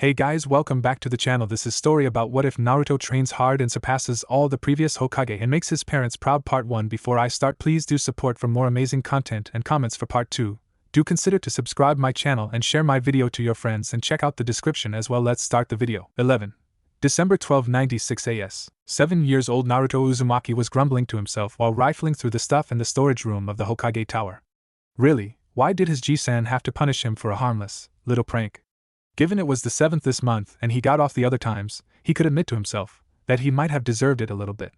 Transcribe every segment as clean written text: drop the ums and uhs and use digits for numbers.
Hey guys, welcome back to the channel. This is story about what if Naruto trains hard and surpasses all the previous Hokage and makes his parents proud. Part 1. Before I start, please do support for more amazing content and comments for part 2. Do consider to subscribe my channel and share my video to your friends and check out the description as well. Let's start the video. 11. December 1296 AS. 7 years old Naruto Uzumaki was grumbling to himself while rifling through the stuff in the storage room of the Hokage tower. Really, why did his G-san have to punish him for a harmless, little prank? Given it was the 7th this month and he got off the other times, he could admit to himself that he might have deserved it a little bit.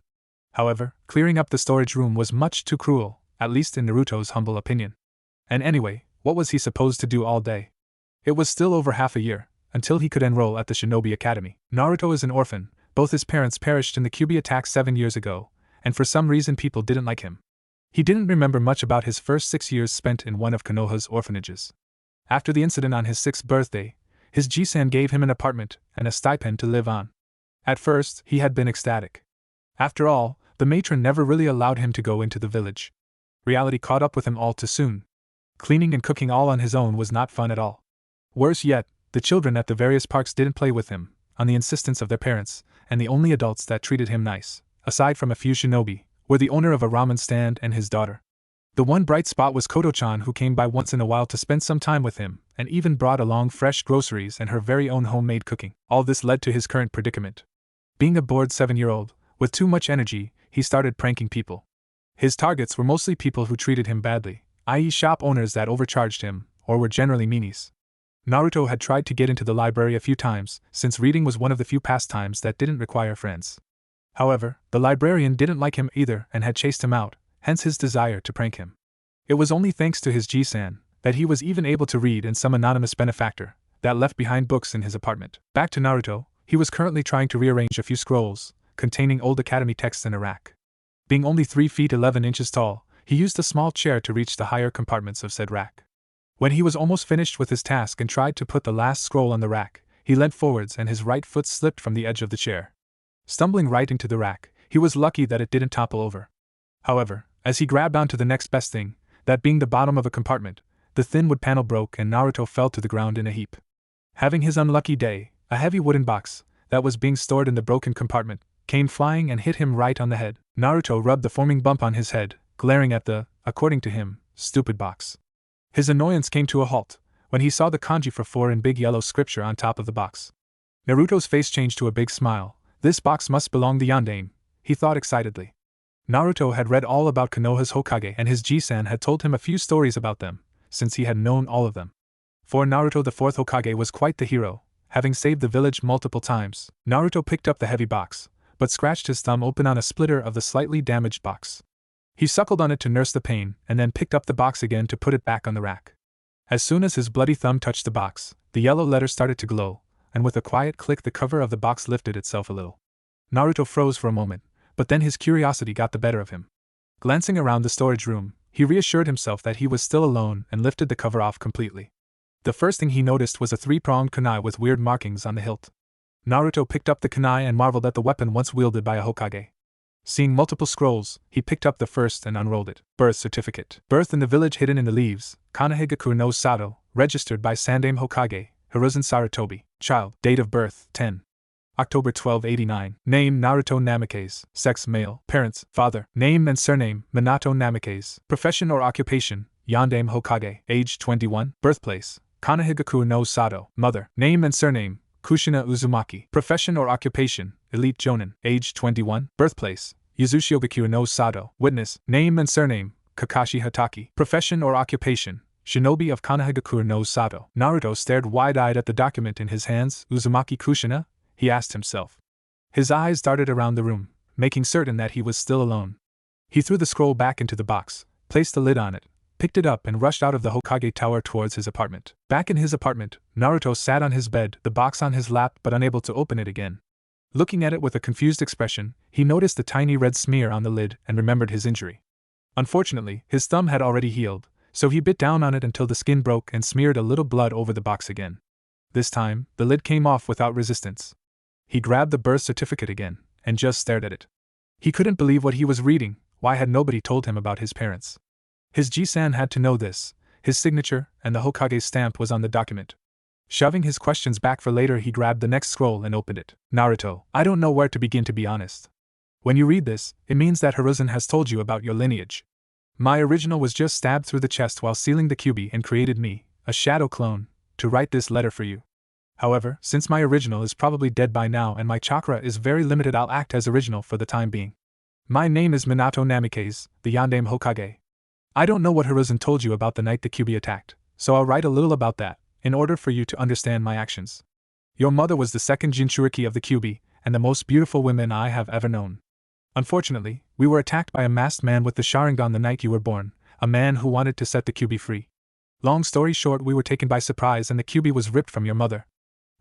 However, clearing up the storage room was much too cruel, at least in Naruto's humble opinion. And anyway, what was he supposed to do all day? It was still over half a year until he could enroll at the Shinobi Academy. Naruto is an orphan. Both his parents perished in the Kyuubi attack 7 years ago, and for some reason people didn't like him. He didn't remember much about his first 6 years spent in one of Konoha's orphanages. After the incident on his 6th birthday, his G-san gave him an apartment and a stipend to live on. At first, he had been ecstatic. After all, the matron never really allowed him to go into the village. Reality caught up with him all too soon. Cleaning and cooking all on his own was not fun at all. Worse yet, the children at the various parks didn't play with him, on the insistence of their parents, and the only adults that treated him nice, aside from a few shinobi, were the owner of a ramen stand and his daughter. The one bright spot was Koto-chan, who came by once in a while to spend some time with him, and even brought along fresh groceries and her very own homemade cooking. All this led to his current predicament. Being a bored 7-year-old, with too much energy, he started pranking people. His targets were mostly people who treated him badly, i.e. shop owners that overcharged him, or were generally meanies. Naruto had tried to get into the library a few times, since reading was one of the few pastimes that didn't require friends. However, the librarian didn't like him either and had chased him out, hence his desire to prank him. It was only thanks to his G-san that he was even able to read and some anonymous benefactor that left behind books in his apartment. Back to Naruto, he was currently trying to rearrange a few scrolls containing old academy texts in a rack. Being only 3 feet 11 inches tall, he used a small chair to reach the higher compartments of said rack. When he was almost finished with his task and tried to put the last scroll on the rack, he leant forwards and his right foot slipped from the edge of the chair. Stumbling right into the rack, he was lucky that it didn't topple over. However, as he grabbed onto the next best thing, that being the bottom of a compartment, the thin wood panel broke and Naruto fell to the ground in a heap. Having his unlucky day, a heavy wooden box that was being stored in the broken compartment came flying and hit him right on the head. Naruto rubbed the foaming bump on his head, glaring at the, according to him, stupid box. His annoyance came to a halt when he saw the kanji for 4 in big yellow scripture on top of the box. Naruto's face changed to a big smile. This box must belong to Yondaime, he thought excitedly. Naruto had read all about Konoha's Hokage and his G-san had told him a few stories about them, since he had known all of them. For Naruto, the 4th Hokage was quite the hero, having saved the village multiple times. Naruto picked up the heavy box, but scratched his thumb open on a splitter of the slightly damaged box. He suckled on it to nurse the pain and then picked up the box again to put it back on the rack. As soon as his bloody thumb touched the box, the yellow letters started to glow, and with a quiet click the cover of the box lifted itself a little. Naruto froze for a moment, but then his curiosity got the better of him. Glancing around the storage room, he reassured himself that he was still alone and lifted the cover off completely. The first thing he noticed was a 3-pronged kunai with weird markings on the hilt. Naruto picked up the kunai and marveled at the weapon once wielded by a Hokage. Seeing multiple scrolls, he picked up the first and unrolled it. Birth certificate. Birth in the village hidden in the leaves, Konohagakure no Sato, registered by Sandaime Hokage, Hiruzen Sarutobi. Child. Date of birth, 10. October 1289. Name Naruto Namikaze. Sex male. Parents, father. Name and surname Minato Namikaze. Profession or occupation Yondaime Hokage. Age 21. Birthplace Konohagakure no Sato. Mother. Name and surname Kushina Uzumaki. Profession or occupation Elite Jonin. Age 21. Birthplace Yuzushiogakure no Sato. Witness. Name and surname Kakashi Hataki. Profession or occupation Shinobi of Konohagakure no Sato. Naruto stared wide-eyed at the document in his hands. Uzumaki Kushina? He asked himself. His eyes darted around the room, making certain that he was still alone. He threw the scroll back into the box, placed the lid on it, picked it up and rushed out of the Hokage tower towards his apartment. Back in his apartment, Naruto sat on his bed, the box on his lap but unable to open it again. Looking at it with a confused expression, he noticed the tiny red smear on the lid and remembered his injury. Unfortunately, his thumb had already healed, so he bit down on it until the skin broke and smeared a little blood over the box again. This time, the lid came off without resistance. He grabbed the birth certificate again, and just stared at it. He couldn't believe what he was reading. Why had nobody told him about his parents? His G-san had to know this. His signature and the Hokage's stamp was on the document. Shoving his questions back for later, he grabbed the next scroll and opened it. Naruto, I don't know where to begin, to be honest. When you read this, it means that Hiruzen has told you about your lineage. My original was just stabbed through the chest while sealing the QB and created me, a shadow clone, to write this letter for you. However, since my original is probably dead by now and my chakra is very limited, I'll act as original for the time being. My name is Minato Namikaze, the Yandame Hokage. I don't know what Hiruzen told you about the night the QB attacked, so I'll write a little about that, in order for you to understand my actions. Your mother was the second Jinchuriki of the QB, and the most beautiful woman I have ever known. Unfortunately, we were attacked by a masked man with the Sharingan the night you were born, a man who wanted to set the QB free. Long story short, we were taken by surprise and the QB was ripped from your mother.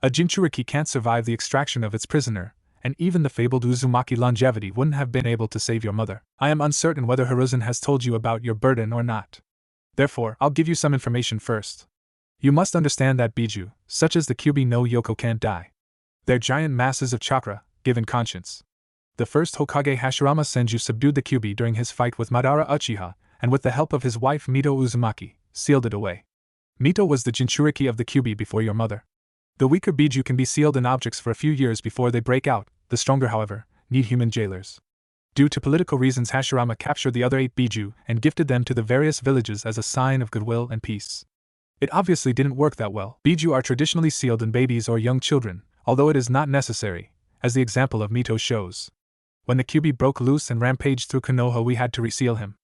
A Jinchuriki can't survive the extraction of its prisoner, and even the fabled Uzumaki longevity wouldn't have been able to save your mother. I am uncertain whether Hiruzen has told you about your burden or not. Therefore, I'll give you some information first. You must understand that Biju, such as the QB no Yoko, can't die. They're giant masses of chakra, given conscience. The first Hokage Hashirama Senju subdued the QB during his fight with Madara Uchiha, and with the help of his wife Mito Uzumaki, sealed it away. Mito was the Jinchuriki of the QB before your mother. The weaker Biju can be sealed in objects for a few years before they break out, the stronger, however, need human jailers. Due to political reasons, Hashirama captured the other 8 Biju and gifted them to the various villages as a sign of goodwill and peace. It obviously didn't work that well. Biju are traditionally sealed in babies or young children, although it is not necessary, as the example of Mito shows. When the QB broke loose and rampaged through Konoha, we had to reseal him.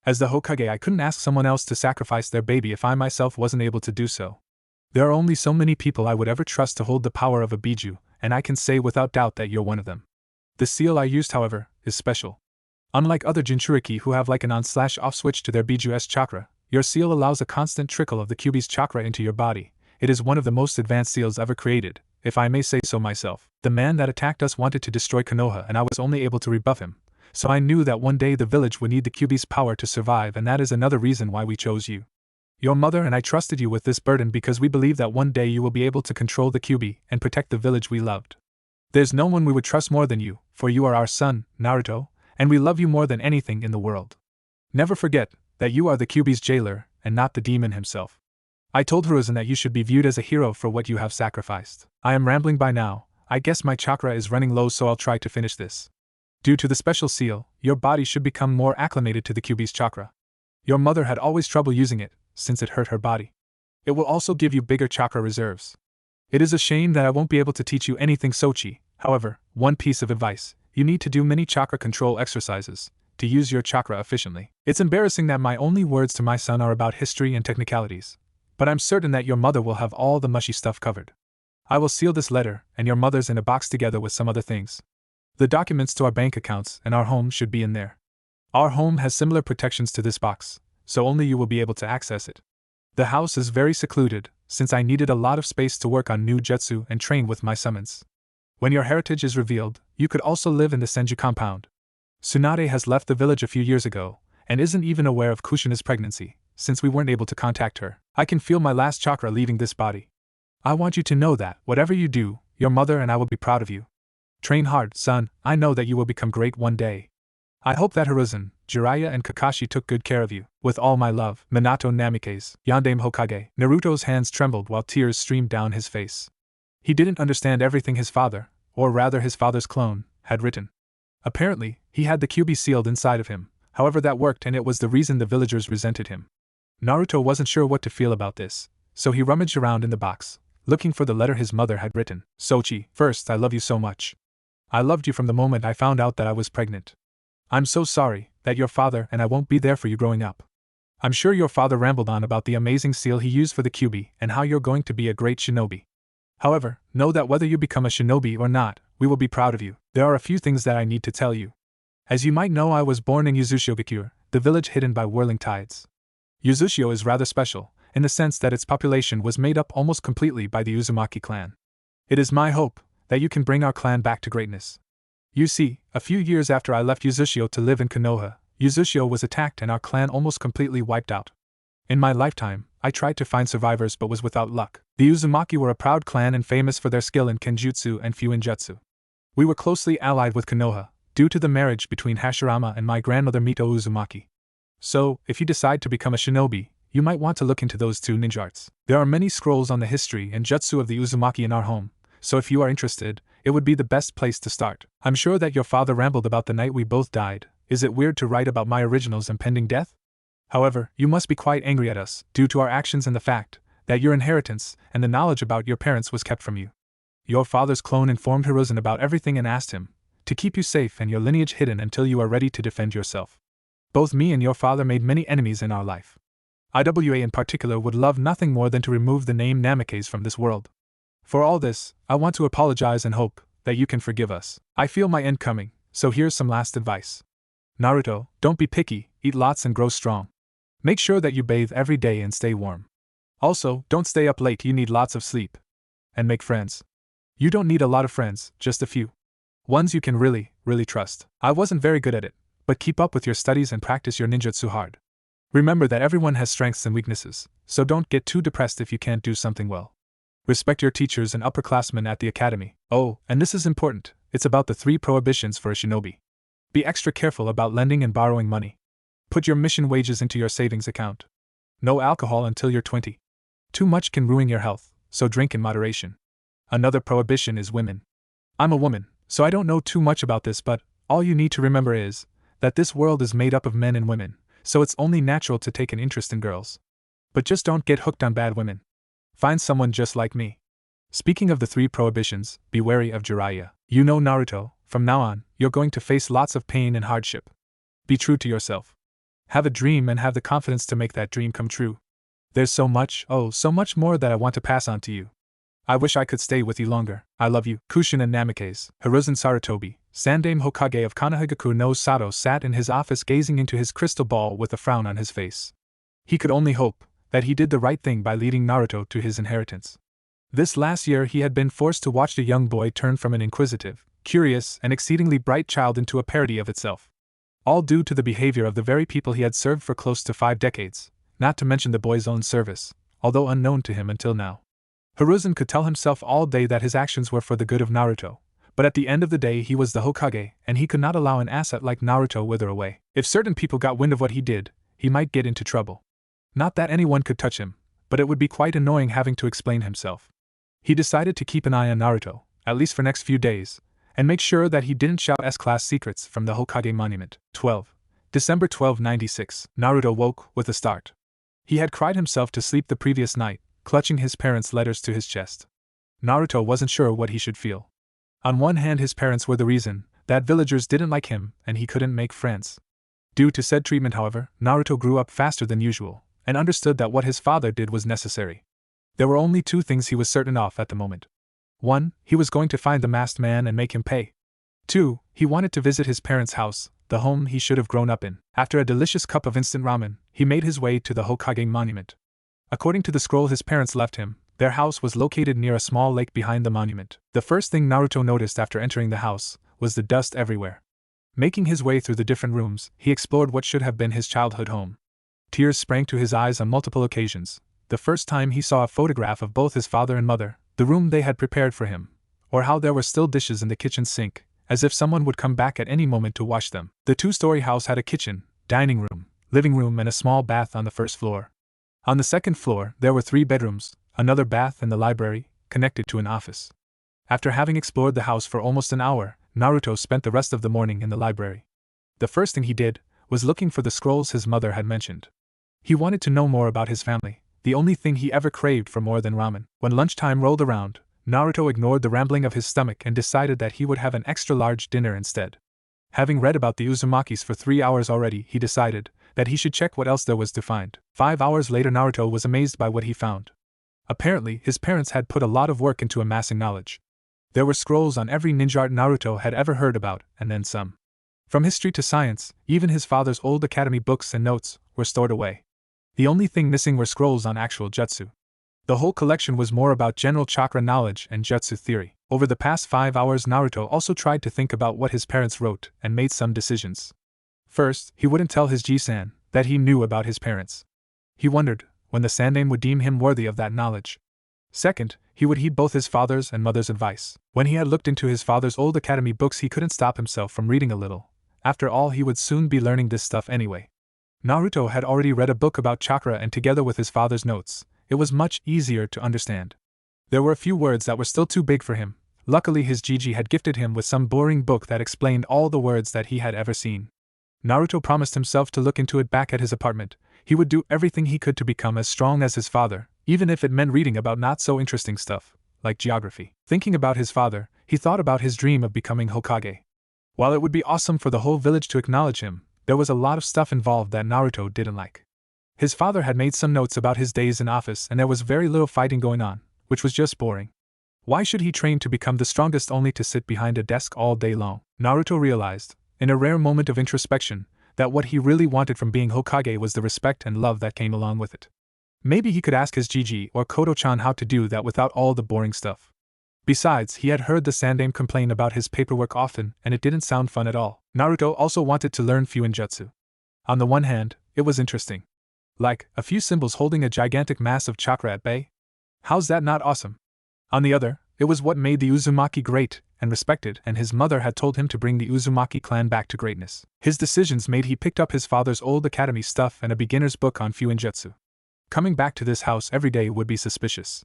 As the Hokage, I couldn't ask someone else to sacrifice their baby if I myself wasn't able to do so. There are only so many people I would ever trust to hold the power of a Biju, and I can say without doubt that you're one of them. The seal I used, however, is special. Unlike other Jinchuriki who have like an on/off switch to their Biju's chakra, your seal allows a constant trickle of the QB's chakra into your body. It is one of the most advanced seals ever created, if I may say so myself. The man that attacked us wanted to destroy Konoha and I was only able to rebuff him, so I knew that one day the village would need the QB's power to survive, and that is another reason why we chose you. Your mother and I trusted you with this burden because we believe that one day you will be able to control the QB and protect the village we loved. There's no one we would trust more than you, for you are our son, Naruto, and we love you more than anything in the world. Never forget that you are the QB's jailer and not the demon himself. I told Hiruzen that you should be viewed as a hero for what you have sacrificed. I am rambling by now. I guess my chakra is running low, so I'll try to finish this. Due to the special seal, your body should become more acclimated to the QB's chakra. Your mother had always trouble using it, since it hurt her body. It will also give you bigger chakra reserves. It is a shame that I won't be able to teach you anything Sochi. However, one piece of advice: you need to do many chakra control exercises to use your chakra efficiently. It's embarrassing that my only words to my son are about history and technicalities, but I'm certain that your mother will have all the mushy stuff covered. I will seal this letter and your mother's in a box together with some other things. The documents to our bank accounts and our home should be in there. Our home has similar protections to this box, so only you will be able to access it. The house is very secluded, since I needed a lot of space to work on new jutsu and train with my summons. When your heritage is revealed, you could also live in the Senju compound. Tsunade has left the village a few years ago, and isn't even aware of Kushina's pregnancy, since we weren't able to contact her. I can feel my last chakra leaving this body. I want you to know that, whatever you do, your mother and I will be proud of you. Train hard, son, I know that you will become great one day. I hope that Hiruzen, Jiraiya and Kakashi took good care of you. With all my love, Minato Namikaze, Yandame Hokage. Naruto's hands trembled while tears streamed down his face. He didn't understand everything his father, or rather his father's clone, had written. Apparently, he had the QB sealed inside of him, however that worked, and it was the reason the villagers resented him. Naruto wasn't sure what to feel about this, so he rummaged around in the box, looking for the letter his mother had written. Sochi, first, I love you so much. I loved you from the moment I found out that I was pregnant. I'm so sorry that your father and I won't be there for you growing up. I'm sure your father rambled on about the amazing seal he used for the QB and how you're going to be a great shinobi. However, know that whether you become a shinobi or not, we will be proud of you. There are a few things that I need to tell you. As you might know, I was born in Yuzushio-gakure, the village hidden by whirling tides. Yuzushio is rather special, in the sense that its population was made up almost completely by the Uzumaki clan. It is my hope that you can bring our clan back to greatness. You see, a few years after I left Yuzushio to live in Konoha, Yuzushio was attacked and our clan almost completely wiped out. In my lifetime, I tried to find survivors but was without luck. The Uzumaki were a proud clan and famous for their skill in kenjutsu and fuinjutsu. We were closely allied with Konoha, due to the marriage between Hashirama and my grandmother Mito Uzumaki. So, if you decide to become a shinobi, you might want to look into those two ninja arts. There are many scrolls on the history and jutsu of the Uzumaki in our home, so if you are interested, it would be the best place to start. I'm sure that your father rambled about the night we both died. Is it weird to write about my original's impending death? However, you must be quite angry at us, due to our actions and the fact that your inheritance and the knowledge about your parents was kept from you. Your father's clone informed Hiruzen about everything and asked him to keep you safe and your lineage hidden until you are ready to defend yourself. Both me and your father made many enemies in our life. IWA in particular would love nothing more than to remove the name Namikaze from this world. For all this, I want to apologize and hope that you can forgive us. I feel my end coming, so here's some last advice. Naruto, don't be picky, eat lots and grow strong. Make sure that you bathe every day and stay warm. Also, don't stay up late, you need lots of sleep. And make friends. You don't need a lot of friends, just a few. Ones you can really trust. I wasn't very good at it, but keep up with your studies and practice your ninjutsu hard. Remember that everyone has strengths and weaknesses, so don't get too depressed if you can't do something well. Respect your teachers and upperclassmen at the academy. Oh, and this is important, it's about the 3 prohibitions for a shinobi. Be extra careful about lending and borrowing money. Put your mission wages into your savings account. No alcohol until you're 20. Too much can ruin your health, so drink in moderation. Another prohibition is women. I'm a woman, so I don't know too much about this, but all you need to remember is that this world is made up of men and women, so it's only natural to take an interest in girls. But just don't get hooked on bad women. Find someone just like me. Speaking of the 3 prohibitions, be wary of Jiraiya. You know Naruto, from now on, you're going to face lots of pain and hardship. Be true to yourself. Have a dream and have the confidence to make that dream come true. There's so much, so much more that I want to pass on to you. I wish I could stay with you longer. I love you. Kushina Namikaze. Hiruzen Sarutobi, Sandaime Hokage of Konohagaku no Sato sat in his office gazing into his crystal ball with a frown on his face. He could only hope that he did the right thing by leading Naruto to his inheritance. This last year he had been forced to watch the young boy turn from an inquisitive, curious, and exceedingly bright child into a parody of itself. All due to the behavior of the very people he had served for close to 5 decades, not to mention the boy's own service, although unknown to him until now. Hiruzen could tell himself all day that his actions were for the good of Naruto, but at the end of the day he was the Hokage, and he could not allow an asset like Naruto wither away. If certain people got wind of what he did, he might get into trouble. Not that anyone could touch him, but it would be quite annoying having to explain himself. He decided to keep an eye on Naruto, at least for next few days, and make sure that he didn't shout S-class secrets from the Hokage monument. 12. December 1296. Naruto woke with a start. He had cried himself to sleep the previous night, clutching his parents' letters to his chest. Naruto wasn't sure what he should feel. On one hand, his parents were the reason that villagers didn't like him and he couldn't make friends. Due to said treatment, however, Naruto grew up faster than usual, and understood that what his father did was necessary. There were only 2 things he was certain of at the moment. 1. He was going to find the masked man and make him pay. 2. He wanted to visit his parents' house, the home he should have grown up in. After a delicious cup of instant ramen, he made his way to the Hokage monument. According to the scroll his parents left him, their house was located near a small lake behind the monument. The first thing Naruto noticed after entering the house was the dust everywhere. Making his way through the different rooms, he explored what should have been his childhood home. Tears sprang to his eyes on multiple occasions. The first time he saw a photograph of both his father and mother, the room they had prepared for him, or how there were still dishes in the kitchen sink, as if someone would come back at any moment to wash them. The 2-story house had a kitchen, dining room, living room, and a small bath on the first floor. On the second floor, there were 3 bedrooms, another bath, and the library, connected to an office. After having explored the house for almost an hour, Naruto spent the rest of the morning in the library. The first thing he did was looking for the scrolls his mother had mentioned. He wanted to know more about his family, the only thing he ever craved for more than ramen. When lunchtime rolled around, Naruto ignored the rambling of his stomach and decided that he would have an extra-large dinner instead. Having read about the Uzumakis for 3 hours already, he decided that he should check what else there was to find. 5 hours later, Naruto was amazed by what he found. Apparently, his parents had put a lot of work into amassing knowledge. There were scrolls on every ninja art Naruto had ever heard about, and then some. From history to science, even his father's old academy books and notes were stored away. The only thing missing were scrolls on actual jutsu. The whole collection was more about general chakra knowledge and jutsu theory. Over the past 5 hours, Naruto also tried to think about what his parents wrote and made some decisions. First, he wouldn't tell his Ji-san that he knew about his parents. He wondered when the Sandaime would deem him worthy of that knowledge. Second, he would heed both his father's and mother's advice. When he had looked into his father's old academy books, he couldn't stop himself from reading a little. After all, he would soon be learning this stuff anyway. Naruto had already read a book about chakra, and together with his father's notes, it was much easier to understand. There were a few words that were still too big for him. Luckily his Gigi had gifted him with some boring book that explained all the words that he had ever seen. Naruto promised himself to look into it back at his apartment. He would do everything he could to become as strong as his father, even if it meant reading about not so interesting stuff, like geography. Thinking about his father, he thought about his dream of becoming Hokage. While it would be awesome for the whole village to acknowledge him, there was a lot of stuff involved that Naruto didn't like. His father had made some notes about his days in office, and there was very little fighting going on, which was just boring. Why should he train to become the strongest only to sit behind a desk all day long? Naruto realized, in a rare moment of introspection, that what he really wanted from being Hokage was the respect and love that came along with it. Maybe he could ask his Gigi or Koto-chan how to do that without all the boring stuff. Besides, he had heard the Sandaime complain about his paperwork often, and it didn't sound fun at all. Naruto also wanted to learn Fuinjutsu. On the one hand, it was interesting. Like, a few symbols holding a gigantic mass of chakra at bay? How's that not awesome? On the other, it was what made the Uzumaki great and respected, and his mother had told him to bring the Uzumaki clan back to greatness. His decisions made he picked up his father's old academy stuff and a beginner's book on Fuinjutsu. Coming back to this house every day would be suspicious.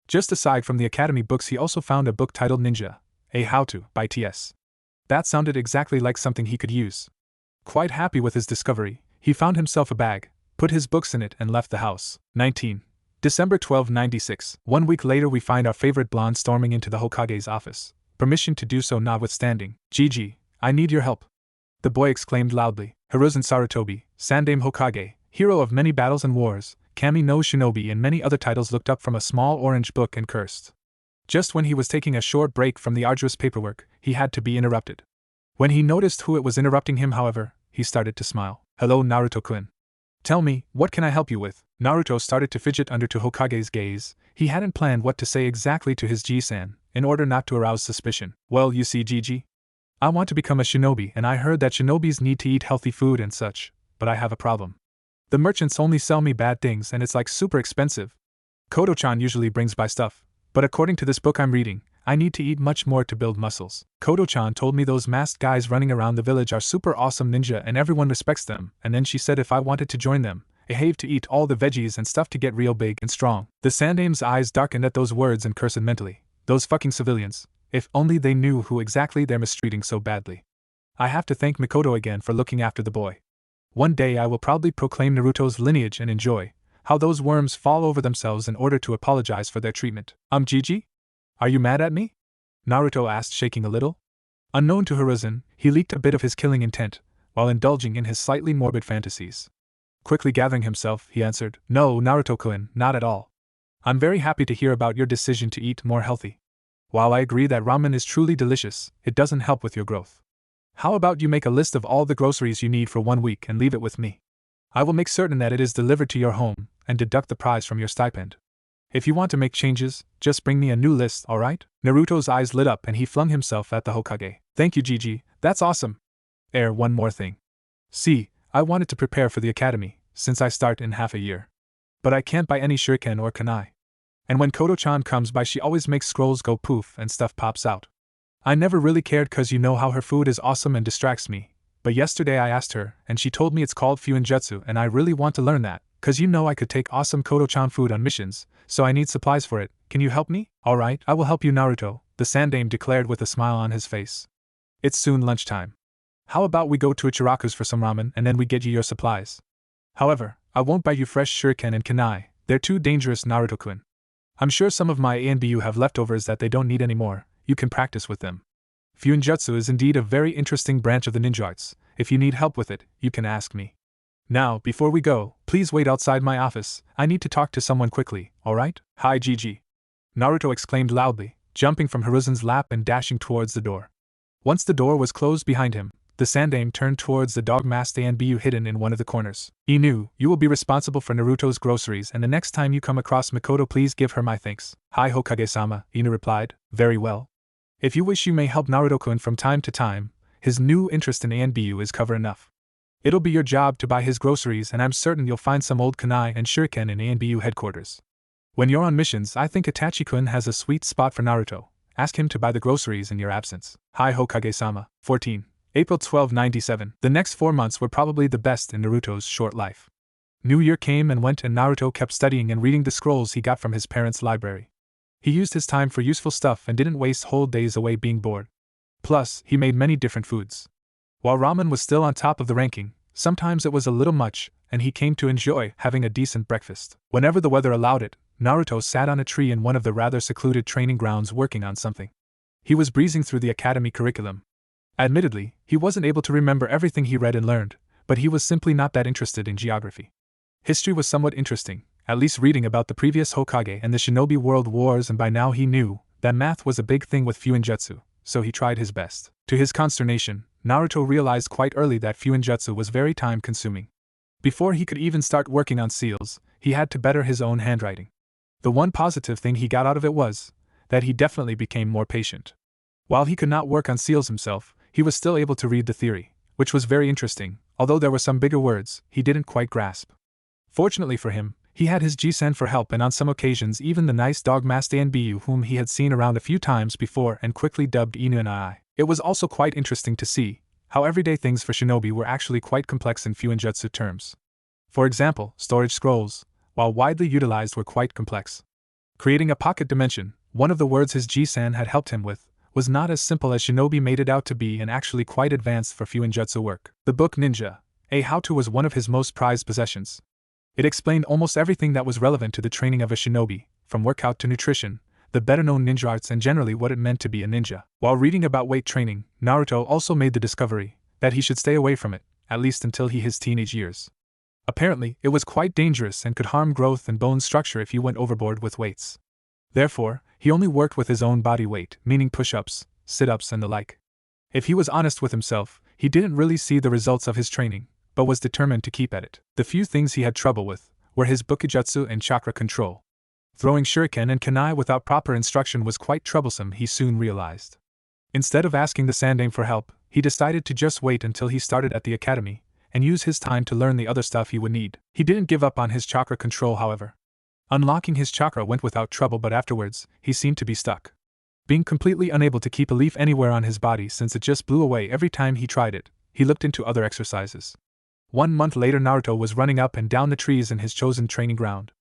Just aside from the academy books, he also found a book titled Ninja, a How-To by T.S. That sounded exactly like something he could use. Quite happy with his discovery, he found himself a bag, put his books in it, and left the house. 19. December 1296. 1 week later we find our favorite blonde storming into the Hokage's office, permission to do so notwithstanding. Gigi, I need your help. The boy exclaimed loudly. Hiruzen Sarutobi, Sandaime Hokage, hero of many battles and wars, Kami no Shinobi and many other titles, looked up from a small orange book and cursed. Just when he was taking a short break from the arduous paperwork, he had to be interrupted. When he noticed who it was interrupting him, however, he started to smile. Hello, Naruto-kun. Tell me, what can I help you with? Naruto started to fidget under to Hokage's gaze. He hadn't planned what to say exactly to his Ji-san, in order not to arouse suspicion. Well, you see, Gigi, I want to become a shinobi, and I heard that shinobis need to eat healthy food and such, but I have a problem. The merchants only sell me bad things, and it's like super expensive. Koto-chan usually brings by stuff, but according to this book I'm reading, I need to eat much more to build muscles. Koto-chan told me those masked guys running around the village are super awesome ninja and everyone respects them, and then she said if I wanted to join them, I have to eat all the veggies and stuff to get real big and strong. The Sandaime's eyes darkened at those words and cursed mentally. Those fucking civilians, if only they knew who exactly they're mistreating so badly. I have to thank Mikoto again for looking after the boy. One day I will proudly proclaim Naruto's lineage and enjoy how those worms fall over themselves in order to apologize for their treatment. Gigi? Are you mad at me? Naruto asked, shaking a little. Unknown to Hiruzen, he leaked a bit of his killing intent, while indulging in his slightly morbid fantasies. Quickly gathering himself, he answered, No, Naruto-kun, not at all. I'm very happy to hear about your decision to eat more healthy. While I agree that ramen is truly delicious, it doesn't help with your growth. How about you make a list of all the groceries you need for 1 week and leave it with me? I will make certain that it is delivered to your home, and deduct the price from your stipend. If you want to make changes, just bring me a new list, alright? Naruto's eyes lit up and he flung himself at the Hokage. Thank you, Gigi, that's awesome. One more thing. See, I wanted to prepare for the academy, since I start in half a year. But I can't buy any shuriken or kunai. And when Koto-chan comes by, she always makes scrolls go poof and stuff pops out. I never really cared cause you know how her food is awesome and distracts me, but yesterday I asked her, and she told me it's called Fuinjutsu, and I really want to learn that, cause you know I could take awesome Koto-chan food on missions, so I need supplies for it. Can you help me? Alright, I will help you, Naruto, the Sandaime declared with a smile on his face. It's soon lunchtime. How about we go to Ichiraku's for some ramen and then we get you your supplies? However, I won't buy you fresh shuriken and kunai, they're too dangerous, Naruto-kun. I'm sure some of my ANBU have leftovers that they don't need anymore, you can practice with them. Fuinjutsu is indeed a very interesting branch of the ninja arts. If you need help with it, you can ask me. Now, before we go, please wait outside my office, I need to talk to someone quickly, alright? Hi, Gigi. Naruto exclaimed loudly, jumping from Hiruzen's lap and dashing towards the door. Once the door was closed behind him, the Sandaime turned towards the dog-masked ANBU hidden in one of the corners. Inu, you will be responsible for Naruto's groceries, and the next time you come across Mikoto, please give her my thanks. Hi, Hokage-sama, Inu replied. Very well. If you wish, you may help Naruto-kun from time to time. His new interest in ANBU is cover enough. It'll be your job to buy his groceries, and I'm certain you'll find some old kunai and shuriken in ANBU headquarters. When you're on missions, I think Itachi-kun has a sweet spot for Naruto. Ask him to buy the groceries in your absence. Hi, Hokage-sama. 14. April 1297. The next 4 months were probably the best in Naruto's short life. New Year came and went and Naruto kept studying and reading the scrolls he got from his parents' library. He used his time for useful stuff and didn't waste whole days away being bored. Plus, he made many different foods. While ramen was still on top of the ranking, sometimes it was a little much, and he came to enjoy having a decent breakfast. Whenever the weather allowed it, Naruto sat on a tree in one of the rather secluded training grounds working on something. He was breezing through the academy curriculum. Admittedly, he wasn't able to remember everything he read and learned, but he was simply not that interested in geography. History was somewhat interesting, at least reading about the previous Hokage and the Shinobi world wars, and by now he knew that math was a big thing with Fuinjutsu, so he tried his best. To his consternation, Naruto realized quite early that Fuinjutsu was very time-consuming. Before he could even start working on seals, he had to better his own handwriting. The one positive thing he got out of it was that he definitely became more patient. While he could not work on seals himself, he was still able to read the theory, which was very interesting, although there were some bigger words he didn't quite grasp. Fortunately for him, he had his G-Sen for help and on some occasions even the nice dog Master Anbu whom he had seen around a few times before and quickly dubbed Inu and I. It was also quite interesting to see how everyday things for Shinobi were actually quite complex in Fuinjutsu terms. For example, storage scrolls, while widely utilized, were quite complex. Creating a pocket dimension, one of the words his G-San had helped him with, was not as simple as Shinobi made it out to be and actually quite advanced for Fuinjutsu work. The book Ninja, a how-to, was one of his most prized possessions. It explained almost everything that was relevant to the training of a shinobi, from workout to nutrition, the better-known ninja arts, and generally what it meant to be a ninja. While reading about weight training, Naruto also made the discovery that he should stay away from it, at least until his teenage years. Apparently, it was quite dangerous and could harm growth and bone structure if he went overboard with weights. Therefore, he only worked with his own body weight, meaning push-ups, sit-ups, and the like. If he was honest with himself, he didn't really see the results of his training, but was determined to keep at it. The few things he had trouble with were his bukijutsu and chakra control. Throwing shuriken and kunai without proper instruction was quite troublesome, he soon realized. Instead of asking the Sandaime for help, he decided to just wait until he started at the academy, and use his time to learn the other stuff he would need. He didn't give up on his chakra control, however. Unlocking his chakra went without trouble, but afterwards, he seemed to be stuck. Being completely unable to keep a leaf anywhere on his body since it just blew away every time he tried it, he looked into other exercises. 1 month later, Naruto was running up and down the trees in his chosen training ground.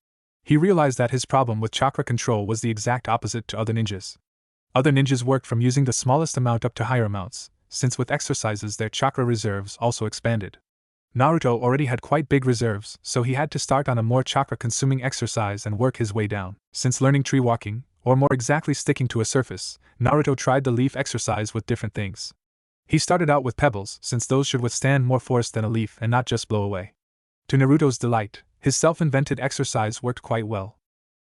He realized that his problem with chakra control was the exact opposite to other ninjas. Other ninjas worked from using the smallest amount up to higher amounts, since with exercises their chakra reserves also expanded. Naruto already had quite big reserves, so he had to start on a more chakra-consuming exercise and work his way down. Since learning tree walking, or more exactly sticking to a surface, Naruto tried the leaf exercise with different things. He started out with pebbles, since those should withstand more force than a leaf and not just blow away. To Naruto's delight, his self-invented exercise worked quite well.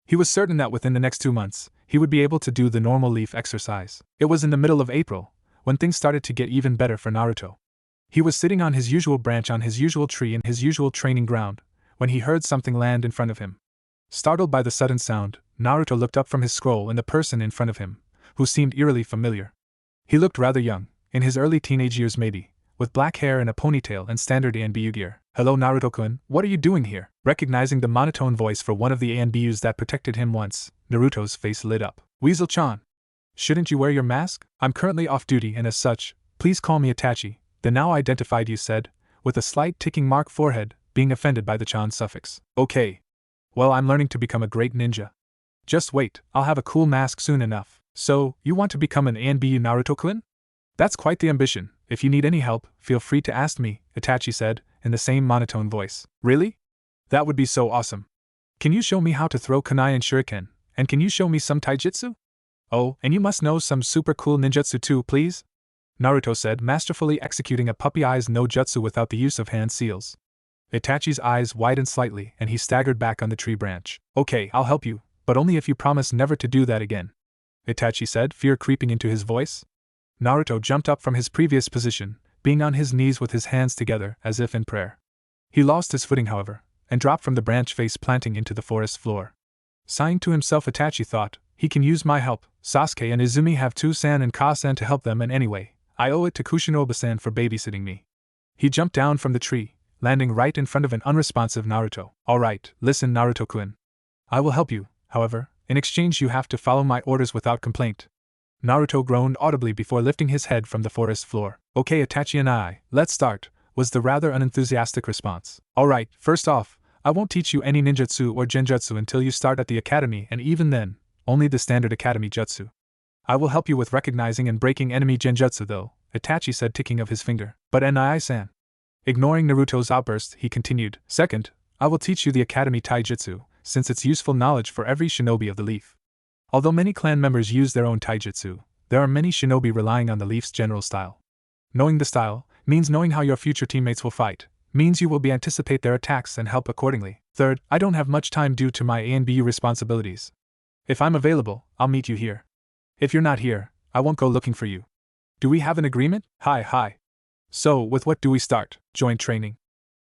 He was certain that within the next 2 months, he would be able to do the normal leaf exercise. It was in the middle of April, when things started to get even better for Naruto. He was sitting on his usual branch on his usual tree in his usual training ground, when he heard something land in front of him. Startled by the sudden sound, Naruto looked up from his scroll and the person in front of him, who seemed eerily familiar. He looked rather young, in his early teenage years maybe, with black hair and a ponytail and standard ANBU gear. "Hello Naruto-kun, what are you doing here?" Recognizing the monotone voice for one of the ANBUs that protected him once, Naruto's face lit up. "Weasel-chan, shouldn't you wear your mask? I'm currently off duty and as such, please call me Itachi," the now identified you said, with a slight ticking mark forehead, being offended by the chan suffix. "Okay. Well, I'm learning to become a great ninja. Just wait, I'll have a cool mask soon enough." "So, you want to become an ANBU Naruto-kun? That's quite the ambition. If you need any help, feel free to ask me," Itachi said, in the same monotone voice. "Really? That would be so awesome. Can you show me how to throw kunai and shuriken, and can you show me some taijutsu? Oh, and you must know some super cool ninjutsu too, please?" Naruto said, masterfully executing a puppy eyes no jutsu without the use of hand seals. Itachi's eyes widened slightly and he staggered back on the tree branch. "Okay, I'll help you, but only if you promise never to do that again," Itachi said, fear creeping into his voice. Naruto jumped up from his previous position, being on his knees with his hands together as if in prayer. He lost his footing, however, and dropped from the branch face planting into the forest floor. Sighing to himself, Itachi thought, "He can use my help. Sasuke and Izumi have Two-san and Ka-san to help them, and anyway, I owe it to Kushinobu-san for babysitting me." He jumped down from the tree, landing right in front of an unresponsive Naruto. "Alright, listen Naruto-kun. I will help you, however, in exchange you have to follow my orders without complaint. Naruto groaned audibly before lifting his head from the forest floor. Okay, Itachi and I, let's start, was the rather unenthusiastic response. Alright, first off, I won't teach you any ninjutsu or genjutsu until you start at the academy, and even then, only the standard academy jutsu. I will help you with recognizing and breaking enemy genjutsu though, Itachi said, ticking of his finger. But Nai-san. Ignoring Naruto's outburst, he continued, second, I will teach you the academy taijutsu, since it's useful knowledge for every shinobi of the leaf. Although many clan members use their own taijutsu, there are many shinobi relying on the leaf's general style. Knowing the style means knowing how your future teammates will fight, means you will be anticipate their attacks and help accordingly. Third, I don't have much time due to my ANBU responsibilities. If I'm available, I'll meet you here. If you're not here, I won't go looking for you. Do we have an agreement? Hi. So, with what do we start? Joint training,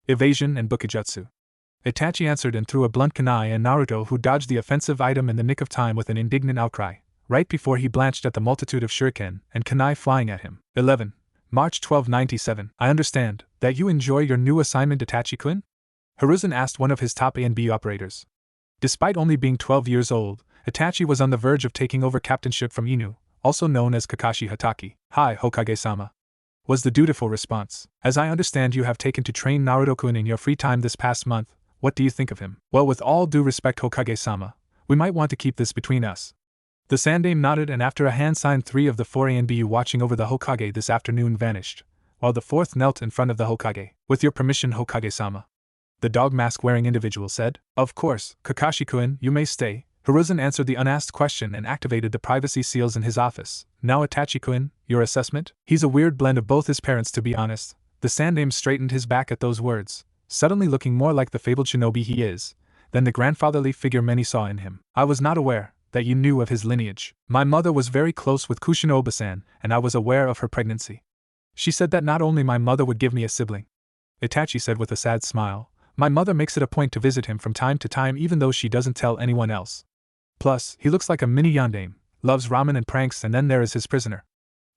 evasion and bukijutsu. Itachi answered and threw a blunt kunai at Naruto, who dodged the offensive item in the nick of time with an indignant outcry, right before he blanched at the multitude of shuriken and kunai flying at him. 11. March 1297. I understand that you enjoy your new assignment, Itachi-kun? Hiruzen asked one of his top ANBU operators. Despite only being 12 years old, Itachi was on the verge of taking over captainship from Inu, also known as Kakashi Hatake. Hi, Hokage-sama, was the dutiful response. As I understand, you have taken to train Naruto-kun in your free time this past month. What do you think of him? Well, with all due respect, Hokage-sama, we might want to keep this between us. The Sandame nodded, and after a hand sign, 3 of the 4 ANBU watching over the Hokage this afternoon vanished, while the 4th knelt in front of the Hokage. With your permission, Hokage-sama, the dog mask-wearing individual said. Of course, Kakashi-kun, you may stay. Hiruzen answered the unasked question and activated the privacy seals in his office. Now, Itachi-kun, your assessment? He's a weird blend of both his parents, to be honest. The Sandame straightened his back at those words, suddenly looking more like the fabled shinobi he is than the grandfatherly figure many saw in him. I was not aware that you knew of his lineage. My mother was very close with Kushina Oba-san, and I was aware of her pregnancy. She said that not only my mother would give me a sibling. Itachi said with a sad smile, my mother makes it a point to visit him from time to time, even though she doesn't tell anyone else. Plus, he looks like a mini yandere, loves ramen and pranks, and then there is his prisoner.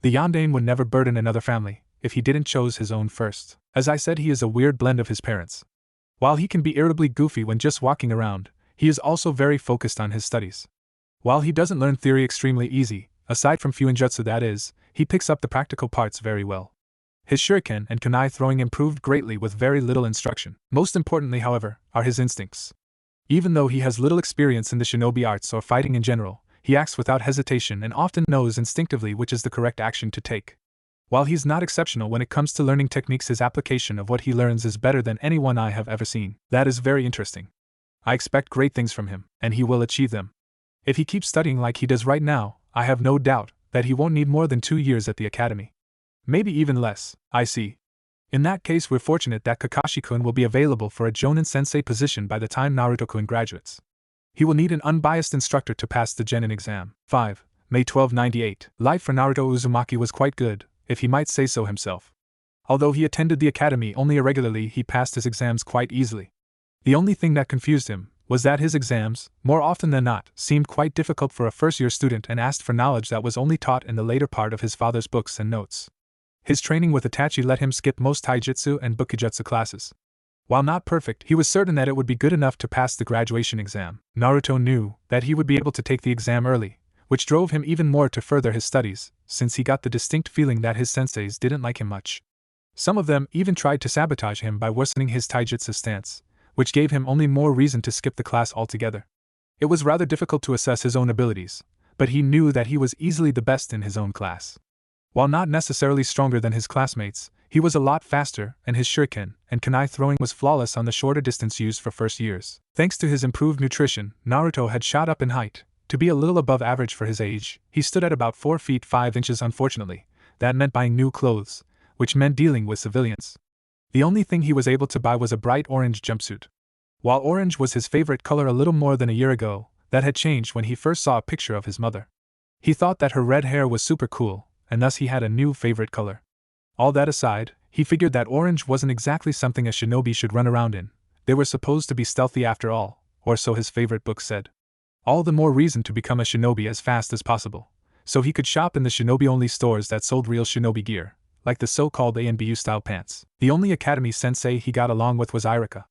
The yandere would never burden another family if he didn't choose his own first. As I said, he is a weird blend of his parents. While he can be irritably goofy when just walking around, he is also very focused on his studies. While he doesn't learn theory extremely easy, aside from Fuinjutsu that is, he picks up the practical parts very well. His shuriken and kunai throwing improved greatly with very little instruction. Most importantly, however, are his instincts. Even though he has little experience in the shinobi arts or fighting in general, he acts without hesitation and often knows instinctively which is the correct action to take. While he's not exceptional when it comes to learning techniques, his application of what he learns is better than anyone I have ever seen. That is very interesting. I expect great things from him, and he will achieve them. If he keeps studying like he does right now, I have no doubt that he won't need more than 2 years at the academy. Maybe even less. I see. In that case, we're fortunate that Kakashi-kun will be available for a Jonin sensei position by the time Naruto-kun graduates. He will need an unbiased instructor to pass the genin exam. 5. May 1298. Life for Naruto Uzumaki was quite good, if he might say so himself. Although he attended the academy only irregularly, he passed his exams quite easily. The only thing that confused him was that his exams, more often than not, seemed quite difficult for a first-year student and asked for knowledge that was only taught in the later part of his father's books and notes. His training with Itachi let him skip most taijutsu and bukijutsu classes. While not perfect, he was certain that it would be good enough to pass the graduation exam. Naruto knew that he would be able to take the exam early, which drove him even more to further his studies, since he got the distinct feeling that his senseis didn't like him much. Some of them even tried to sabotage him by worsening his taijutsu stance, which gave him only more reason to skip the class altogether. It was rather difficult to assess his own abilities, but he knew that he was easily the best in his own class. While not necessarily stronger than his classmates, he was a lot faster, and his shuriken and kunai throwing was flawless on the shorter distance used for first years. Thanks to his improved nutrition, Naruto had shot up in height. To be a little above average for his age, he stood at about 4 feet 5 inches. Unfortunately, that meant buying new clothes, which meant dealing with civilians. The only thing he was able to buy was a bright orange jumpsuit. While orange was his favorite color a little more than a year ago, that had changed when he first saw a picture of his mother. He thought that her red hair was super cool, and thus he had a new favorite color. All that aside, he figured that orange wasn't exactly something a shinobi should run around in. They were supposed to be stealthy after all, or so his favorite book said. All the more reason to become a shinobi as fast as possible, so he could shop in the shinobi-only stores that sold real shinobi gear, like the so-called ANBU-style pants. The only academy sensei he got along with was Irika.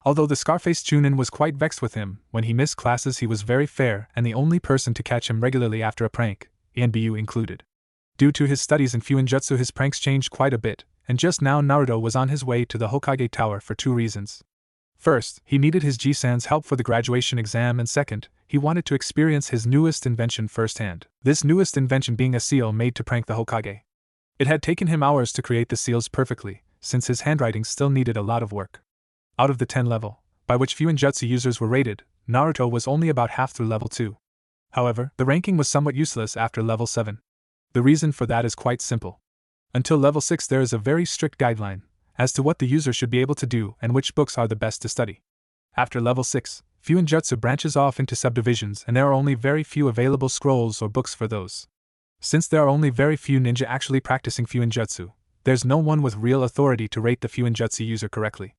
Although the scar-faced Chunin was quite vexed with him when he missed classes, he was very fair and the only person to catch him regularly after a prank, ANBU included. Due to his studies in Fuinjutsu, his pranks changed quite a bit, and just now Naruto was on his way to the Hokage Tower for two reasons. First, he needed his G-san's help for the graduation exam, and second, he wanted to experience his newest invention firsthand. This newest invention being a seal made to prank the Hokage. It had taken him hours to create the seals perfectly, since his handwriting still needed a lot of work. Out of the 10 level, by which Fuinjutsu users were rated, Naruto was only about half through level 2. However, the ranking was somewhat useless after level 7. The reason for that is quite simple. Until level 6 there is a very strict guideline as to what the user should be able to do and which books are the best to study. After level 6, Fuinjutsu branches off into subdivisions and there are only very few available scrolls or books for those. Since there are only very few ninja actually practicing Fuinjutsu, there's no one with real authority to rate the Fuinjutsu user correctly.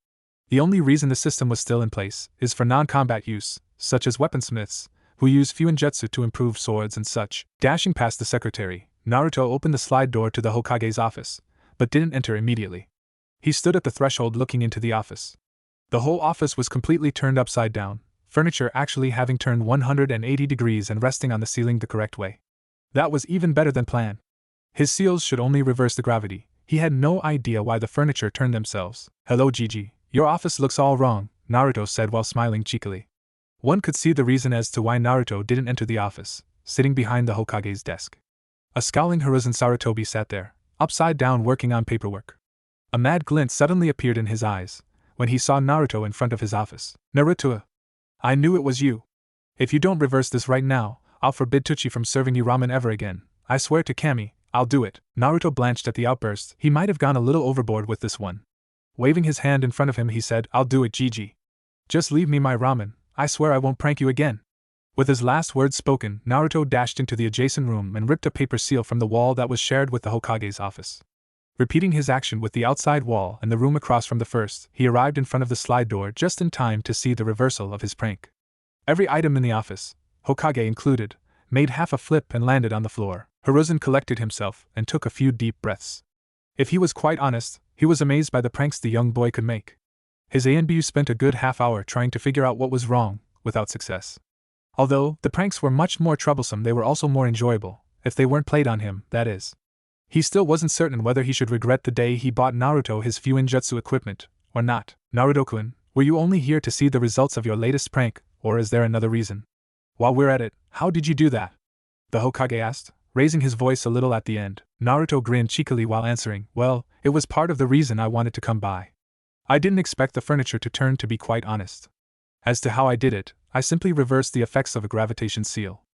The only reason the system was still in place is for non-combat use, such as weaponsmiths, who use Fuinjutsu to improve swords and such. Dashing past the secretary, Naruto opened the slide door to the Hokage's office, but didn't enter immediately. He stood at the threshold looking into the office. The whole office was completely turned upside down, furniture actually having turned 180 degrees and resting on the ceiling the correct way. That was even better than planned. His seals should only reverse the gravity. He had no idea why the furniture turned themselves. "Hello Gigi, your office looks all wrong," Naruto said while smiling cheekily. One could see the reason as to why Naruto didn't enter the office, sitting behind the Hokage's desk. A scowling Hiruzen Sarutobi sat there, upside down working on paperwork. A mad glint suddenly appeared in his eyes when he saw Naruto in front of his office. "Naruto, I knew it was you. If you don't reverse this right now, I'll forbid Tuchi from serving you ramen ever again. I swear to Kami, I'll do it." Naruto blanched at the outburst. He might have gone a little overboard with this one. Waving his hand in front of him he said, "I'll do it, Gigi. Just leave me my ramen, I swear I won't prank you again." With his last words spoken, Naruto dashed into the adjacent room and ripped a paper seal from the wall that was shared with the Hokage's office. Repeating his action with the outside wall and the room across from the first, he arrived in front of the slide door just in time to see the reversal of his prank. Every item in the office, Hokage included, made half a flip and landed on the floor. Hiruzen collected himself and took a few deep breaths. If he was quite honest, he was amazed by the pranks the young boy could make. His ANBU spent a good half hour trying to figure out what was wrong, without success. Although the pranks were much more troublesome, they were also more enjoyable, if they weren't played on him, that is. He still wasn't certain whether he should regret the day he bought Naruto his Fuinjutsu equipment, or not. "Naruto-kun, were you only here to see the results of your latest prank, or is there another reason? While we're at it, how did you do that?" the Hokage asked, raising his voice a little at the end. Naruto grinned cheekily while answering, "Well, it was part of the reason I wanted to come by. I didn't expect the furniture to turn, to be quite honest. As to how I did it, I simply reversed the effects of a gravitation seal.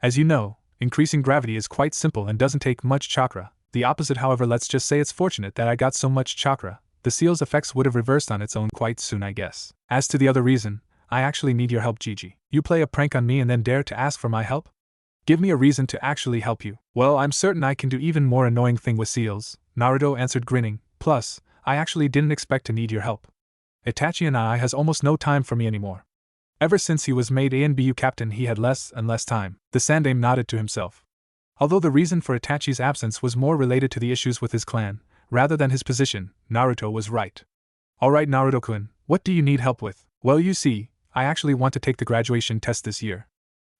As you know, increasing gravity is quite simple and doesn't take much chakra. The opposite, however, let's just say it's fortunate that I got so much chakra. The seal's effects would have reversed on its own quite soon, I guess. As to the other reason, I actually need your help, Gigi. You play a prank on me and then dare to ask for my help? Give me a reason to actually help you." "Well, I'm certain I can do even more annoying thing with seals," Naruto answered grinning. "Plus, I actually didn't expect to need your help. Itachi and I has almost no time for me anymore. Ever since he was made ANBU captain he had less and less time." The Sandaime nodded to himself. Although the reason for Itachi's absence was more related to the issues with his clan, rather than his position, Naruto was right. "Alright Naruto-kun, what do you need help with?" "Well, you see, I actually want to take the graduation test this year.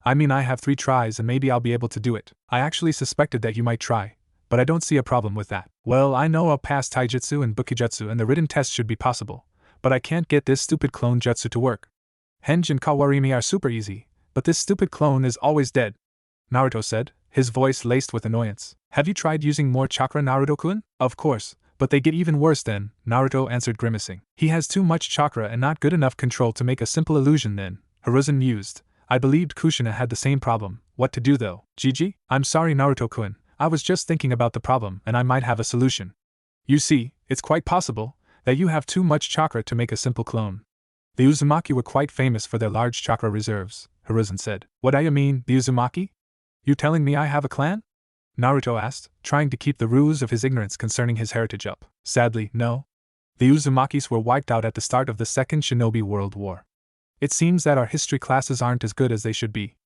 I mean, I have 3 tries and maybe I'll be able to do it. I actually suspected that you might try, but I don't see a problem with that." "Well, I know I'll pass Taijutsu and Bukijutsu and the written test should be possible, but I can't get this stupid clone jutsu to work. Henge and Kawarimi are super easy, but this stupid clone is always dead," Naruto said, his voice laced with annoyance. "Have you tried using more chakra, Naruto-kun?" "Of course, but they get even worse then," Naruto answered grimacing. "He has too much chakra and not good enough control to make a simple illusion then," Hiruzen mused. "I believed Kushina had the same problem. What to do though?" "Gigi, I'm sorry Naruto-kun, I was just thinking about the problem and I might have a solution. You see, it's quite possible that you have too much chakra to make a simple clone. The Uzumaki were quite famous for their large chakra reserves," Hiruzen said. "What do you mean, the Uzumaki? You telling me I have a clan?" Naruto asked, trying to keep the ruse of his ignorance concerning his heritage up. "Sadly, no. The Uzumakis were wiped out at the start of the Second Shinobi World War. It seems that our history classes aren't as good as they should be.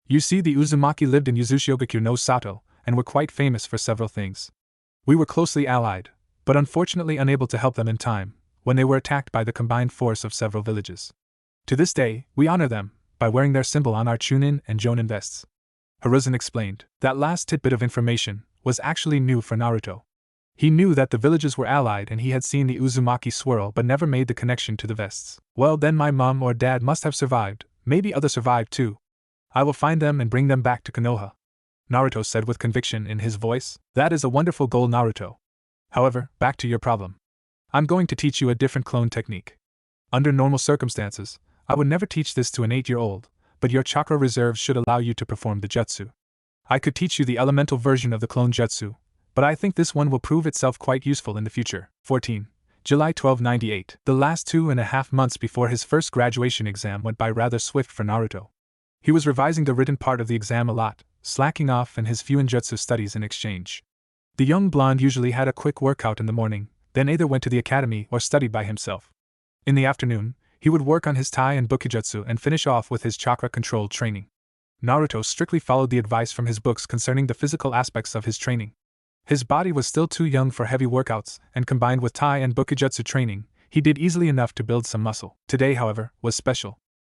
You see, the Uzumaki lived in Yuzushiogakure no Sato, and were quite famous for several things. We were closely allied, but unfortunately unable to help them in time, when they were attacked by the combined force of several villages. To this day, we honor them, by wearing their symbol on our Chunin and Jonin vests." Hiruzen explained. That last tidbit of information was actually new for Naruto. He knew that the villages were allied and he had seen the Uzumaki swirl but never made the connection to the vests. Well, then my mom or dad must have survived, maybe others survived too. I will find them and bring them back to Konoha, Naruto said with conviction in his voice. That is a wonderful goal, Naruto. However, back to your problem. I'm going to teach you a different clone technique. Under normal circumstances, I would never teach this to an 8-year-old, but your chakra reserves should allow you to perform the jutsu. I could teach you the elemental version of the clone jutsu, but I think this one will prove itself quite useful in the future. 14. July 1298. The last 2.5 months before his first graduation exam went by rather swift for Naruto. He was revising the written part of the exam a lot, slacking off in his fuinjutsu studies in exchange. The young blonde usually had a quick workout in the morning, then either went to the academy or studied by himself. In the afternoon, he would work on his Tai and Bukijutsu and finish off with his chakra-controlled training. Naruto strictly followed the advice from his books concerning the physical aspects of his training. His body was still too young for heavy workouts, and combined with Tai and Bukijutsu training, he did easily enough to build some muscle. Today, however, was special.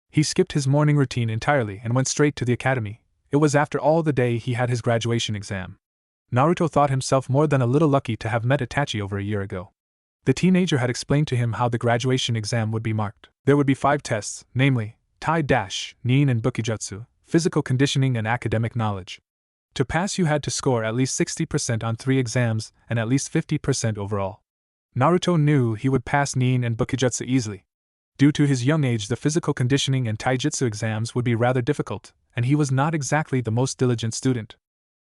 He skipped his morning routine entirely and went straight to the academy. It was after all the day he had his graduation exam. Naruto thought himself more than a little lucky to have met Itachi over a year ago. The teenager had explained to him how the graduation exam would be marked. There would be 5 tests, namely, Tai Dash, Nin and Bukijutsu, physical conditioning and academic knowledge. To pass you had to score at least 60% on 3 exams and at least 50% overall. Naruto knew he would pass Nin and Bukijutsu easily. Due to his young age, the physical conditioning and taijutsu exams would be rather difficult, and he was not exactly the most diligent student.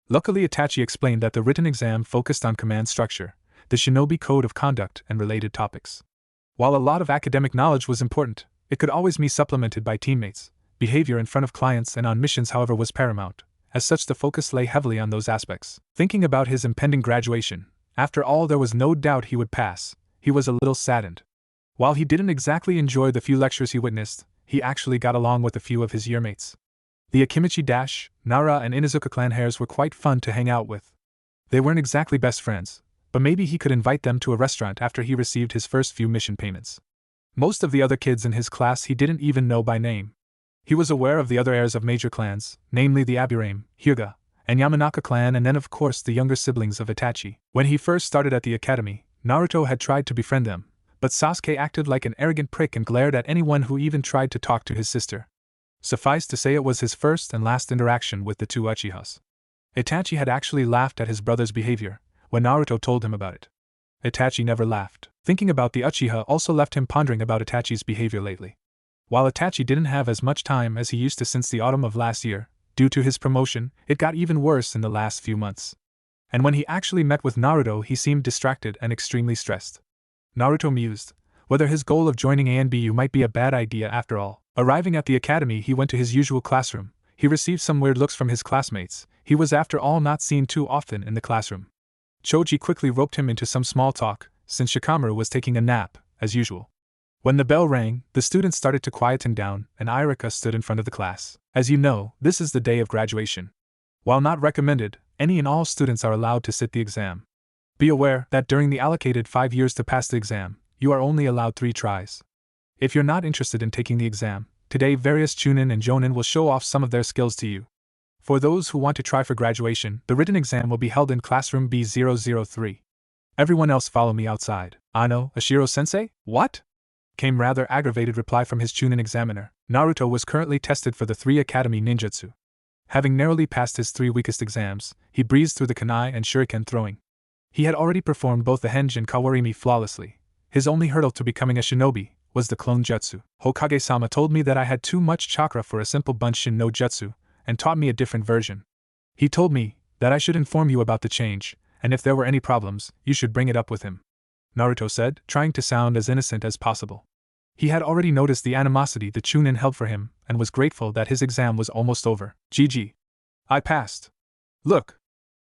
Luckily, Itachi explained that the written exam focused on command structure, the Shinobi code of conduct, and related topics. While a lot of academic knowledge was important, it could always be supplemented by teammates. Behavior in front of clients and on missions, however, was paramount. As such, the focus lay heavily on those aspects. Thinking about his impending graduation, after all, there was no doubt he would pass. He was a little saddened. While he didn't exactly enjoy the few lectures he witnessed, he actually got along with a few of his yearmates. The Akimichi Dash, Nara and Inuzuka clan heirs were quite fun to hang out with. They weren't exactly best friends, but maybe he could invite them to a restaurant after he received his first few mission payments. Most of the other kids in his class he didn't even know by name. He was aware of the other heirs of major clans, namely the Aburame, Hyuga, and Yamanaka clan, and then of course the younger siblings of Itachi. When he first started at the academy, Naruto had tried to befriend them, but Sasuke acted like an arrogant prick and glared at anyone who even tried to talk to his sister. Suffice to say, it was his first and last interaction with the 2 Uchihas. Itachi had actually laughed at his brother's behavior when Naruto told him about it. Itachi never laughed. Thinking about the Uchiha also left him pondering about Itachi's behavior lately. While Itachi didn't have as much time as he used to since the autumn of last year, due to his promotion, it got even worse in the last few months. And when he actually met with Naruto, he seemed distracted and extremely stressed. Naruto mused whether his goal of joining ANBU might be a bad idea after all. Arriving at the academy, he went to his usual classroom. He received some weird looks from his classmates. He was after all not seen too often in the classroom. Choji quickly roped him into some small talk, since Shikamaru was taking a nap, as usual. When the bell rang, the students started to quieten down, and Irika stood in front of the class. As you know, this is the day of graduation. While not recommended, any and all students are allowed to sit the exam. Be aware that during the allocated 5 years to pass the exam, you are only allowed 3 tries. If you're not interested in taking the exam, today various Chunin and Jonin will show off some of their skills to you. For those who want to try for graduation, the written exam will be held in classroom B003. Everyone else follow me outside. Ano, Ashiro-sensei? What? Came rather aggravated reply from his Chunin examiner. Naruto was currently tested for the 3 academy ninjutsu. Having narrowly passed his 3 weakest exams, he breezed through the kunai and shuriken throwing. He had already performed both the henge and kawarimi flawlessly. His only hurdle to becoming a shinobi was the clone jutsu. Hokage-sama told me that I had too much chakra for a simple bunshin no jutsu, and taught me a different version. He told me that I should inform you about the change, and if there were any problems, you should bring it up with him, Naruto said, trying to sound as innocent as possible. He had already noticed the animosity the Chunin held for him, and was grateful that his exam was almost over. GG. I passed. Look.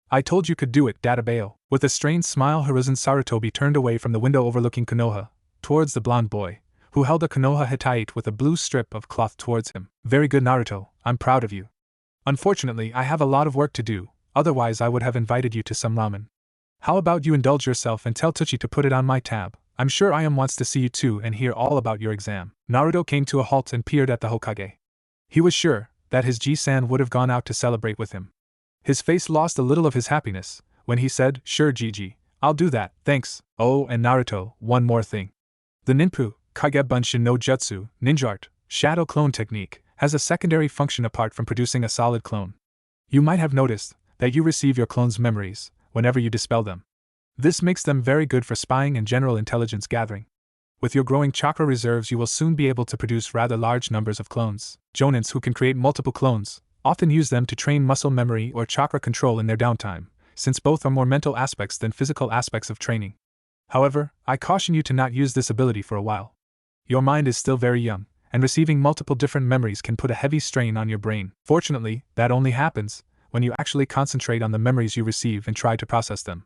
I told you could do it, Databeo. With a strained smile, Hiruzen Sarutobi turned away from the window overlooking Konoha, towards the blonde boy, who held a Konoha Hittite with a blue strip of cloth towards him. Very good, Naruto, I'm proud of you. Unfortunately, I have a lot of work to do, otherwise I would have invited you to some ramen. How about you indulge yourself and tell Tucci to put it on my tab? I'm sure Ayam wants to see you too and hear all about your exam. Naruto came to a halt and peered at the Hokage. He was sure that his Ji-san would have gone out to celebrate with him. His face lost a little of his happiness when he said, "Sure, Gigi, I'll do that, thanks. Oh, and Naruto, one more thing. The Ninpu, Kagebunshin no Jutsu, ninja art, shadow clone technique, has a secondary function apart from producing a solid clone. You might have noticed that you receive your clone's memories whenever you dispel them. This makes them very good for spying and general intelligence gathering. With your growing chakra reserves, you will soon be able to produce rather large numbers of clones. Jonins who can create multiple clones often use them to train muscle memory or chakra control in their downtime, since both are more mental aspects than physical aspects of training. However, I caution you to not use this ability for a while. Your mind is still very young, and receiving multiple different memories can put a heavy strain on your brain. Fortunately, that only happens when you actually concentrate on the memories you receive and try to process them.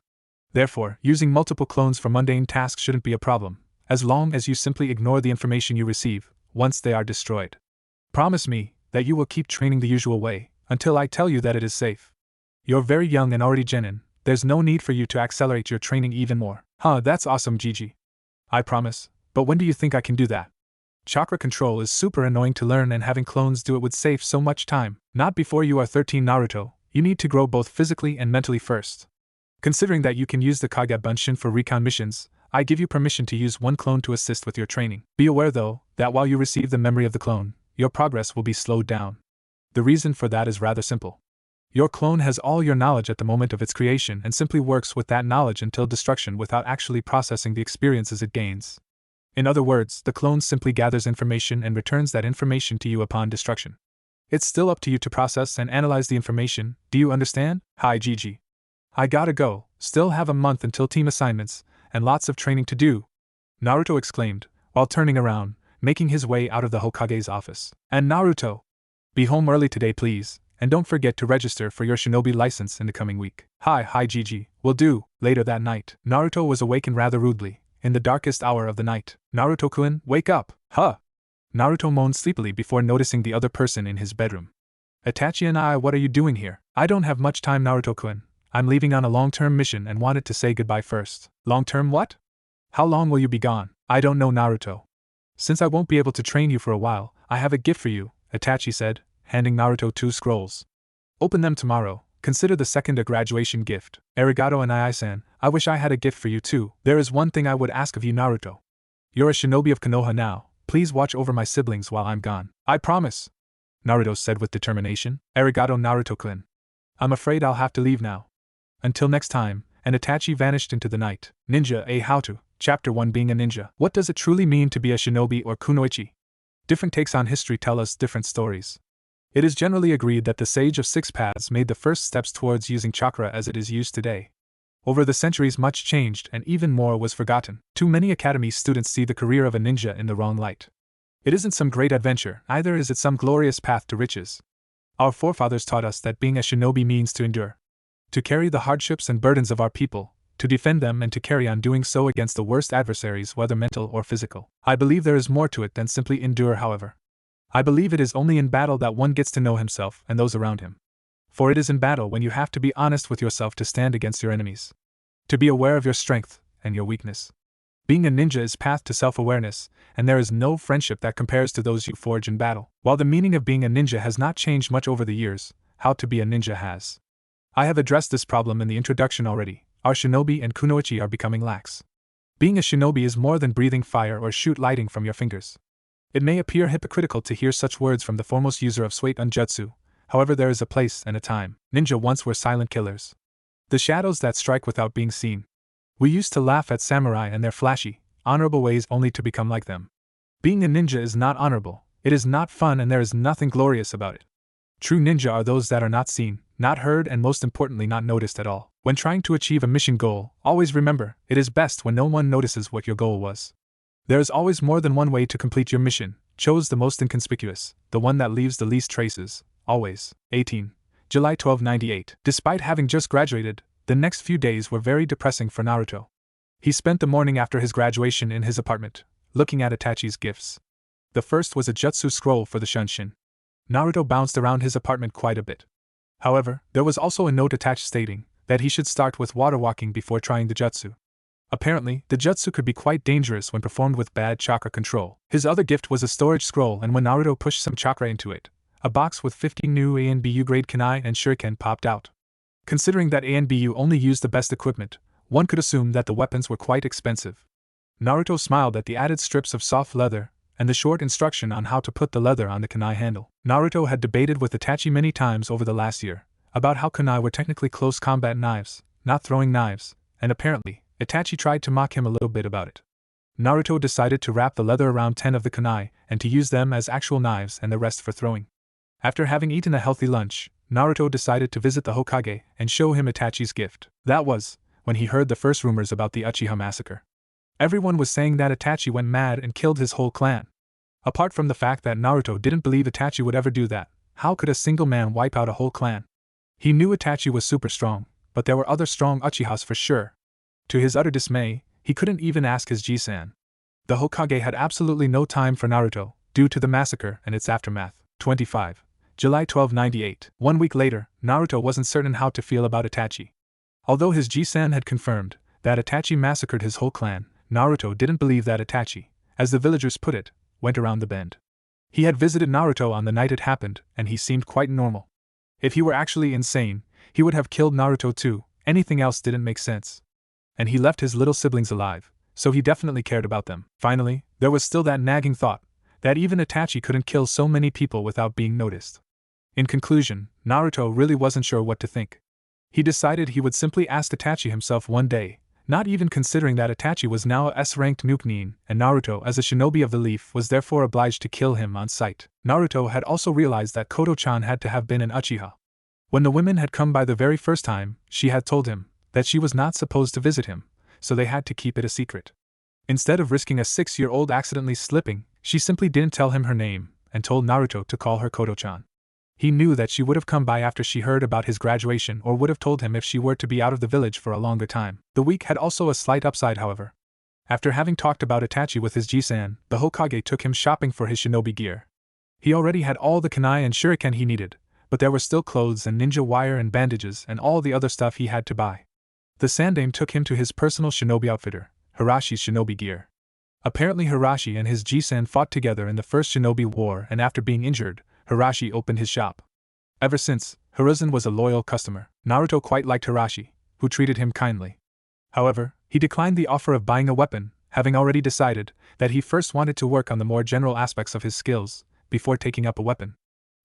Therefore, using multiple clones for mundane tasks shouldn't be a problem, as long as you simply ignore the information you receive once they are destroyed. Promise me that you will keep training the usual way until I tell you that it is safe. You're very young and already genin. There's no need for you to accelerate your training even more. Huh, that's awesome, Gigi. I promise, but when do you think I can do that? Chakra control is super annoying to learn, and having clones do it would save so much time. Not before you are 13, Naruto. You need to grow both physically and mentally first. Considering that you can use the Kagebunshin for recon missions, I give you permission to use one clone to assist with your training. Be aware though, that while you receive the memory of the clone, your progress will be slowed down. The reason for that is rather simple. Your clone has all your knowledge at the moment of its creation and simply works with that knowledge until destruction without actually processing the experiences it gains. In other words, the clone simply gathers information and returns that information to you upon destruction. It's still up to you to process and analyze the information, do you understand? Hi Gigi. I gotta go, still have a month until team assignments, and lots of training to do, Naruto exclaimed, while turning around, making his way out of the Hokage's office. And Naruto! Be home early today please, and don't forget to register for your Shinobi license in the coming week. Hi Gigi, will do. Later that night, Naruto was awakened rather rudely, in the darkest hour of the night. Naruto-kun, wake up! Huh! Naruto moaned sleepily before noticing the other person in his bedroom. Itachi and I, what are you doing here? I don't have much time, Naruto-kun. I'm leaving on a long-term mission and wanted to say goodbye first. Long-term what? How long will you be gone? I don't know, Naruto. Since I won't be able to train you for a while, I have a gift for you, Itachi said, handing Naruto 2 scrolls. Open them tomorrow. Consider the second a graduation gift. Arigato and Ai-san, I wish I had a gift for you too. There is one thing I would ask of you, Naruto. You're a shinobi of Konoha now. Please watch over my siblings while I'm gone. I promise, Naruto said with determination. Arigato, Naruto-kun. I'm afraid I'll have to leave now. Until next time, and Itachi vanished into the night. Ninja A How To, Chapter 1 Being a Ninja. What does it truly mean to be a shinobi or kunoichi? Different takes on history tell us different stories. It is generally agreed that the Sage of Six Paths made the first steps towards using chakra as it is used today. Over the centuries much changed and even more was forgotten. Too many academy students see the career of a ninja in the wrong light. It isn't some great adventure, either is it some glorious path to riches. Our forefathers taught us that being a shinobi means to endure, to carry the hardships and burdens of our people, to defend them and to carry on doing so against the worst adversaries, whether mental or physical. I believe there is more to it than simply endure, however. I believe it is only in battle that one gets to know himself and those around him. For it is in battle when you have to be honest with yourself to stand against your enemies, to be aware of your strength and your weakness. Being a ninja is path to self-awareness, and there is no friendship that compares to those you forge in battle. While the meaning of being a ninja has not changed much over the years, how to be a ninja has. I have addressed this problem in the introduction already. Our shinobi and kunoichi are becoming lax. Being a shinobi is more than breathing fire or shoot lightning from your fingers. It may appear hypocritical to hear such words from the foremost user of Suiton Jutsu, however there is a place and a time. Ninja once were silent killers, the shadows that strike without being seen. We used to laugh at samurai and their flashy, honorable ways only to become like them. Being a ninja is not honorable, it is not fun, and there is nothing glorious about it. True ninja are those that are not seen, not heard, and most importantly not noticed at all. When trying to achieve a mission goal, always remember, it is best when no one notices what your goal was. There is always more than one way to complete your mission. Choose the most inconspicuous, the one that leaves the least traces, always. 18. July 1298. Despite having just graduated, the next few days were very depressing for Naruto. He spent the morning after his graduation in his apartment, looking at Itachi's gifts. The first was a jutsu scroll for the Shunshin. Naruto bounced around his apartment quite a bit. However, there was also a note attached stating that he should start with water walking before trying the jutsu. Apparently, the jutsu could be quite dangerous when performed with bad chakra control. His other gift was a storage scroll, and when Naruto pushed some chakra into it, a box with 50 new A and BU grade kunai and shuriken popped out. Considering that A and BU only used the best equipment, one could assume that the weapons were quite expensive. Naruto smiled at the added strips of soft leather and the short instruction on how to put the leather on the kunai handle. Naruto had debated with Itachi many times over the last year about how kunai were technically close combat knives, not throwing knives, and apparently, Itachi tried to mock him a little bit about it. Naruto decided to wrap the leather around 10 of the kunai and to use them as actual knives and the rest for throwing. After having eaten a healthy lunch, Naruto decided to visit the Hokage and show him Itachi's gift. That was when he heard the first rumors about the Uchiha massacre. Everyone was saying that Itachi went mad and killed his whole clan. Apart from the fact that Naruto didn't believe Itachi would ever do that, how could a single man wipe out a whole clan? He knew Itachi was super strong, but there were other strong Uchihas for sure. To his utter dismay, he couldn't even ask his Ji-san. The Hokage had absolutely no time for Naruto, due to the massacre and its aftermath. 25. July 1298. 1 week later, Naruto wasn't certain how to feel about Itachi. Although his Ji-san had confirmed that Itachi massacred his whole clan, Naruto didn't believe that Itachi, as the villagers put it, went around the bend. He had visited Naruto on the night it happened, and he seemed quite normal. If he were actually insane, he would have killed Naruto too, anything else didn't make sense. And he left his little siblings alive, so he definitely cared about them. Finally, there was still that nagging thought that even Itachi couldn't kill so many people without being noticed. In conclusion, Naruto really wasn't sure what to think. He decided he would simply ask Itachi himself one day, not even considering that Itachi was now a S-ranked Chunin, and Naruto as a shinobi of the leaf was therefore obliged to kill him on sight. Naruto had also realized that Koto-chan had to have been an Uchiha. When the women had come by the very first time, she had told him that she was not supposed to visit him, so they had to keep it a secret. Instead of risking a 6-year-old accidentally slipping, she simply didn't tell him her name, and told Naruto to call her Koto-chan. He knew that she would have come by after she heard about his graduation or would have told him if she were to be out of the village for a longer time. The week had also a slight upside, however. After having talked about Itachi with his Ji-san, the Hokage took him shopping for his shinobi gear. He already had all the kunai and shuriken he needed, but there were still clothes and ninja wire and bandages and all the other stuff he had to buy. The Sandaime took him to his personal shinobi outfitter, Hirashi's shinobi gear. Apparently Hirashi and his Ji-san fought together in the first shinobi war, and after being injured, Hirashi opened his shop. Ever since, Hiruzen was a loyal customer. Naruto quite liked Hirashi, who treated him kindly. However, he declined the offer of buying a weapon, having already decided that he first wanted to work on the more general aspects of his skills before taking up a weapon.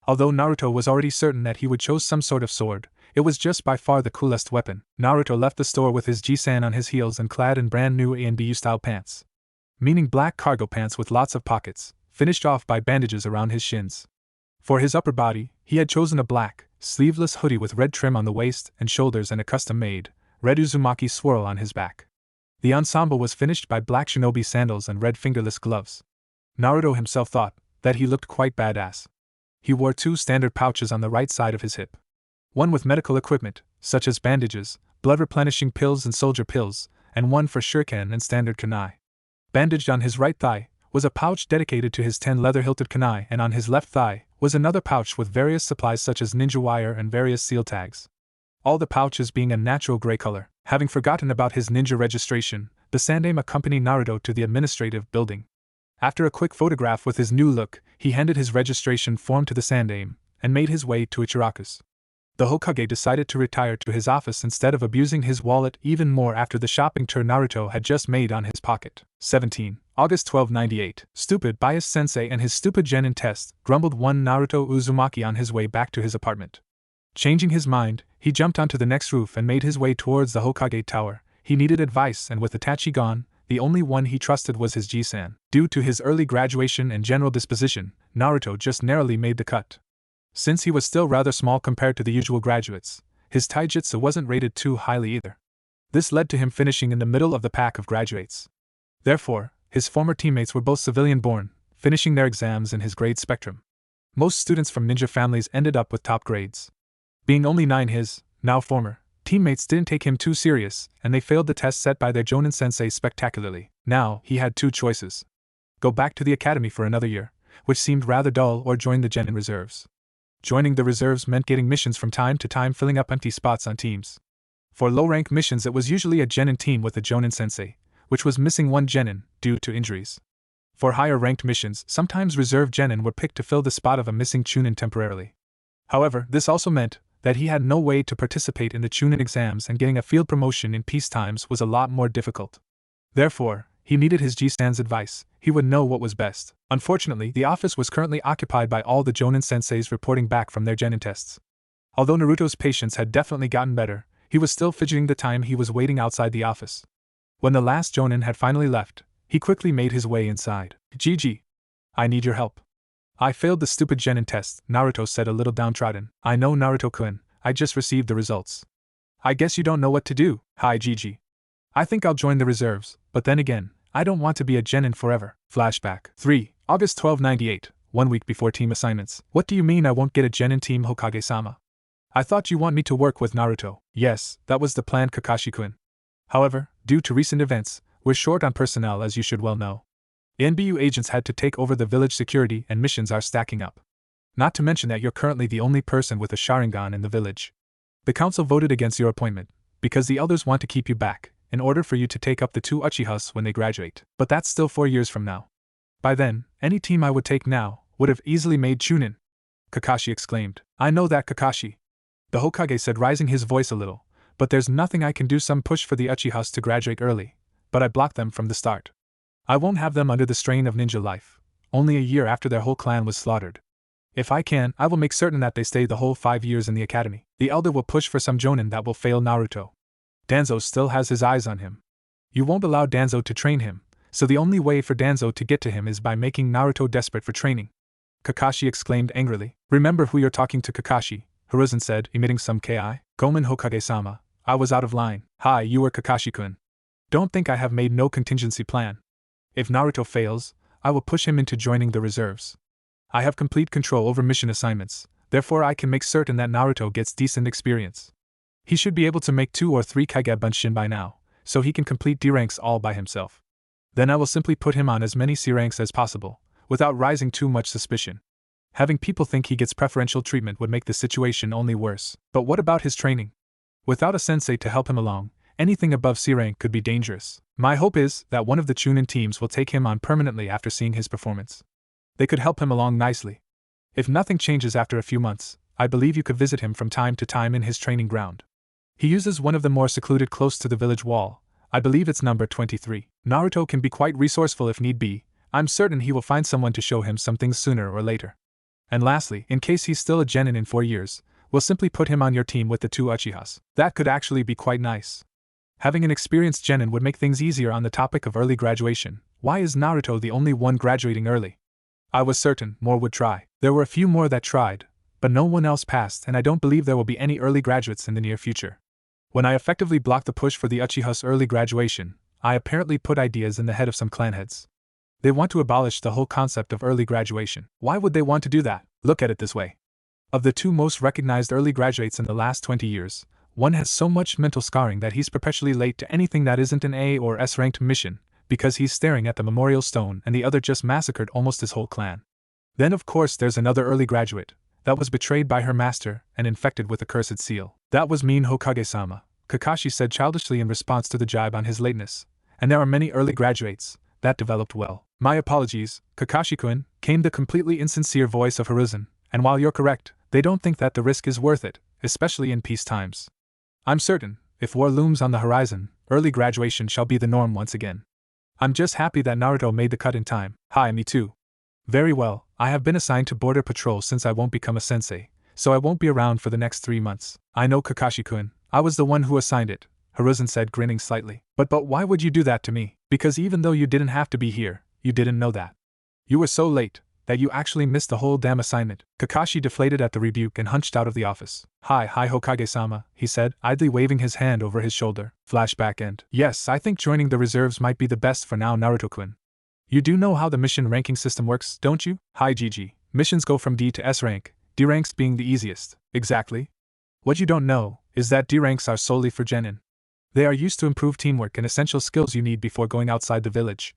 Although Naruto was already certain that he would choose some sort of sword, it was just by far the coolest weapon. Naruto left the store with his Ji-san on his heels and clad in brand new A&BU style pants, meaning black cargo pants with lots of pockets, finished off by bandages around his shins. For his upper body, he had chosen a black, sleeveless hoodie with red trim on the waist and shoulders and a custom-made, red Uzumaki swirl on his back. The ensemble was finished by black shinobi sandals and red fingerless gloves. Naruto himself thought that he looked quite badass. He wore 2 standard pouches on the right side of his hip. One with medical equipment, such as bandages, blood-replenishing pills and soldier pills, and one for shuriken and standard kunai. Bandaged on his right thigh was a pouch dedicated to his 10 leather-hilted kunai, and on his left thigh was another pouch with various supplies such as ninja wire and various seal tags. All the pouches being a natural gray color. Having forgotten about his ninja registration, the Sandaime accompanied Naruto to the administrative building. After a quick photograph with his new look, he handed his registration form to the Sandaime and made his way to Ichiraku's. The Hokage decided to retire to his office instead of abusing his wallet even more after the shopping tour Naruto had just made on his pocket. 17. August 1298. Stupid biased sensei and his stupid genin test, grumbled one Naruto Uzumaki on his way back to his apartment. Changing his mind, he jumped onto the next roof and made his way towards the Hokage tower. He needed advice, and with Itachi gone, the only one he trusted was his Ji-san. Due to his early graduation and general disposition, Naruto just narrowly made the cut. Since he was still rather small compared to the usual graduates, his Taijutsu wasn't rated too highly either. This led to him finishing in the middle of the pack of graduates. Therefore, his former teammates were both civilian-born, finishing their exams in his grade spectrum. Most students from ninja families ended up with top grades. Being only 9, his, now former, teammates didn't take him too serious, and they failed the test set by their Jonin sensei spectacularly. Now, he had 2 choices. Go back to the academy for another year, which seemed rather dull, or join the genin reserves. Joining the reserves meant getting missions from time to time, filling up empty spots on teams. For low-rank missions it was usually a genin team with a Jonin sensei, which was missing 1 genin, due to injuries. For higher-ranked missions, sometimes reserve genin were picked to fill the spot of a missing Chunin temporarily. However, this also meant that he had no way to participate in the Chunin exams, and getting a field promotion in peace times was a lot more difficult. Therefore, he needed his G-Stan's advice. He would know what was best. Unfortunately, the office was currently occupied by all the Jonin senseis reporting back from their genin tests. Although Naruto's patience had definitely gotten better, he was still fidgeting the time he was waiting outside the office. When the last Jonin had finally left, he quickly made his way inside. "Gigi, I need your help. I failed the stupid genin test," Naruto said, a little downtrodden. "I know, Naruto-kun, I just received the results. I guess you don't know what to do." "Hi, Gigi. I think I'll join the reserves, but then again, I don't want to be a genin forever." Flashback 3. August 1298, 1 week before team assignments. "What do you mean I won't get a genin team, Hokage-sama? I thought you want me to work with Naruto." "Yes, that was the plan, Kakashi-kun. However, due to recent events, we're short on personnel, as you should well know. NBU agents had to take over the village security and missions are stacking up. Not to mention that you're currently the only person with a Sharingan in the village. The council voted against your appointment, because the elders want to keep you back, in order for you to take up the 2 Uchihas when they graduate. But that's still 4 years from now. By then, any team I would take now would have easily made Chunin," Kakashi exclaimed. "I know that, Kakashi," the Hokage said, raising his voice a little, "but there's nothing I can do. Some push for the Uchihas to graduate early, but I blocked them from the start. I won't have them under the strain of ninja life, only a year after their whole clan was slaughtered. If I can, I will make certain that they stay the whole 5 years in the academy. The elder will push for some Jonin that will fail Naruto. Danzo still has his eyes on him. You won't allow Danzo to train him, so the only way for Danzo to get to him is by making Naruto desperate for training," Kakashi exclaimed angrily. "Remember who you're talking to, Kakashi," Hiruzen said, emitting some ki. "Gomen, Hokage-sama, I was out of line." "Hi, you are Kakashi-kun. Don't think I have made no contingency plan. If Naruto fails, I will push him into joining the reserves. I have complete control over mission assignments, therefore I can make certain that Naruto gets decent experience. He should be able to make 2 or 3 Kage Bunshin by now, so he can complete D ranks all by himself. Then I will simply put him on as many C ranks as possible, without raising too much suspicion. Having people think he gets preferential treatment would make the situation only worse. But what about his training? Without a sensei to help him along, anything above C rank could be dangerous. My hope is that one of the Chunin teams will take him on permanently after seeing his performance. They could help him along nicely. If nothing changes after a few months, I believe you could visit him from time to time in his training ground. He uses one of the more secluded close to the village wall. I believe it's number 23. Naruto can be quite resourceful if need be. I'm certain he will find someone to show him some things sooner or later. And lastly, in case he's still a genin in 4 years, we'll simply put him on your team with the 2 Uchihas. That could actually be quite nice. Having an experienced genin would make things easier. On the topic of early graduation, why is Naruto the only one graduating early? I was certain more would try. There were a few more that tried, but no one else passed, and I don't believe there will be any early graduates in the near future. When I effectively blocked the push for the Uchiha's early graduation, I apparently put ideas in the head of some clan heads. They want to abolish the whole concept of early graduation. Why would they want to do that? Look at it this way. Of the 2 most recognized early graduates in the last 20 years, one has so much mental scarring that he's perpetually late to anything that isn't an A or S ranked mission, because he's staring at the memorial stone, and the other just massacred almost his whole clan. Then of course there's another early graduate that was betrayed by her master and infected with the cursed seal. That was mean, Hokage-sama, Kakashi said childishly in response to the jibe on his lateness. And there are many early graduates that developed well. My apologies, Kakashi-kun, came the completely insincere voice of Hiruzen, and while you're correct, they don't think that the risk is worth it, especially in peace times. I'm certain, if war looms on the horizon, early graduation shall be the norm once again. I'm just happy that Naruto made the cut in time. Hi, me too. Very well, I have been assigned to border patrol since I won't become a sensei, so I won't be around for the next 3 months. I know, Kakashi-kun, I was the one who assigned it, Hiruzen said, grinning slightly. But why would you do that to me? Because even though you didn't have to be here, you didn't know that. You were so late that you actually missed the whole damn assignment. Kakashi deflated at the rebuke and hunched out of the office. Hi Hokage-sama, he said, idly waving his hand over his shoulder. Flashback end. Yes, I think joining the reserves might be the best for now, Naruto-kun. You do know how the mission ranking system works, don't you? Hi Gigi. Missions go from D to S rank, D ranks being the easiest. Exactly. What you don't know is that D ranks are solely for genin. They are used to improve teamwork and essential skills you need before going outside the village.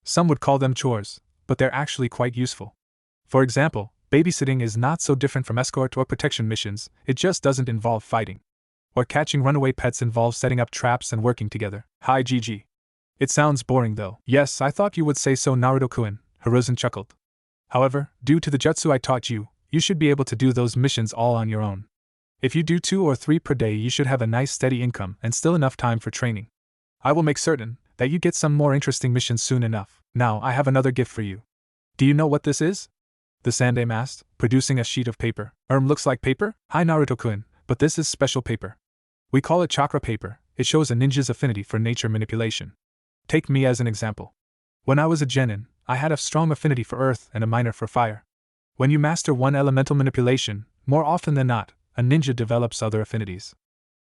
Some would call them chores, but they're actually quite useful. For example, babysitting is not so different from escort or protection missions, it just doesn't involve fighting. Or catching runaway pets involves setting up traps and working together. Hi Gigi. It sounds boring though. Yes, I thought you would say so, Naruto-kun, Hiruzen chuckled. However, due to the jutsu I taught you, you should be able to do those missions all on your own. If you do 2 or 3 per day, you should have a nice steady income and still enough time for training. I will make certain that you get some more interesting missions soon enough. Now, I have another gift for you. Do you know what this is? The Sandaime asked, producing a sheet of paper. Looks like paper? Hi Naruto-kun, but this is special paper. We call it chakra paper. It shows a ninja's affinity for nature manipulation. Take me as an example. When I was a genin, I had a strong affinity for earth and a minor for fire. When you master one elemental manipulation, more often than not, a ninja develops other affinities.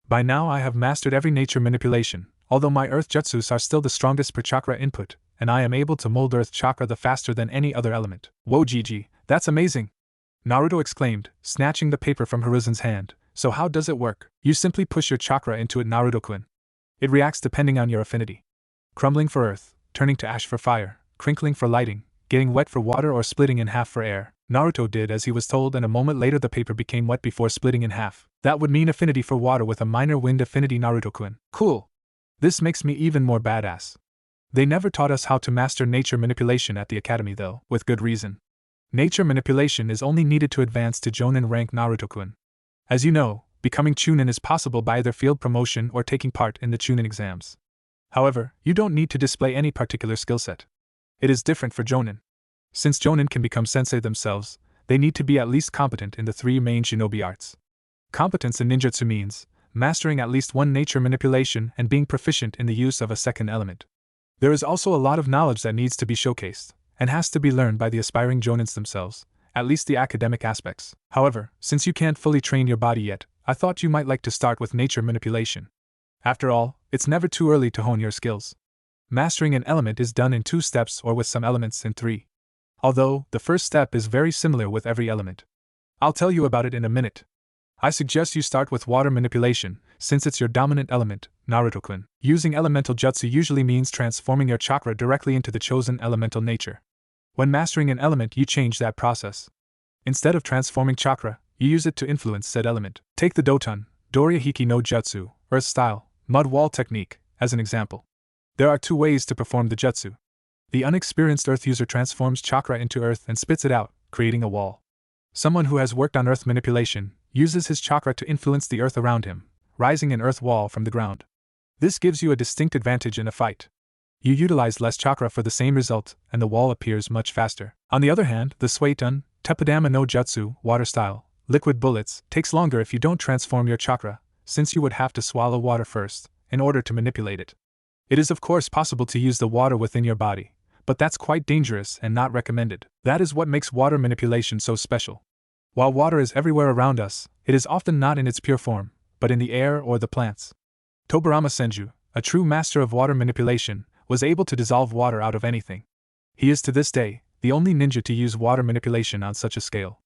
By now I have mastered every nature manipulation, although my earth jutsus are still the strongest per chakra input, and I am able to mold earth chakra the faster than any other element. Whoa Gigi, that's amazing! Naruto exclaimed, snatching the paper from Hiruzen's hand. So how does it work? You simply push your chakra into it, Naruto-kun. It reacts depending on your affinity. Crumbling for earth, turning to ash for fire, crinkling for lighting, getting wet for water, or splitting in half for air. Naruto did as he was told, and a moment later the paper became wet before splitting in half. That would mean affinity for water with a minor wind affinity, Naruto-kun. Cool! This makes me even more badass. They never taught us how to master nature manipulation at the academy though, with good reason. Nature manipulation is only needed to advance to Jonin rank, Naruto-kun. As you know, becoming Chunin is possible by either field promotion or taking part in the Chunin exams. However, you don't need to display any particular skill set. It is different for Jonin. Since Jonin can become sensei themselves, they need to be at least competent in the 3 main shinobi arts. Competence in ninjutsu means mastering at least one nature manipulation and being proficient in the use of a second element. There is also a lot of knowledge that needs to be showcased, and has to be learned by the aspiring Jonins themselves, at least the academic aspects. However, since you can't fully train your body yet, I thought you might like to start with nature manipulation. After all, it's never too early to hone your skills. Mastering an element is done in 2 steps or with some elements in 3. Although, the first step is very similar with every element. I'll tell you about it in a minute. I suggest you start with water manipulation, since it's your dominant element, Naruto-kun. Using elemental jutsu usually means transforming your chakra directly into the chosen elemental nature. When mastering an element, you change that process. Instead of transforming chakra, you use it to influence said element. Take the Doton, Dorihiki no Jutsu, Earth Style, Mud Wall Technique, as an example. There are 2 ways to perform the jutsu. The unexperienced earth user transforms chakra into earth and spits it out, creating a wall. Someone who has worked on earth manipulation uses his chakra to influence the earth around him, rising an earth wall from the ground. This gives you a distinct advantage in a fight. You utilize less chakra for the same result, and the wall appears much faster. On the other hand, the Suiton, Teppadama no Jutsu, Water Style, Liquid Bullets, takes longer if you don't transform your chakra, since you would have to swallow water first, in order to manipulate it. It is of course possible to use the water within your body, but that's quite dangerous and not recommended. That is what makes water manipulation so special. While water is everywhere around us, it is often not in its pure form, but in the air or the plants. Tobirama Senju, a true master of water manipulation, was able to dissolve water out of anything. He is to this day the only ninja to use water manipulation on such a scale.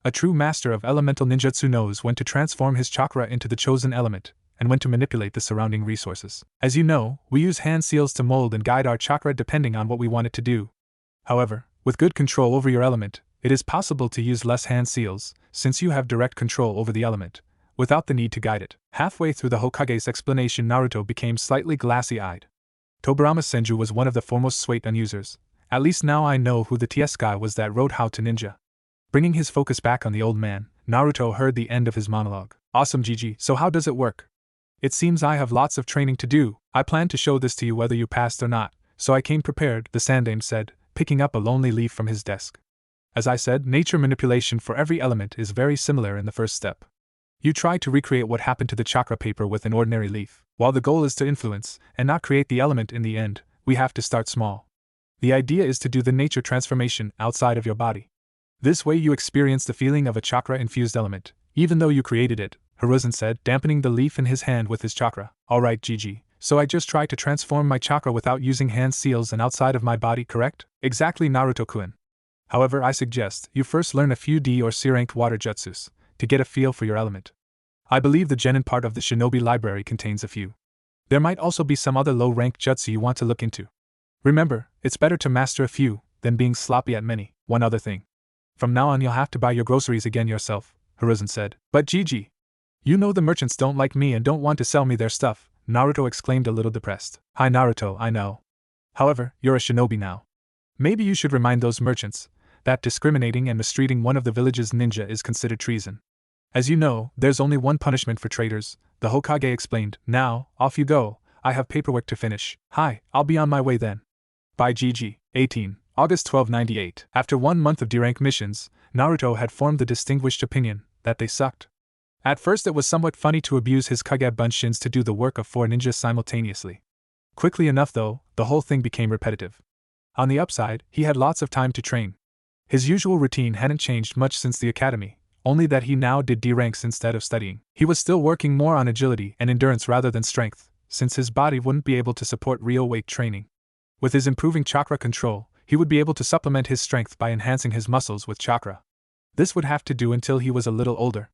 A true master of elemental ninjutsu knows when to transform his chakra into the chosen element, and when to manipulate the surrounding resources. As you know, we use hand seals to mold and guide our chakra depending on what we want it to do. However, with good control over your element, it is possible to use less hand seals, since you have direct control over the element, without the need to guide it. Halfway through the Hokage's explanation, Naruto became slightly glassy-eyed. Tobirama Senju was one of the foremost Suiton users. At least now I know who the TS guy was that wrote how to ninja. Bringing his focus back on the old man, Naruto heard the end of his monologue. Awesome Gigi, so how does it work? It seems I have lots of training to do. I plan to show this to you whether you passed or not, so I came prepared, the Sandaime said, picking up a lonely leaf from his desk. As I said, nature manipulation for every element is very similar in the first step. You try to recreate what happened to the chakra paper with an ordinary leaf. While the goal is to influence, and not create the element in the end, we have to start small. The idea is to do the nature transformation outside of your body. This way you experience the feeling of a chakra-infused element, even though you created it, Hiruzen said, dampening the leaf in his hand with his chakra. Alright Gigi, so I just try to transform my chakra without using hand seals and outside of my body, correct? Exactly Naruto-kun. However, I suggest you first learn a few D or C-ranked water jutsus, to get a feel for your element. I believe the genin part of the Shinobi library contains a few. There might also be some other low-ranked jutsu you want to look into. Remember, it's better to master a few, than being sloppy at many. One other thing. From now on you'll have to buy your groceries again yourself, Hiruzen said. But Gigi, you know the merchants don't like me and don't want to sell me their stuff, Naruto exclaimed a little depressed. Hi Naruto, I know. However, you're a shinobi now. Maybe you should remind those merchants that discriminating and mistreating one of the village's ninja is considered treason. As you know, there's only one punishment for traitors, the Hokage explained. Now, off you go, I have paperwork to finish. Hi, I'll be on my way then. By GG. 18. August 1298. After 1 month of D-rank missions, Naruto had formed the distinguished opinion that they sucked. At first it was somewhat funny to abuse his Kage Bunshins to do the work of 4 ninjas simultaneously. Quickly enough though, the whole thing became repetitive. On the upside, he had lots of time to train. His usual routine hadn't changed much since the academy, only that he now did D ranks instead of studying. He was still working more on agility and endurance rather than strength, since his body wouldn't be able to support real weight training. With his improving chakra control, he would be able to supplement his strength by enhancing his muscles with chakra. This would have to do until he was a little older.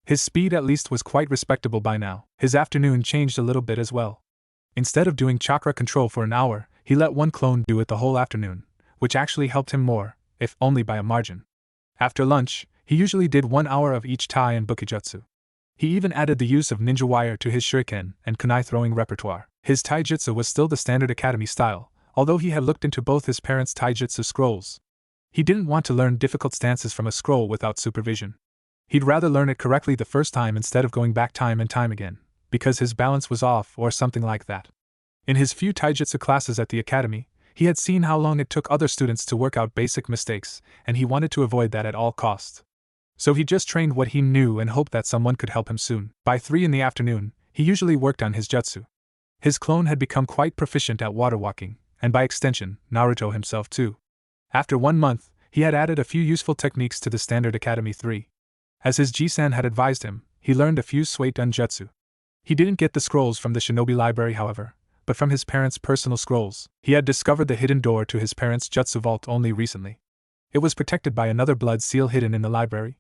His speed at least was quite respectable by now. His afternoon changed a little bit as well. Instead of doing chakra control for an hour, he let one clone do it the whole afternoon, which actually helped him more, if only by a margin. After lunch, he usually did 1 hour of each Tai and Bukijutsu. He even added the use of ninja wire to his shuriken and kunai throwing repertoire. His taijutsu was still the standard academy style, although he had looked into both his parents' taijutsu scrolls. He didn't want to learn difficult stances from a scroll without supervision. He'd rather learn it correctly the first time instead of going back time and time again, because his balance was off or something like that. In his few taijutsu classes at the academy, he had seen how long it took other students to work out basic mistakes, and he wanted to avoid that at all costs. So he just trained what he knew and hoped that someone could help him soon. By 3 in the afternoon, he usually worked on his jutsu. His clone had become quite proficient at water walking, and by extension, Naruto himself too. After 1 month, he had added a few useful techniques to the standard Academy 3. As his Jisan had advised him, he learned a few Suiton jutsu. He didn't get the scrolls from the Shinobi library, however, but from his parents' personal scrolls. He had discovered the hidden door to his parents' jutsu vault only recently. It was protected by another blood seal hidden in the library.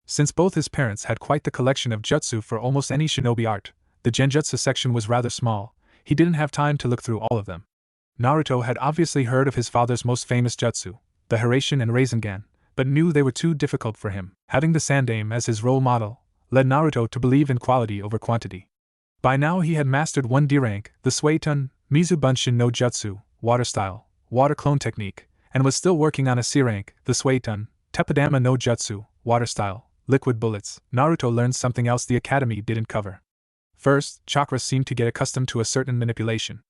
Since both his parents had quite the collection of jutsu for almost any shinobi art, the genjutsu section was rather small. He didn't have time to look through all of them. Naruto had obviously heard of his father's most famous jutsu, the Hiruzen and Rasengan, but knew they were too difficult for him. Having the Sandaime as his role model led Naruto to believe in quality over quantity. By now he had mastered 1 D rank, the Suiton, Mizu Bunshin no Jutsu, water style, water clone technique, and was still working on a C rank, the Suiton, Teppadama no Jutsu, water style, liquid bullets. Naruto learned something else the academy didn't cover. First, chakra seemed to get accustomed to a certain manipulation.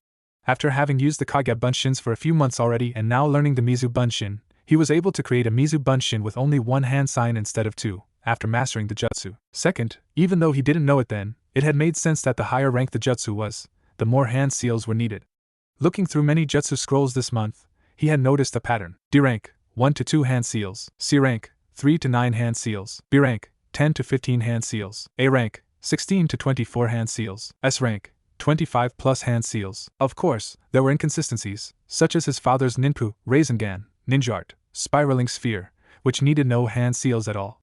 After having used the Kage Bunshins for a few months already and now learning the Mizu Bunshin, he was able to create a Mizu Bunshin with only 1 hand sign instead of 2, after mastering the jutsu. Second, even though he didn't know it then, it had made sense that the higher rank the jutsu was, the more hand seals were needed. Looking through many jutsu scrolls this month, he had noticed a pattern. D rank, 1 to 2 hand seals. C rank, 3 to 9 hand seals. B rank, 10 to 15 hand seals. A rank, 16 to 24 hand seals. S rank, 25 plus hand seals. Of course, there were inconsistencies, such as his father's ninpu, Rasengan, ninja art, spiraling sphere, which needed no hand seals at all.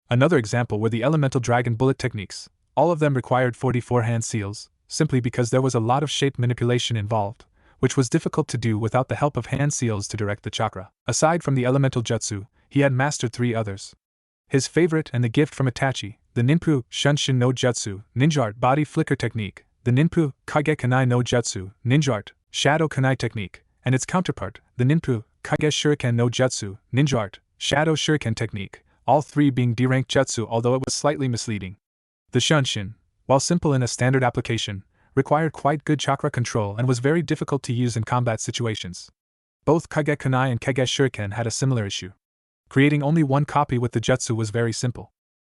Another example were the elemental dragon bullet techniques. All of them required 44 hand seals, simply because there was a lot of shape manipulation involved, which was difficult to do without the help of hand seals to direct the chakra. Aside from the elemental jutsu, he had mastered 3 others. His favorite and the gift from Itachi, the ninpu, Shunshin no Jutsu, ninja art body flicker technique, the ninpu, Kage Kunai no Jutsu, ninja art, shadow kunai technique, and its counterpart, the ninpu, Kage Shuriken no Jutsu, ninja art, shadow shuriken technique, all 3 being D-rank jutsu, although it was slightly misleading. The Shunshin, while simple in a standard application, required quite good chakra control and was very difficult to use in combat situations. Both Kage Kunai and Kage Shuriken had a similar issue. Creating only 1 copy with the jutsu was very simple.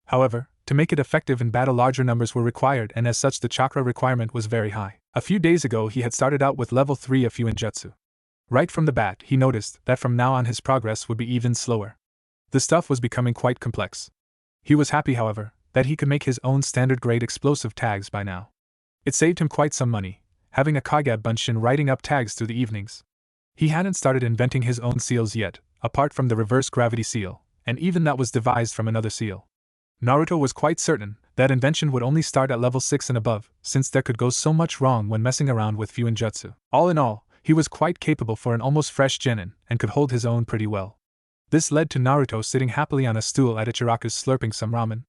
However, to make it effective in battle larger numbers were required, and as such the chakra requirement was very high. A few days ago he had started out with level 3 of Fuin Jutsu. Right from the bat he noticed that from now on his progress would be even slower. The stuff was becoming quite complex. He was happy, however, that he could make his own standard grade explosive tags by now. It saved him quite some money, having a Kage Bunshin writing up tags through the evenings. He hadn't started inventing his own seals yet, apart from the reverse gravity seal, and even that was devised from another seal. Naruto was quite certain that invention would only start at level 6 and above, since there could go so much wrong when messing around with Fuin Jutsu. All in all, he was quite capable for an almost fresh genin, and could hold his own pretty well. This led to Naruto sitting happily on a stool at Ichiraku's slurping some ramen.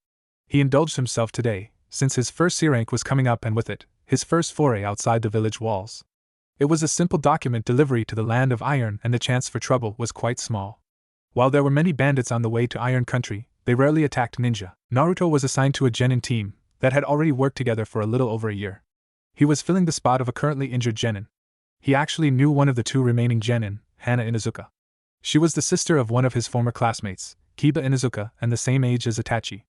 He indulged himself today, since his first C rank was coming up and with it, his first foray outside the village walls. It was a simple document delivery to the land of iron, and the chance for trouble was quite small. While there were many bandits on the way to Iron Country, they rarely attacked ninja. Naruto was assigned to a genin team that had already worked together for a little over a year. He was filling the spot of a currently injured genin. He actually knew one of the two remaining genin, Hana Inuzuka. She was the sister of one of his former classmates, Kiba Inuzuka, and the same age as Itachi.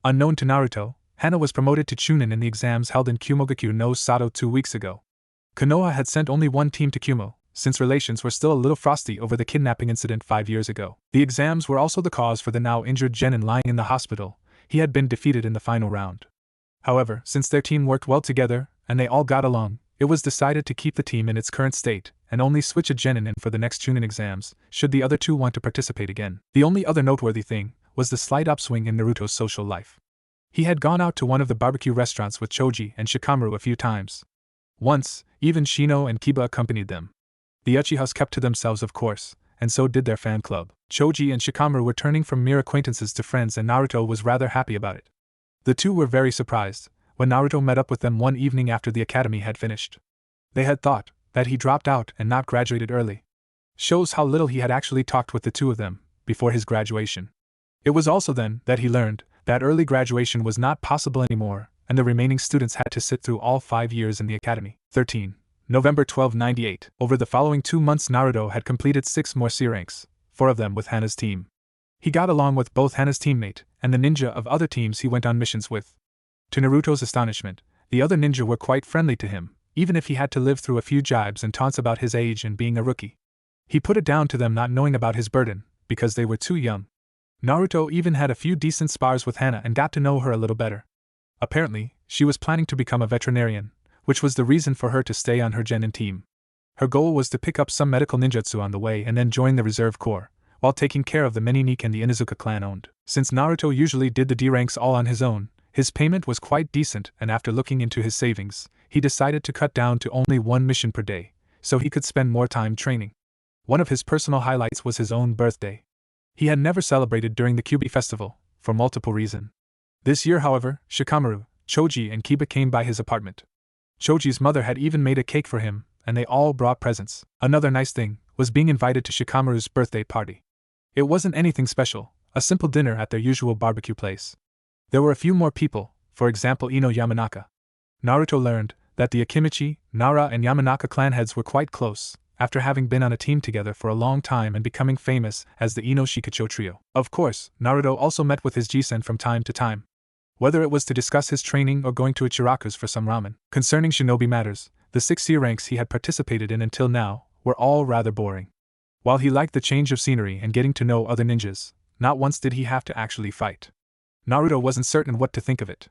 Unknown to Naruto, Hana was promoted to Chunin in the exams held in Kumogakure no Sato 2 weeks ago. Konoha had sent only one team to Kumo, since relations were still a little frosty over the kidnapping incident 5 years ago. The exams were also the cause for the now injured genin lying in the hospital. He had been defeated in the final round. However, since their team worked well together, and they all got along, it was decided to keep the team in its current state, and only switch a genin in for the next Chunin exams, should the other two want to participate again. The only other noteworthy thing was the slight upswing in Naruto's social life. He had gone out to one of the barbecue restaurants with Choji and Shikamaru a few times. Once, even Shino and Kiba accompanied them. The Uchihas kept to themselves, of course, and so did their fan club. Choji and Shikamaru were turning from mere acquaintances to friends, and Naruto was rather happy about it. The two were very surprised when Naruto met up with them one evening after the academy had finished. They had thought that he dropped out and not graduated early. Shows how little he had actually talked with the two of them before his graduation. It was also then that he learned that early graduation was not possible anymore, and the remaining students had to sit through all 5 years in the academy. 13. November 1298. Over the following 2 months, Naruto had completed 6 more C ranks, 4 of them with Hana's team. He got along with both Hana's teammate and the ninja of other teams he went on missions with. To Naruto's astonishment, the other ninja were quite friendly to him, even if he had to live through a few jibes and taunts about his age and being a rookie. He put it down to them not knowing about his burden, because they were too young. Naruto even had a few decent spars with Hana and got to know her a little better. Apparently, she was planning to become a veterinarian, which was the reason for her to stay on her genin team. Her goal was to pick up some medical ninjutsu on the way and then join the reserve corps, while taking care of the many Nik and the Inuzuka clan owned. Since Naruto usually did the D ranks all on his own, his payment was quite decent, and after looking into his savings, he decided to cut down to only 1 mission per day, so he could spend more time training. One of his personal highlights was his own birthday. He had never celebrated during the Kyubi festival, for multiple reasons. This year, however, Shikamaru, Choji, and Kiba came by his apartment. Choji's mother had even made a cake for him, and they all brought presents. Another nice thing was being invited to Shikamaru's birthday party. It wasn't anything special, a simple dinner at their usual barbecue place. There were a few more people, for example Ino Yamanaka. Naruto learned that the Akimichi, Nara, and Yamanaka clan heads were quite close, after having been on a team together for a long time and becoming famous as the Ino Shikacho trio. Of course, Naruto also met with his Jisen from time to time. Whether it was to discuss his training or going to Ichiraku's for some ramen. Concerning shinobi matters, the 6 C ranks he had participated in until now were all rather boring. While he liked the change of scenery and getting to know other ninjas, not once did he have to actually fight. Naruto wasn't certain what to think of it.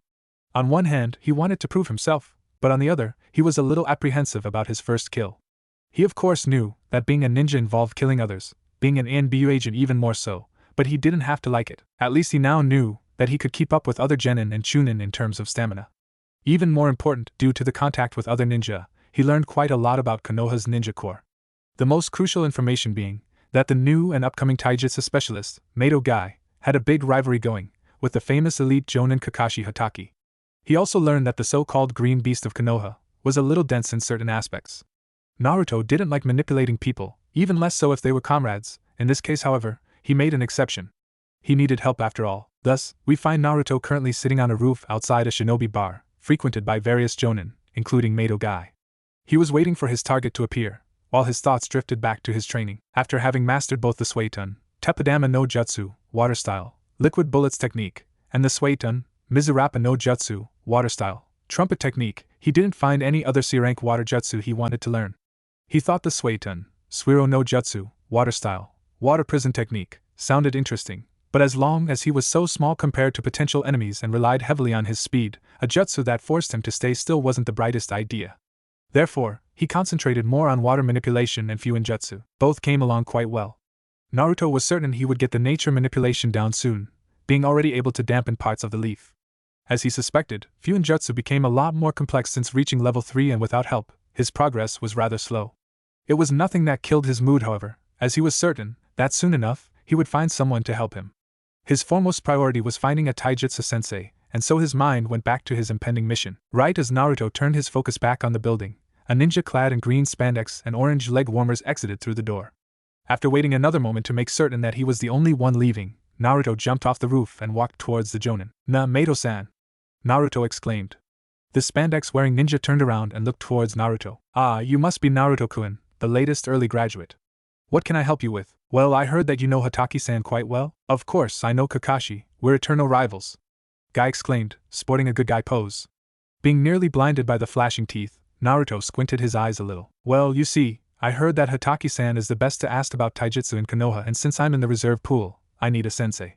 On one hand, he wanted to prove himself, but on the other, he was a little apprehensive about his first kill. He of course knew that being a ninja involved killing others, being an ANBU agent even more so, but he didn't have to like it. At least he now knew that he could keep up with other genin and chunin in terms of stamina. Even more important, due to the contact with other ninja, he learned quite a lot about Konoha's ninja corps. The most crucial information being that the new and upcoming Taijutsu specialist, Mato Guy, had a big rivalry going with the famous elite Jonin Kakashi Hatake. He also learned that the so-called green beast of Konoha was a little dense in certain aspects. Naruto didn't like manipulating people, even less so if they were comrades. In this case, however, he made an exception. He needed help after all. Thus, we find Naruto currently sitting on a roof outside a shinobi bar, frequented by various jonin, including Mato Guy. He was waiting for his target to appear, while his thoughts drifted back to his training. After having mastered both the Suiton, Teppadama no Jutsu, water style, liquid bullets technique, and the Suiton, Mizurappa no Jutsu, water style, trumpet technique, he didn't find any other C-rank water jutsu he wanted to learn. He thought the Suiton, Suiro no Jutsu, water style, water prison technique, sounded interesting, but as long as he was so small compared to potential enemies and relied heavily on his speed, a jutsu that forced him to stay still wasn't the brightest idea. Therefore, he concentrated more on water manipulation and Fuinjutsu. Both came along quite well. Naruto was certain he would get the nature manipulation down soon, being already able to dampen parts of the leaf. As he suspected, Fuinjutsu became a lot more complex since reaching level 3, and without help, his progress was rather slow. It was nothing that killed his mood, however, as he was certain that soon enough, he would find someone to help him. His foremost priority was finding a Taijutsu sensei, and so his mind went back to his impending mission. Right as Naruto turned his focus back on the building, A ninja clad in green spandex and orange leg warmers exited through the door. After waiting another moment to make certain that he was the only one leaving, Naruto jumped off the roof and walked towards the Jonin. Mato-san! Naruto exclaimed. The spandex-wearing ninja turned around and looked towards Naruto. Ah, you must be Naruto-kun, the latest early graduate. What can I help you with? Well, I heard that you know Hatake-san quite well. Of course, I know Kakashi, we're eternal rivals. Guy exclaimed, sporting a good guy pose. Being nearly blinded by the flashing teeth, Naruto squinted his eyes a little. Well, you see, I heard that Hatake-san is the best to ask about Taijutsu in Konoha, and since I'm in the reserve pool, I need a sensei.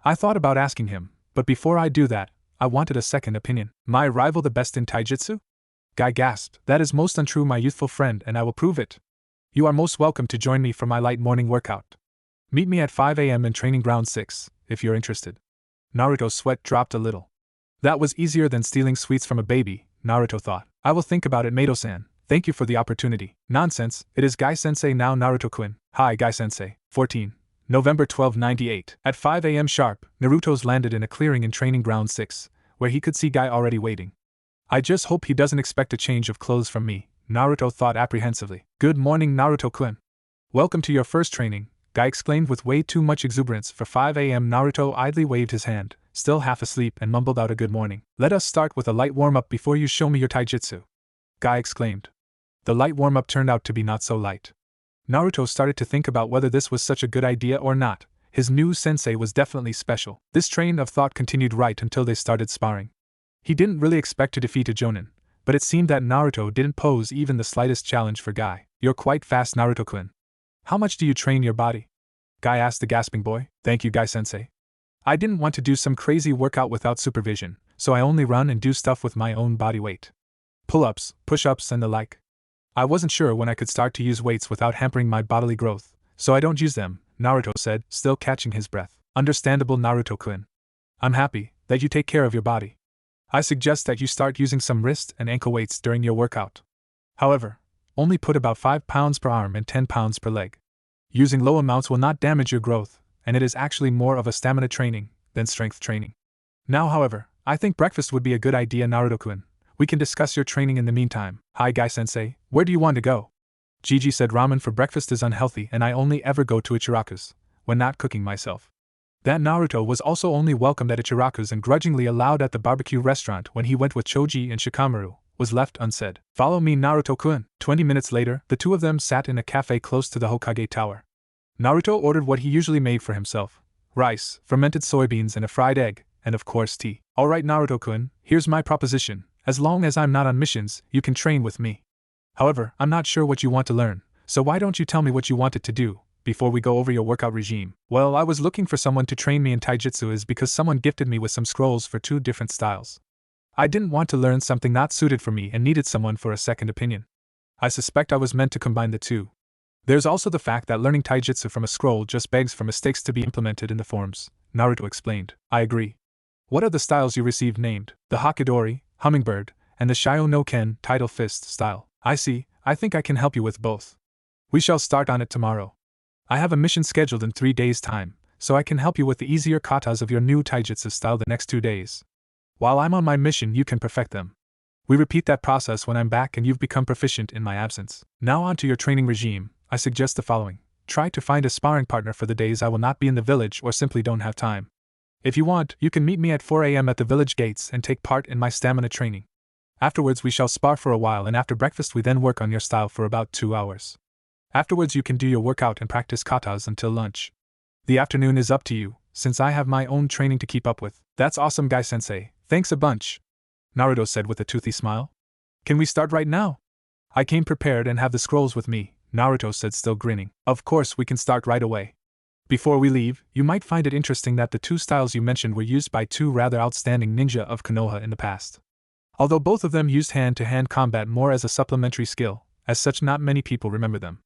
I thought about asking him, but before I do that, I wanted a second opinion. My rival the best in Taijutsu? Guy gasped. That is most untrue, my youthful friend, and I will prove it. You are most welcome to join me for my light morning workout. Meet me at 5 a.m. in Training Ground 6, if you're interested. Naruto's sweat dropped a little. That was easier than stealing sweets from a baby, Naruto thought. I will think about it, Mato-san. Thank you for the opportunity. Nonsense, it is Guy-sensei now, Naruto-kun. Hi, Guy-sensei. 14. November 1298. At 5 a.m. sharp, Naruto's landed in a clearing in Training Ground 6, where he could see Guy already waiting. I just hope he doesn't expect a change of clothes from me, Naruto thought apprehensively. Good morning, Naruto-kun. Welcome to your first training, Guy exclaimed with way too much exuberance. For 5 a.m. Naruto idly waved his hand, still half asleep, and mumbled out a good morning. Let us start with a light warm-up before you show me your taijutsu, Guy exclaimed. The light warm-up turned out to be not so light. Naruto started to think about whether this was such a good idea or not. His new sensei was definitely special. This train of thought continued right until they started sparring. He didn't really expect to defeat a Jonin, but it seemed that Naruto didn't pose even the slightest challenge for Guy. You're quite fast, Naruto-kun. How much do you train your body? Guy asked the gasping boy. Thank you, Guy-sensei. I didn't want to do some crazy workout without supervision, so I only run and do stuff with my own body weight. Pull-ups, push-ups, and the like. I wasn't sure when I could start to use weights without hampering my bodily growth, so I don't use them, Naruto said, still catching his breath. Understandable, Naruto-kun. I'm happy that you take care of your body. I suggest that you start using some wrist and ankle weights during your workout. However, only put about 5 pounds per arm and 10 pounds per leg. Using low amounts will not damage your growth, and it is actually more of a stamina training than strength training. Now, however, I think breakfast would be a good idea, Naruto-kun. We can discuss your training in the meantime. Hi, Guy-sensei, where do you want to go? Gigi said ramen for breakfast is unhealthy and I only ever go to Ichiraku's, when not cooking myself. That Naruto was also only welcomed at Ichiraku's and grudgingly allowed at the barbecue restaurant when he went with Choji and Shikamaru, was left unsaid. Follow me, Naruto-kun. 20 minutes later, the two of them sat in a cafe close to the Hokage Tower. Naruto ordered what he usually made for himself: rice, fermented soybeans and a fried egg, and of course tea. Alright, Naruto-kun, here's my proposition. As long as I'm not on missions, you can train with me. However, I'm not sure what you want to learn, so why don't you tell me what you wanted to do, before we go over your workout regime? Well, I was looking for someone to train me in taijutsu is because someone gifted me with some scrolls for 2 different styles. I didn't want to learn something not suited for me and needed someone for a second opinion. I suspect I was meant to combine the two. There's also the fact that learning taijutsu from a scroll just begs for mistakes to be implemented in the forms, Naruto explained. I agree. What are the styles you received named? The Hakidori, Hummingbird, and the Shio no Ken, Tidal Fist style. I see, I think I can help you with both. We shall start on it tomorrow. I have a mission scheduled in 3 days' time, so I can help you with the easier katas of your new taijutsu style the next 2 days. While I'm on my mission, you can perfect them. We repeat that process when I'm back and you've become proficient in my absence. Now on to your training regime. I suggest the following. Try to find a sparring partner for the days I will not be in the village or simply don't have time. If you want, you can meet me at 4 a.m. at the village gates and take part in my stamina training. Afterwards we shall spar for a while, and after breakfast we then work on your style for about 2 hours. Afterwards you can do your workout and practice katas until lunch. The afternoon is up to you, since I have my own training to keep up with. That's awesome, Guy-sensei. Thanks a bunch, Naruto said with a toothy smile. Can we start right now? I came prepared and have the scrolls with me, Naruto said, still grinning. Of course, we can start right away. Before we leave, you might find it interesting that the 2 styles you mentioned were used by 2 rather outstanding ninja of Konoha in the past. Although both of them used hand-to-hand combat more as a supplementary skill, as such not many people remember them.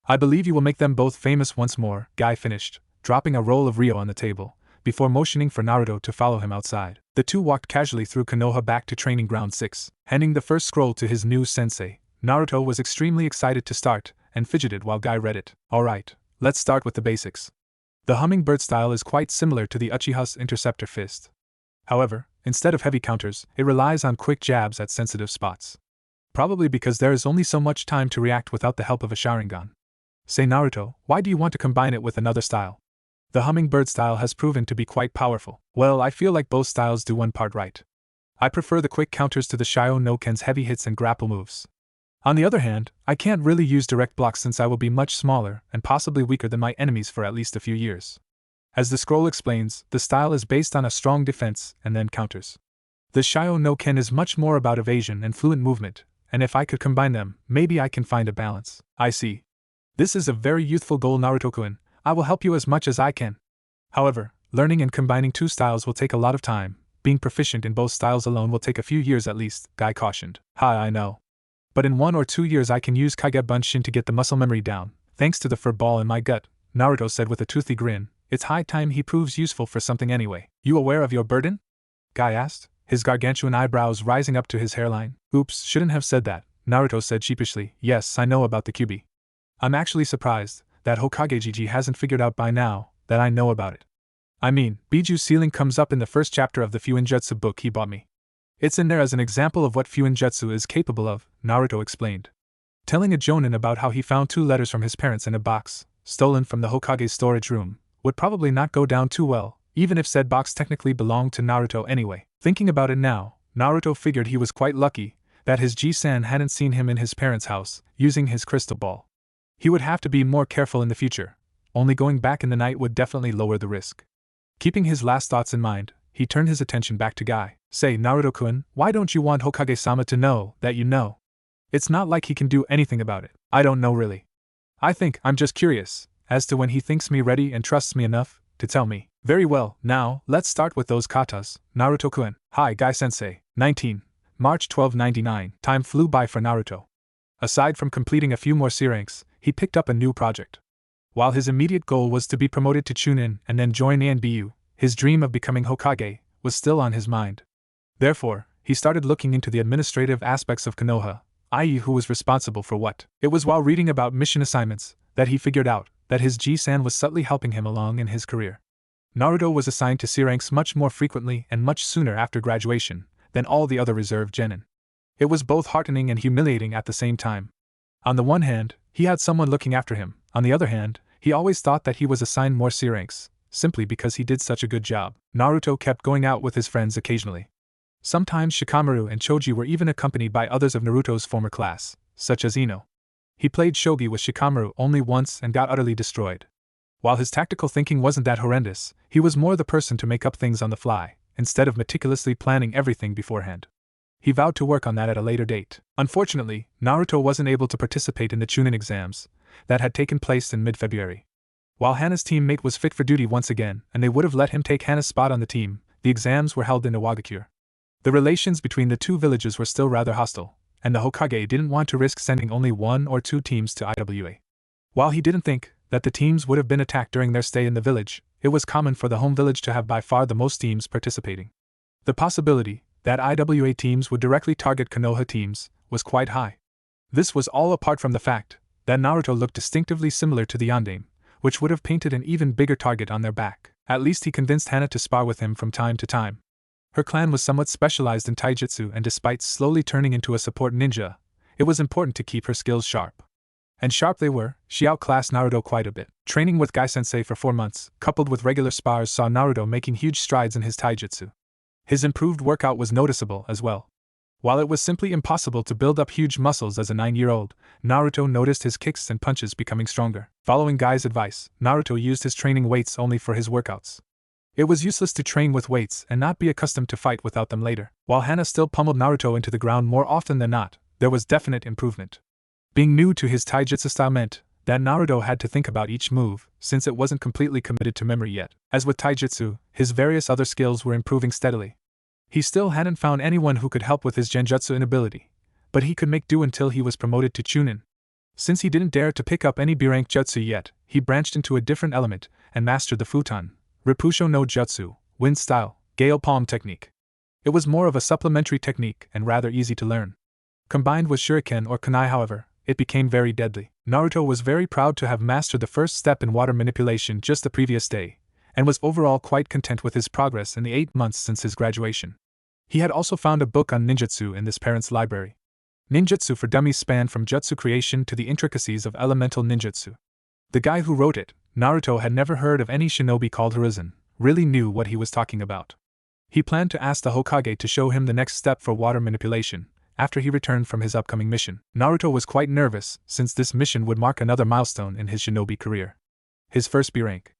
I believe you will make them both famous once more, Guy finished, dropping a roll of Ryo on the table, before motioning for Naruto to follow him outside. The two walked casually through Konoha back to Training Ground 6. Handing the first scroll to his new sensei, Naruto was extremely excited to start, and fidgeted while Guy read it. Alright, let's start with the basics. The Hummingbird style is quite similar to the Uchiha's Interceptor Fist. However, instead of heavy counters, it relies on quick jabs at sensitive spots. Probably because there is only so much time to react without the help of a Sharingan. Say Naruto, why do you want to combine it with another style? The hummingbird style has proven to be quite powerful. Well, I feel like both styles do one part right. I prefer the quick counters to the Shio no Ken's heavy hits and grapple moves. On the other hand, I can't really use direct blocks since I will be much smaller and possibly weaker than my enemies for at least a few years. As the scroll explains, the style is based on a strong defense and then counters. The Shio no Ken is much more about evasion and fluent movement, and if I could combine them, maybe I can find a balance. I see. This is a very youthful goal, Naruto-kun. I will help you as much as I can. However, learning and combining two styles will take a lot of time. Being proficient in both styles alone will take a few years at least, Guy cautioned. I know. But in 1 or 2 years I can use Kage Bunshin to get the muscle memory down, thanks to the fur ball in my gut, Naruto said with a toothy grin. It's high time he proves useful for something anyway. You aware of your burden? Guy asked, his gargantuan eyebrows rising up to his hairline. Oops, shouldn't have said that, Naruto said sheepishly. Yes, I know about the QB. I'm actually surprised that Hokage Gigi hasn't figured out by now that I know about it. I mean, Biju's ceiling comes up in the first chapter of the Fuinjutsu book he bought me. It's in there as an example of what Fuinjutsu is capable of, Naruto explained. Telling a jonin about how he found 2 letters from his parents in a box, stolen from the Hokage's storage room, would probably not go down too well, even if said box technically belonged to Naruto anyway. Thinking about it now, Naruto figured he was quite lucky that his Ji-san hadn't seen him in his parents' house, using his crystal ball. He would have to be more careful in the future. Only going back in the night would definitely lower the risk. Keeping his last thoughts in mind, he turned his attention back to Guy. Say, Naruto-kun, why don't you want Hokage-sama to know that you know? It's not like he can do anything about it. I don't know really. I'm just curious as to when he thinks me ready and trusts me enough to tell me. Very well, now, let's start with those katas, Naruto-kun. Hi, Guy-sensei. 19. March 1299. Time flew by for Naruto. Aside from completing a few more C ranks, he picked up a new project. While his immediate goal was to be promoted to Chunin and then join ANBU, his dream of becoming Hokage was still on his mind. Therefore, he started looking into the administrative aspects of Konoha, i.e. who was responsible for what. It was while reading about mission assignments that he figured out that his Ji-san was subtly helping him along in his career. Naruto was assigned to C ranks much more frequently and much sooner after graduation than all the other reserve genin. It was both heartening and humiliating at the same time. On the one hand, he had someone looking after him. On the other hand, he always thought that he was assigned more C ranks, simply because he did such a good job. Naruto kept going out with his friends occasionally. Sometimes Shikamaru and Choji were even accompanied by others of Naruto's former class, such as Ino. He played shogi with Shikamaru only once and got utterly destroyed. While his tactical thinking wasn't that horrendous, he was more the person to make up things on the fly, instead of meticulously planning everything beforehand. He vowed to work on that at a later date. Unfortunately, Naruto wasn't able to participate in the Chunin exams that had taken place in mid-February. While Hana's teammate was fit for duty once again, and they would have let him take Hana's spot on the team, the exams were held in Iwagakure. The relations between the two villages were still rather hostile, and the Hokage didn't want to risk sending only 1 or 2 teams to IWA. While he didn't think that the teams would have been attacked during their stay in the village, it was common for the home village to have by far the most teams participating. The possibility that IWA teams would directly target Konoha teams was quite high. This was all apart from the fact that Naruto looked distinctively similar to the Yondaime, which would have painted an even bigger target on their back. At least he convinced Hana to spar with him from time to time. Her clan was somewhat specialized in taijutsu, and despite slowly turning into a support ninja, it was important to keep her skills sharp. And sharp they were. She outclassed Naruto quite a bit. Training with Gai-sensei for 4 months, coupled with regular spars, saw Naruto making huge strides in his taijutsu. His improved workout was noticeable as well. While it was simply impossible to build up huge muscles as a 9-year-old, Naruto noticed his kicks and punches becoming stronger. Following Gai's advice, Naruto used his training weights only for his workouts. It was useless to train with weights and not be accustomed to fight without them later. While Hana still pummeled Naruto into the ground more often than not, there was definite improvement. Being new to his taijutsu style meant that Naruto had to think about each move, since it wasn't completely committed to memory yet. As with taijutsu, his various other skills were improving steadily. He still hadn't found anyone who could help with his genjutsu inability, but he could make do until he was promoted to Chunin. Since he didn't dare to pick up any B-rank jutsu yet, he branched into a different element and mastered the futon, Repusho no Jutsu, wind style, gale palm technique. It was more of a supplementary technique and rather easy to learn. Combined with shuriken or kunai, however, it became very deadly. Naruto was very proud to have mastered the first step in water manipulation just the previous day, and was overall quite content with his progress in the 8 months since his graduation. He had also found a book on ninjutsu in his parents' library. Ninjutsu for Dummies spanned from jutsu creation to the intricacies of elemental ninjutsu. The guy who wrote it, Naruto, had never heard of any shinobi called Hiruzen, really knew what he was talking about. He planned to ask the Hokage to show him the next step for water manipulation, after he returned from his upcoming mission. Naruto was quite nervous, since this mission would mark another milestone in his shinobi career. His first B rank.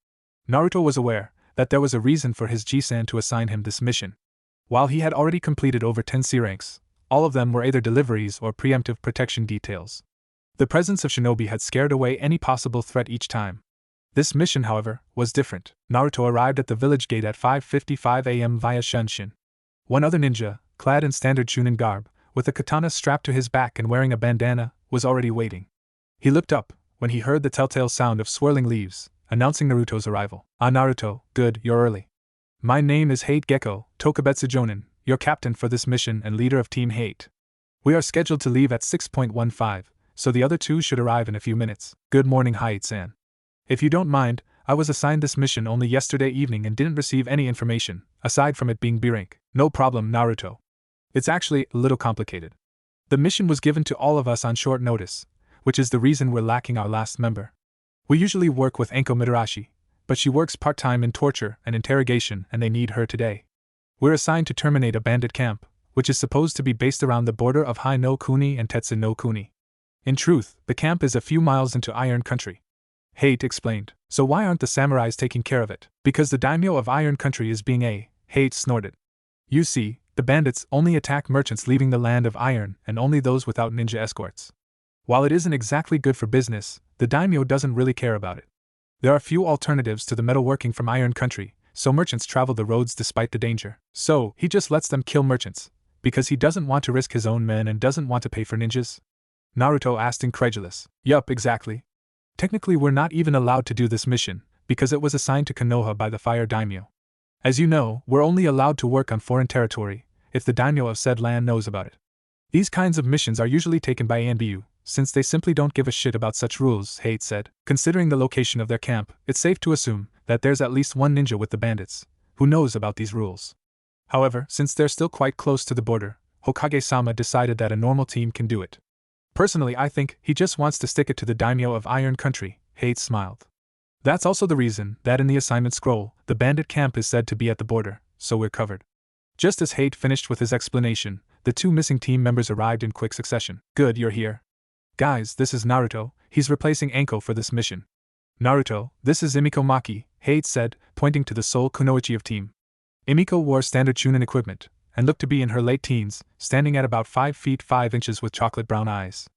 Naruto was aware that there was a reason for his Jisan to assign him this mission. While he had already completed over 10 C ranks, all of them were either deliveries or preemptive protection details. The presence of shinobi had scared away any possible threat each time. This mission, however, was different. Naruto arrived at the village gate at 5:55 a.m. via Shunshin. One other ninja, clad in standard Chunin garb, with a katana strapped to his back and wearing a bandana, was already waiting. He looked up when he heard the telltale sound of swirling leaves, announcing Naruto's arrival. "Ah, Naruto, good, you're early. My name is Hate Gecko, Tokubetsu Jonin, your captain for this mission and leader of Team Hate. We are scheduled to leave at 6:15, so the other two should arrive in a few minutes. Good morning, Hate-san. If you don't mind, I was assigned this mission only yesterday evening and didn't receive any information, aside from it being B rank." "No problem, Naruto. It's actually a little complicated. The mission was given to all of us on short notice, which is the reason we're lacking our last member. We usually work with Anko Mitarashi, but she works part-time in torture and interrogation and they need her today. We're assigned to terminate a bandit camp, which is supposed to be based around the border of Hai no Kuni and Tetsu no Kuni. In truth, the camp is a few miles into Iron Country." Hate explained. "So why aren't the samurais taking care of it?" "Because the daimyo of Iron Country is being a..." Hate snorted. "You see, the bandits only attack merchants leaving the land of iron and only those without ninja escorts. While it isn't exactly good for business, the daimyo doesn't really care about it. There are few alternatives to the metalworking from Iron Country, so merchants travel the roads despite the danger. So, he just lets them kill merchants, because he doesn't want to risk his own men and doesn't want to pay for ninjas?" Naruto asked incredulous. "Yup, exactly. Technically we're not even allowed to do this mission, because it was assigned to Konoha by the Fire Daimyo. As you know, we're only allowed to work on foreign territory, if the daimyo of said land knows about it. These kinds of missions are usually taken by ANBU, since they simply don't give a shit about such rules," Hate said. "Considering the location of their camp, it's safe to assume that there's at least one ninja with the bandits, who knows about these rules. However, since they're still quite close to the border, Hokage-sama decided that a normal team can do it. Personally, I think he just wants to stick it to the daimyo of Iron Country," Hate smiled. "That's also the reason that in the assignment scroll, the bandit camp is said to be at the border, so we're covered." Just as Hate finished with his explanation, the two missing team members arrived in quick succession. "Good, you're here. Guys, this is Naruto, he's replacing Anko for this mission." "Naruto, this is Imiko Maki," Hate said, pointing to the sole kunoichi of team. Imiko wore standard Chunin equipment, and looked to be in her late teens, standing at about 5 feet 5 inches with chocolate brown eyes.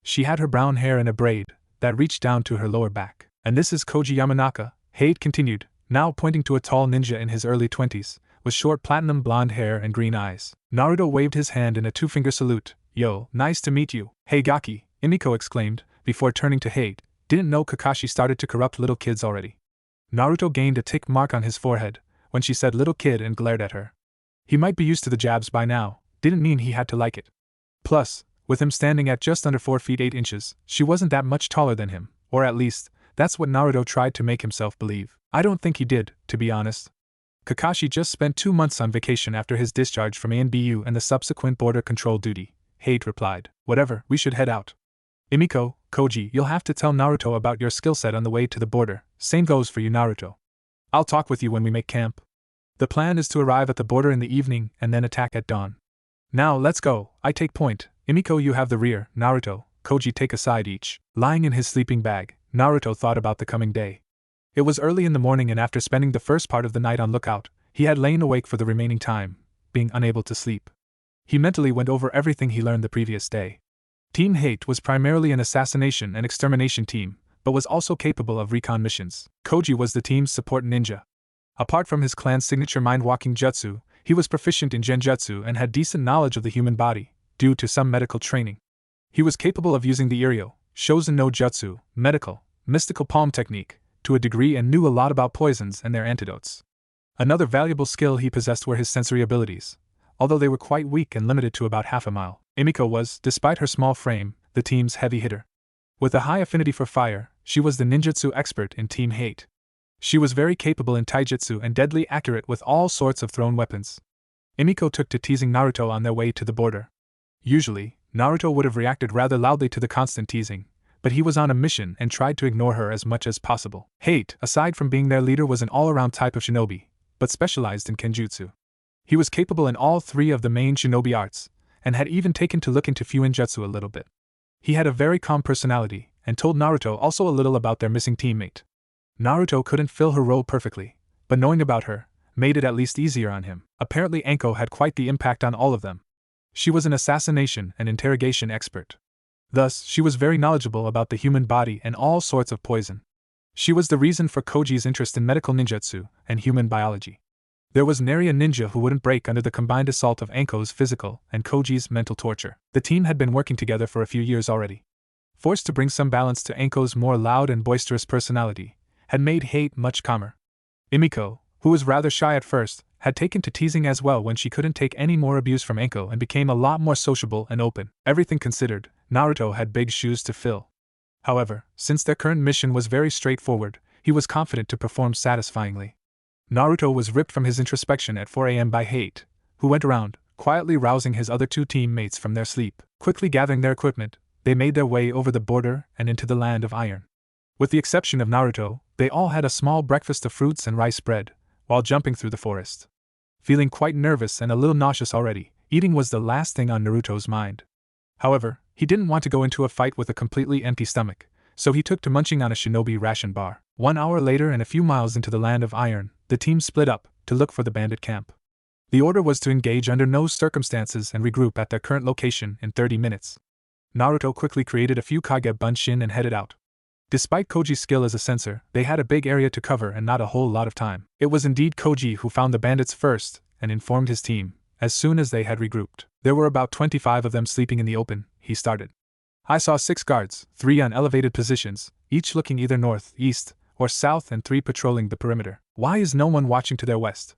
She had her brown hair in a braid that reached down to her lower back. "And this is Koji Yamanaka," Hate continued, now pointing to a tall ninja in his early 20s, with short platinum blonde hair and green eyes. Naruto waved his hand in a two-finger salute. "Yo, nice to meet you." "Hey Gaki," Imiko exclaimed, before turning to Hate, "didn't know Kakashi started to corrupt little kids already." Naruto gained a tick mark on his forehead when she said little kid and glared at her. He might be used to the jabs by now, didn't mean he had to like it. Plus, with him standing at just under 4 feet 8 inches, she wasn't that much taller than him, or at least, that's what Naruto tried to make himself believe. I don't think he did, to be honest. Kakashi just spent 2 months on vacation after his discharge from ANBU and the subsequent border control duty, Hate replied. "Whatever, we should head out. Imiko, Koji, you'll have to tell Naruto about your skill set on the way to the border, same goes for you Naruto. I'll talk with you when we make camp. The plan is to arrive at the border in the evening and then attack at dawn. Now let's go, I take point, Imiko you have the rear, Naruto, Koji take a side each." Lying in his sleeping bag, Naruto thought about the coming day. It was early in the morning and after spending the first part of the night on lookout, he had lain awake for the remaining time, being unable to sleep. He mentally went over everything he learned the previous day. Team Hate was primarily an assassination and extermination team, but was also capable of recon missions. Koji was the team's support ninja. Apart from his clan's signature mind-walking jutsu, he was proficient in genjutsu and had decent knowledge of the human body, due to some medical training. He was capable of using the Iryo, Shozen no Jutsu, mystical palm technique, to a degree and knew a lot about poisons and their antidotes. Another valuable skill he possessed were his sensory abilities, although they were quite weak and limited to about half a mile. Imiko was, despite her small frame, the team's heavy hitter. With a high affinity for fire, she was the ninjutsu expert in Team Hate. She was very capable in taijutsu and deadly accurate with all sorts of thrown weapons. Imiko took to teasing Naruto on their way to the border. Usually, Naruto would have reacted rather loudly to the constant teasing, but he was on a mission and tried to ignore her as much as possible. Hate, aside from being their leader, was an all-around type of shinobi, but specialized in kenjutsu. He was capable in all three of the main shinobi arts, and had even taken to look into fuinjutsu a little bit. He had a very calm personality, and told Naruto also a little about their missing teammate. Naruto couldn't fill her role perfectly, but knowing about her made it at least easier on him. Apparently Anko had quite the impact on all of them. She was an assassination and interrogation expert. Thus, she was very knowledgeable about the human body and all sorts of poison. She was the reason for Koji's interest in medical ninjutsu and human biology. There was nary a ninja who wouldn't break under the combined assault of Anko's physical and Koji's mental torture. The team had been working together for a few years already. Forced to bring some balance to Anko's more loud and boisterous personality, had made Hate much calmer. Emiko, who was rather shy at first, had taken to teasing as well when she couldn't take any more abuse from Anko and became a lot more sociable and open. Everything considered, Naruto had big shoes to fill. However, since their current mission was very straightforward, he was confident to perform satisfyingly. Naruto was ripped from his introspection at 4 a.m. by Hate, who went around, quietly rousing his other two teammates from their sleep. Quickly gathering their equipment, they made their way over the border and into the land of iron. With the exception of Naruto, they all had a small breakfast of fruits and rice bread, while jumping through the forest. Feeling quite nervous and a little nauseous already, eating was the last thing on Naruto's mind. However, he didn't want to go into a fight with a completely empty stomach, so he took to munching on a shinobi ration bar. 1 hour later and a few miles into the land of iron, the team split up to look for the bandit camp. The order was to engage under no circumstances and regroup at their current location in 30 minutes. Naruto quickly created a few kage bunshin and headed out. Despite Koji's skill as a censor, they had a big area to cover and not a whole lot of time. It was indeed Koji who found the bandits first and informed his team, as soon as they had regrouped. There were about 25 of them sleeping in the open, he started. I saw 6 guards, 3 on elevated positions, each looking either north, east, or south, and 3 patrolling the perimeter. Why is no one watching to their west?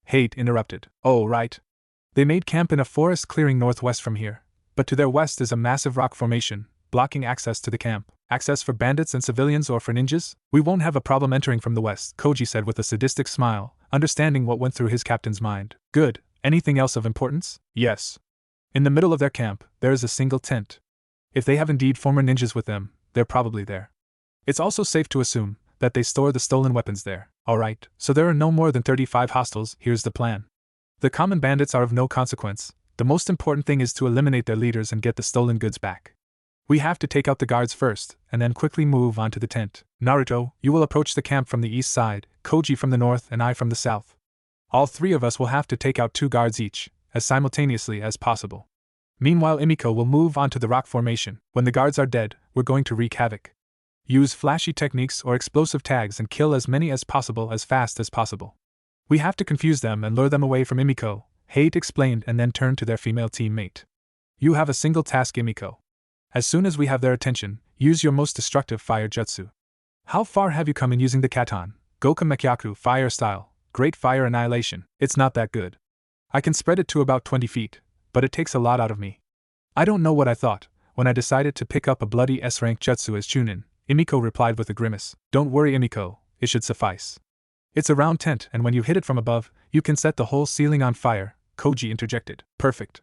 Hate interrupted. Oh, right. They made camp in a forest clearing northwest from here, but to their west is a massive rock formation, blocking access to the camp. Access for bandits and civilians or for ninjas? We won't have a problem entering from the west, Koji said with a sadistic smile, understanding what went through his captain's mind. Good. Anything else of importance? Yes. In the middle of their camp, there is a single tent. If they have indeed former ninjas with them, they're probably there. It's also safe to assume that they store the stolen weapons there. Alright, so there are no more than 35 hostiles. Here's the plan. The common bandits are of no consequence. The most important thing is to eliminate their leaders and get the stolen goods back. We have to take out the guards first, and then quickly move on to the tent. Naruto, you will approach the camp from the east side, Koji from the north and I from the south. All 3 of us will have to take out 2 guards each, as simultaneously as possible. Meanwhile Emiko will move on to the rock formation. When the guards are dead, we're going to wreak havoc. Use flashy techniques or explosive tags and kill as many as possible as fast as possible. We have to confuse them and lure them away from Emiko, Hate explained and then turned to their female teammate. You have a single task, Emiko. As soon as we have their attention, use your most destructive fire jutsu. How far have you come in using the Katan, Goku Mekyaku fire style, Great Fire Annihilation? It's not that good. I can spread it to about 20 feet, but it takes a lot out of me. I don't know what I thought when I decided to pick up a bloody S-rank jutsu as Chunin, Emiko replied with a grimace. Don't worry, Emiko, it should suffice. It's a round tent, and when you hit it from above, you can set the whole ceiling on fire, Koji interjected. Perfect.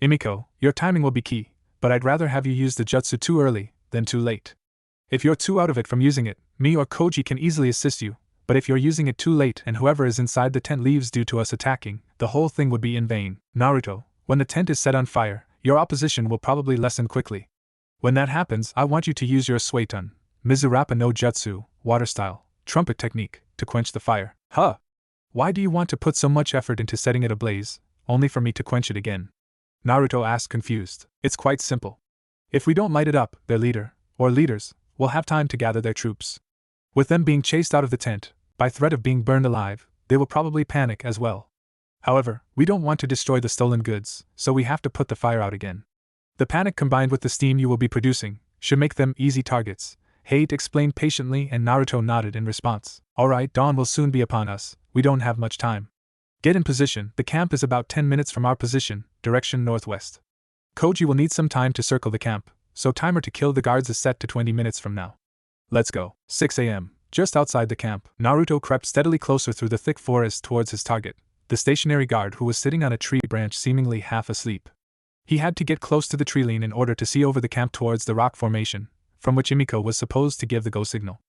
Emiko, your timing will be key, but I'd rather have you use the jutsu too early than too late. If you're too out of it from using it, me or Koji can easily assist you, but if you're using it too late and whoever is inside the tent leaves due to us attacking, the whole thing would be in vain. Naruto, when the tent is set on fire, your opposition will probably lessen quickly. When that happens, I want you to use your Suiton, Mizurappa no Jutsu, water style, trumpet technique, to quench the fire. Huh? Why do you want to put so much effort into setting it ablaze, only for me to quench it again? Naruto asked confused. It's quite simple. If we don't light it up, their leader, or leaders, will have time to gather their troops. With them being chased out of the tent, by threat of being burned alive, they will probably panic as well. However, we don't want to destroy the stolen goods, so we have to put the fire out again. The panic combined with the steam you will be producing should make them easy targets, Hate explained patiently and Naruto nodded in response. Alright, dawn will soon be upon us, we don't have much time. Get in position, the camp is about 10 minutes from our position, direction northwest. Koji will need some time to circle the camp, so timer to kill the guards is set to 20 minutes from now. Let's go. 6 a.m., just outside the camp, Naruto crept steadily closer through the thick forest towards his target, the stationary guard who was sitting on a tree branch seemingly half asleep. He had to get close to the tree line in order to see over the camp towards the rock formation, from which Emiko was supposed to give the go signal.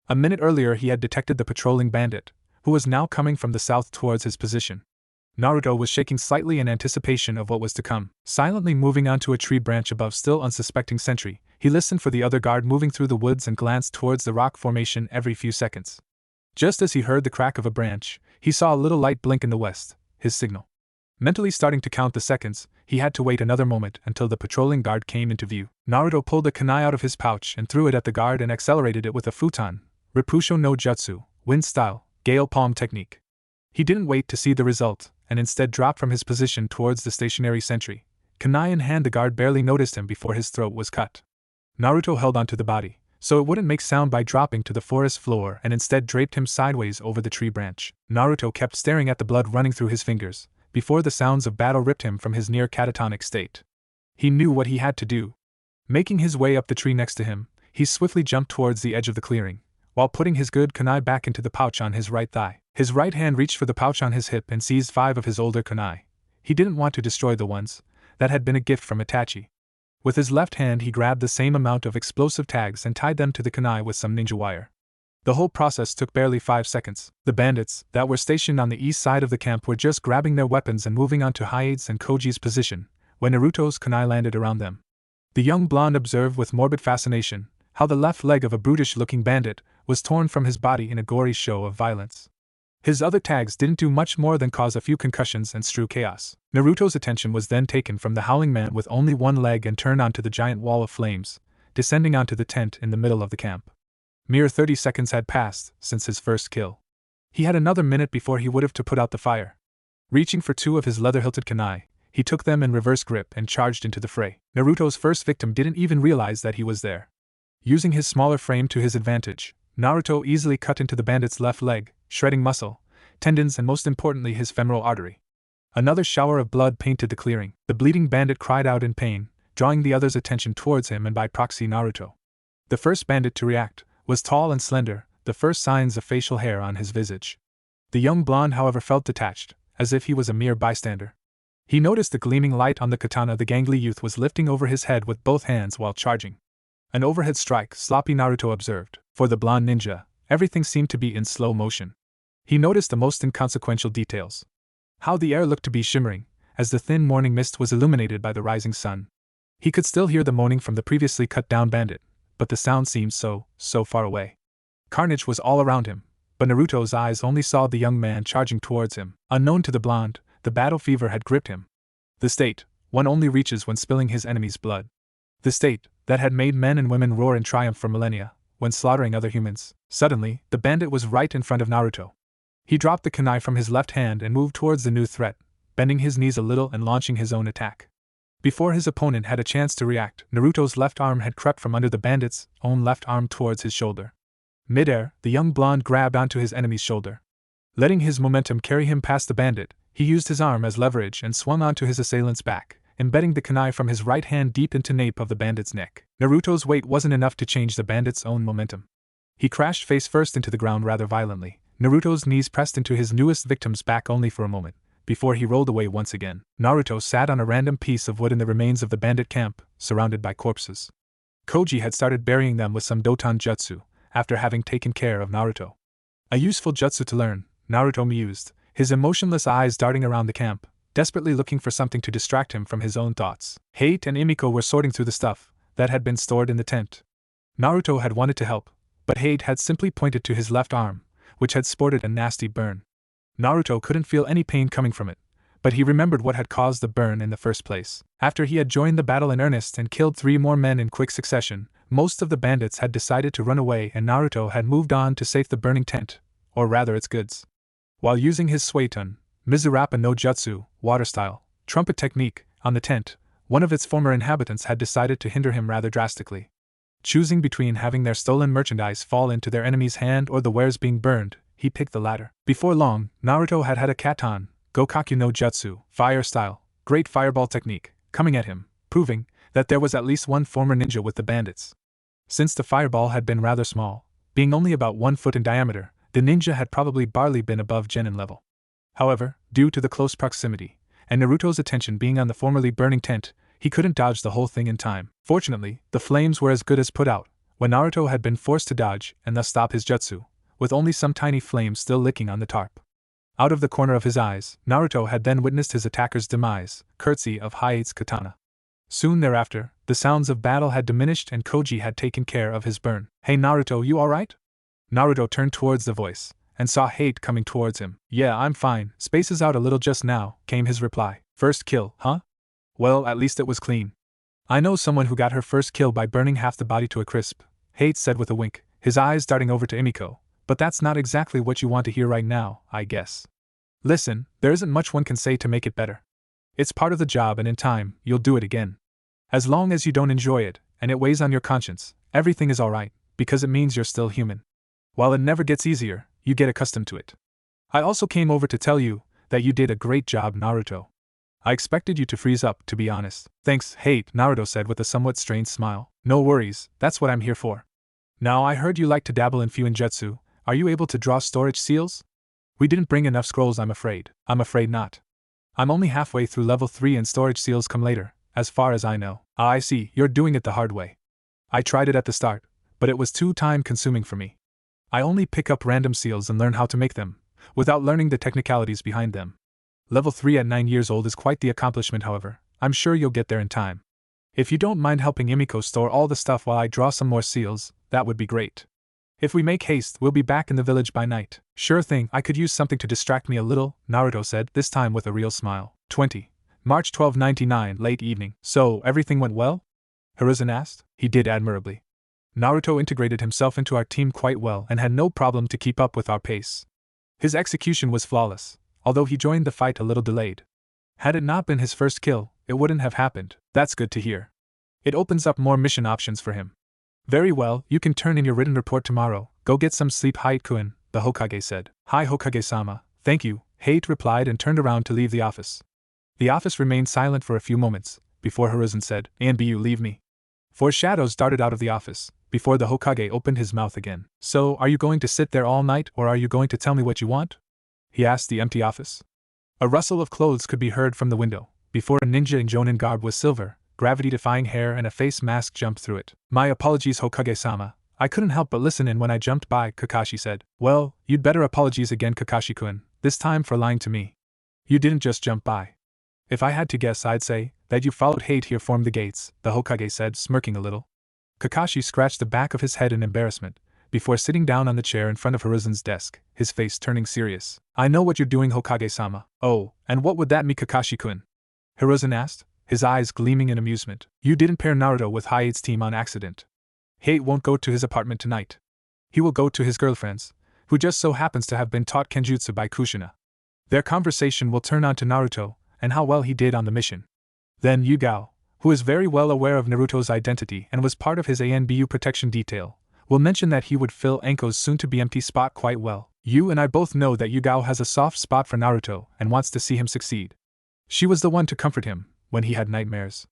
A minute earlier he had detected the patrolling bandit, who was now coming from the south towards his position. Naruto was shaking slightly in anticipation of what was to come. Silently moving onto a tree branch above still unsuspecting sentry, he listened for the other guard moving through the woods and glanced towards the rock formation every few seconds. Just as he heard the crack of a branch, he saw a little light blink in the west, his signal. Mentally starting to count the seconds, he had to wait another moment until the patrolling guard came into view. Naruto pulled a kunai out of his pouch and threw it at the guard and accelerated it with a futon, Repusho no Jutsu, wind style, gale palm technique. He didn't wait to see the result, and instead dropped from his position towards the stationary sentry. Kunai in hand, the guard barely noticed him before his throat was cut. Naruto held onto the body, so it wouldn't make sound by dropping to the forest floor, and instead draped him sideways over the tree branch. Naruto kept staring at the blood running through his fingers, before the sounds of battle ripped him from his near catatonic state. He knew what he had to do. Making his way up the tree next to him, he swiftly jumped towards the edge of the clearing, while putting his good kunai back into the pouch on his right thigh. His right hand reached for the pouch on his hip and seized 5 of his older kunai. He didn't want to destroy the ones that had been a gift from Itachi. With his left hand he grabbed the same amount of explosive tags and tied them to the kunai with some ninja wire. The whole process took barely 5 seconds. The bandits that were stationed on the east side of the camp were just grabbing their weapons and moving on to Hyade's and Koji's position, when Naruto's kunai landed around them. The young blonde observed with morbid fascination how the left leg of a brutish-looking bandit was torn from his body in a gory show of violence. His other tags didn't do much more than cause a few concussions and strew chaos. Naruto's attention was then taken from the howling man with only one leg and turned onto the giant wall of flames, descending onto the tent in the middle of the camp. Mere 30 seconds had passed since his first kill. He had another minute before he would have to put out the fire. Reaching for 2 of his leather-hilted kunai, he took them in reverse grip and charged into the fray. Naruto's first victim didn't even realize that he was there. Using his smaller frame to his advantage, Naruto easily cut into the bandit's left leg, shredding muscle, tendons and most importantly his femoral artery. Another shower of blood painted the clearing. The bleeding bandit cried out in pain, drawing the others' attention towards him and by proxy Naruto. The first bandit to react was tall and slender, the first signs of facial hair on his visage. The young blonde, however, felt detached, as if he was a mere bystander. He noticed the gleaming light on the katana the gangly youth was lifting over his head with both hands while charging. An overhead strike, sloppy, Naruto observed. For the blonde ninja, everything seemed to be in slow motion. He noticed the most inconsequential details. How the air looked to be shimmering, as the thin morning mist was illuminated by the rising sun. He could still hear the moaning from the previously cut-down bandit, but the sound seemed so far away. Carnage was all around him, but Naruto's eyes only saw the young man charging towards him. Unknown to the blonde, the battle fever had gripped him. The state one only reaches when spilling his enemy's blood. The state that had made men and women roar in triumph for millennia, when slaughtering other humans. Suddenly, the bandit was right in front of Naruto. He dropped the kunai from his left hand and moved towards the new threat, bending his knees a little and launching his own attack. Before his opponent had a chance to react, Naruto's left arm had crept from under the bandit's own left arm towards his shoulder. Mid-air, the young blonde grabbed onto his enemy's shoulder. Letting his momentum carry him past the bandit, he used his arm as leverage and swung onto his assailant's back, embedding the kunai from his right hand deep into nape of the bandit's neck. Naruto's weight wasn't enough to change the bandit's own momentum. He crashed face first into the ground rather violently. Naruto's knees pressed into his newest victim's back only for a moment, before he rolled away once again. Naruto sat on a random piece of wood in the remains of the bandit camp, surrounded by corpses. Koji had started burying them with some Doton jutsu, after having taken care of Naruto. A useful jutsu to learn, Naruto mused, his emotionless eyes darting around the camp, desperately looking for something to distract him from his own thoughts. Hate and Emiko were sorting through the stuff that had been stored in the tent. Naruto had wanted to help, but Hate had simply pointed to his left arm, which had sported a nasty burn. Naruto couldn't feel any pain coming from it, but he remembered what had caused the burn in the first place. After he had joined the battle in earnest and killed 3 more men in quick succession, most of the bandits had decided to run away and Naruto had moved on to save the burning tent, or rather its goods. While using his Suetun, Mizurappa no Jutsu, water style, trumpet technique, on the tent, one of its former inhabitants had decided to hinder him rather drastically. Choosing between having their stolen merchandise fall into their enemy's hand or the wares being burned, he picked the latter. Before long, Naruto had a Katon, Gokaku no Jutsu, fire style, great fireball technique, coming at him, proving that there was at least one former ninja with the bandits. Since the fireball had been rather small, being only about 1 foot in diameter, the ninja had probably barely been above genin level. However, due to the close proximity, and Naruto's attention being on the formerly burning tent, he couldn't dodge the whole thing in time. Fortunately, the flames were as good as put out, when Naruto had been forced to dodge and thus stop his jutsu, with only some tiny flames still licking on the tarp. Out of the corner of his eyes, Naruto had then witnessed his attacker's demise, courtesy of Hiate's katana. Soon thereafter, the sounds of battle had diminished and Koji had taken care of his burn. "Hey Naruto, you alright?" Naruto turned towards the voice, and saw Hate coming towards him. "Yeah, I'm fine, space is out a little just now," came his reply. "First kill, huh? Well, at least it was clean." "I know someone who got her first kill by burning half the body to a crisp," Hate said with a wink, his eyes darting over to Emiko. "But that's not exactly what you want to hear right now, I guess. Listen, there isn't much one can say to make it better. It's part of the job and in time, you'll do it again. As long as you don't enjoy it, and it weighs on your conscience, everything is alright, because it means you're still human. While it never gets easier, you get accustomed to it. I also came over to tell you that you did a great job, Naruto. I expected you to freeze up, to be honest." "Thanks, Hate," Naruto said with a somewhat strained smile. "No worries, that's what I'm here for. Now I heard you like to dabble in Fuinjutsu. Are you able to draw storage seals?" "We didn't bring enough scrolls, I'm afraid." "I'm afraid not. I'm only halfway through level 3 and storage seals come later, as far as I know." "Ah, I see, you're doing it the hard way. I tried it at the start, but it was too time-consuming for me. I only pick up random seals and learn how to make them, without learning the technicalities behind them. Level 3 at 9 years old is quite the accomplishment, however. I'm sure you'll get there in time. If you don't mind helping Emiko store all the stuff while I draw some more seals, that would be great. If we make haste, we'll be back in the village by night." "Sure thing, I could use something to distract me a little," Naruto said, this time with a real smile. 20. March 1299, late evening. "So, everything went well?" Hiruzen asked. "He did admirably. Naruto integrated himself into our team quite well and had no problem to keep up with our pace. His execution was flawless, although he joined the fight a little delayed. Had it not been his first kill, it wouldn't have happened." "That's good to hear. It opens up more mission options for him." "Very well, you can turn in your written report tomorrow. Go get some sleep, Hite-kun," the Hokage said. "Hi Hokage-sama, thank you," Hate replied and turned around to leave the office. The office remained silent for a few moments, before Hiruzen said, "Anbu, leave me." 4 shadows darted out of the office, before the Hokage opened his mouth again. "So, are you going to sit there all night or are you going to tell me what you want?" he asked the empty office. A rustle of clothes could be heard from the window, before a ninja in jonin garb with silver, gravity-defying hair and a face mask jumped through it. "My apologies, Hokage-sama. I couldn't help but listen in when I jumped by," Kakashi said. "Well, you'd better apologize again, Kakashi-kun, this time for lying to me. You didn't just jump by. If I had to guess, I'd say that you followed Hate here from the gates," the Hokage said, smirking a little. Kakashi scratched the back of his head in embarrassment, before sitting down on the chair in front of Hiruzen's desk, his face turning serious. "I know what you're doing, Hokage-sama." "Oh, and what would that mean, Kakashi-kun?" Hiruzen asked, his eyes gleaming in amusement. "You didn't pair Naruto with Hayate's team on accident. Hate won't go to his apartment tonight. He will go to his girlfriend's, who just so happens to have been taught Kenjutsu by Kushina. Their conversation will turn on to Naruto, and how well he did on the mission. Then Yugao, who is very well aware of Naruto's identity and was part of his ANBU protection detail, will mention that he would fill Anko's soon-to-be empty spot quite well. You and I both know that Yugao has a soft spot for Naruto and wants to see him succeed. She was the one to comfort him when he had nightmares.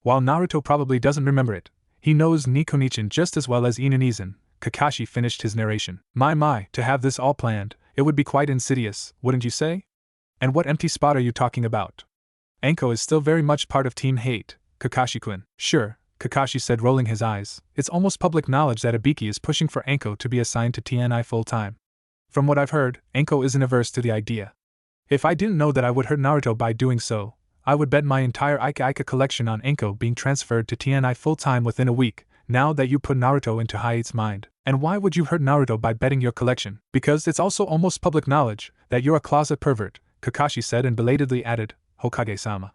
While Naruto probably doesn't remember it, he knows Nikonichin just as well as Inunizan." Kakashi finished his narration. My, to have this all planned, it would be quite insidious, wouldn't you say? And what empty spot are you talking about?" "Anko is still very much part of Team Hate, Kakashi-kun." "Sure," Kakashi said, rolling his eyes. "It's almost public knowledge that Ibiki is pushing for Anko to be assigned to TNI full-time. From what I've heard, Anko isn't averse to the idea. If I didn't know that I would hurt Naruto by doing so, I would bet my entire Ika collection on Anko being transferred to TNI full-time within a week, now that you put Naruto into Hayate's mind." "And why would you hurt Naruto by betting your collection?" "Because it's also almost public knowledge that you're a closet pervert," Kakashi said and belatedly added, "Hokage-sama.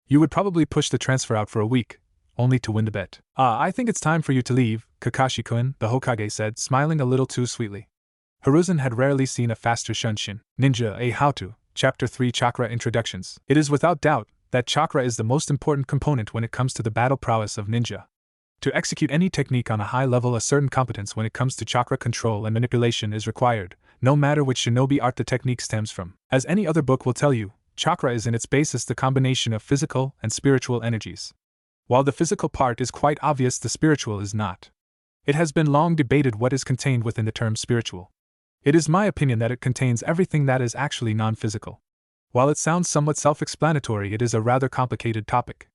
You would probably push the transfer out for a week, only to win the bet." I think it's time for you to leave, Kakashi-kun," the Hokage said, smiling a little too sweetly. Hiruzen had rarely seen a faster Shunshin. Ninja A How To, Chapter 3 Chakra Introductions. It is without doubt that chakra is the most important component when it comes to the battle prowess of ninja. To execute any technique on a high level, a certain competence when it comes to chakra control and manipulation is required, no matter which shinobi art the technique stems from. As any other book will tell you, chakra is in its basis the combination of physical and spiritual energies. While the physical part is quite obvious, the spiritual is not. It has been long debated what is contained within the term spiritual. It is my opinion that it contains everything that is actually non-physical. While it sounds somewhat self-explanatory, it is a rather complicated topic.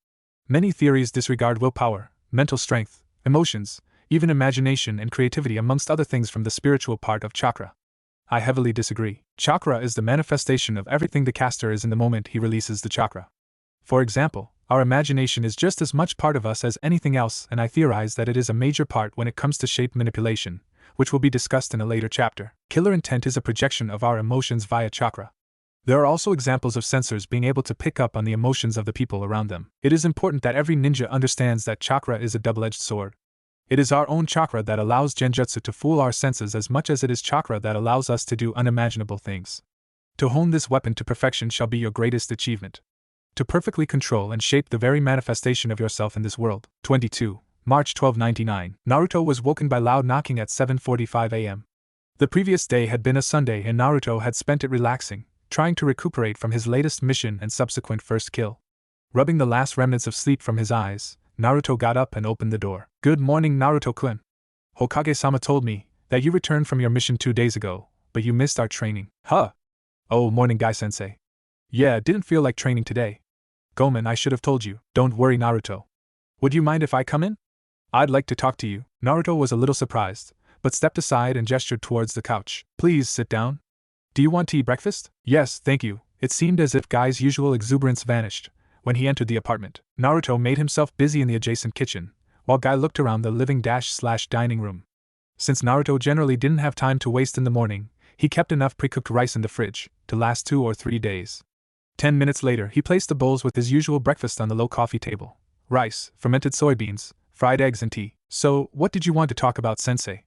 Many theories disregard willpower, mental strength, emotions, even imagination and creativity amongst other things from the spiritual part of chakra. I heavily disagree. Chakra is the manifestation of everything the caster is in the moment he releases the chakra. For example, our imagination is just as much part of us as anything else, and I theorize that it is a major part when it comes to shape manipulation, which will be discussed in a later chapter. Killer intent is a projection of our emotions via chakra. There are also examples of sensors being able to pick up on the emotions of the people around them. It is important that every ninja understands that chakra is a double-edged sword. It is our own chakra that allows genjutsu to fool our senses as much as it is chakra that allows us to do unimaginable things. To hone this weapon to perfection shall be your greatest achievement. To perfectly control and shape the very manifestation of yourself in this world. 22. March 1299. Naruto was woken by loud knocking at 7:45 a.m. The previous day had been a Sunday and Naruto had spent it relaxing, trying to recuperate from his latest mission and subsequent first kill. Rubbing the last remnants of sleep from his eyes, Naruto got up and opened the door. "Good morning, Naruto-kun. Hokage-sama told me that you returned from your mission 2 days ago, but you missed our training." "Huh? Oh, morning, Guy-sensei. Yeah, didn't feel like training today. Gomen, I should have told you." "Don't worry, Naruto. Would you mind if I come in? I'd like to talk to you." Naruto was a little surprised, but stepped aside and gestured towards the couch. "Please sit down. Do you want to eat breakfast?" "Yes, thank you." It seemed as if Guy's usual exuberance vanished when he entered the apartment. Naruto made himself busy in the adjacent kitchen, while Guy looked around the living/dining room. Since Naruto generally didn't have time to waste in the morning, he kept enough pre-cooked rice in the fridge to last 2 or 3 days. 10 minutes later, he placed the bowls with his usual breakfast on the low coffee table: rice, fermented soybeans, fried eggs, and tea. "So, what did you want to talk about, sensei?"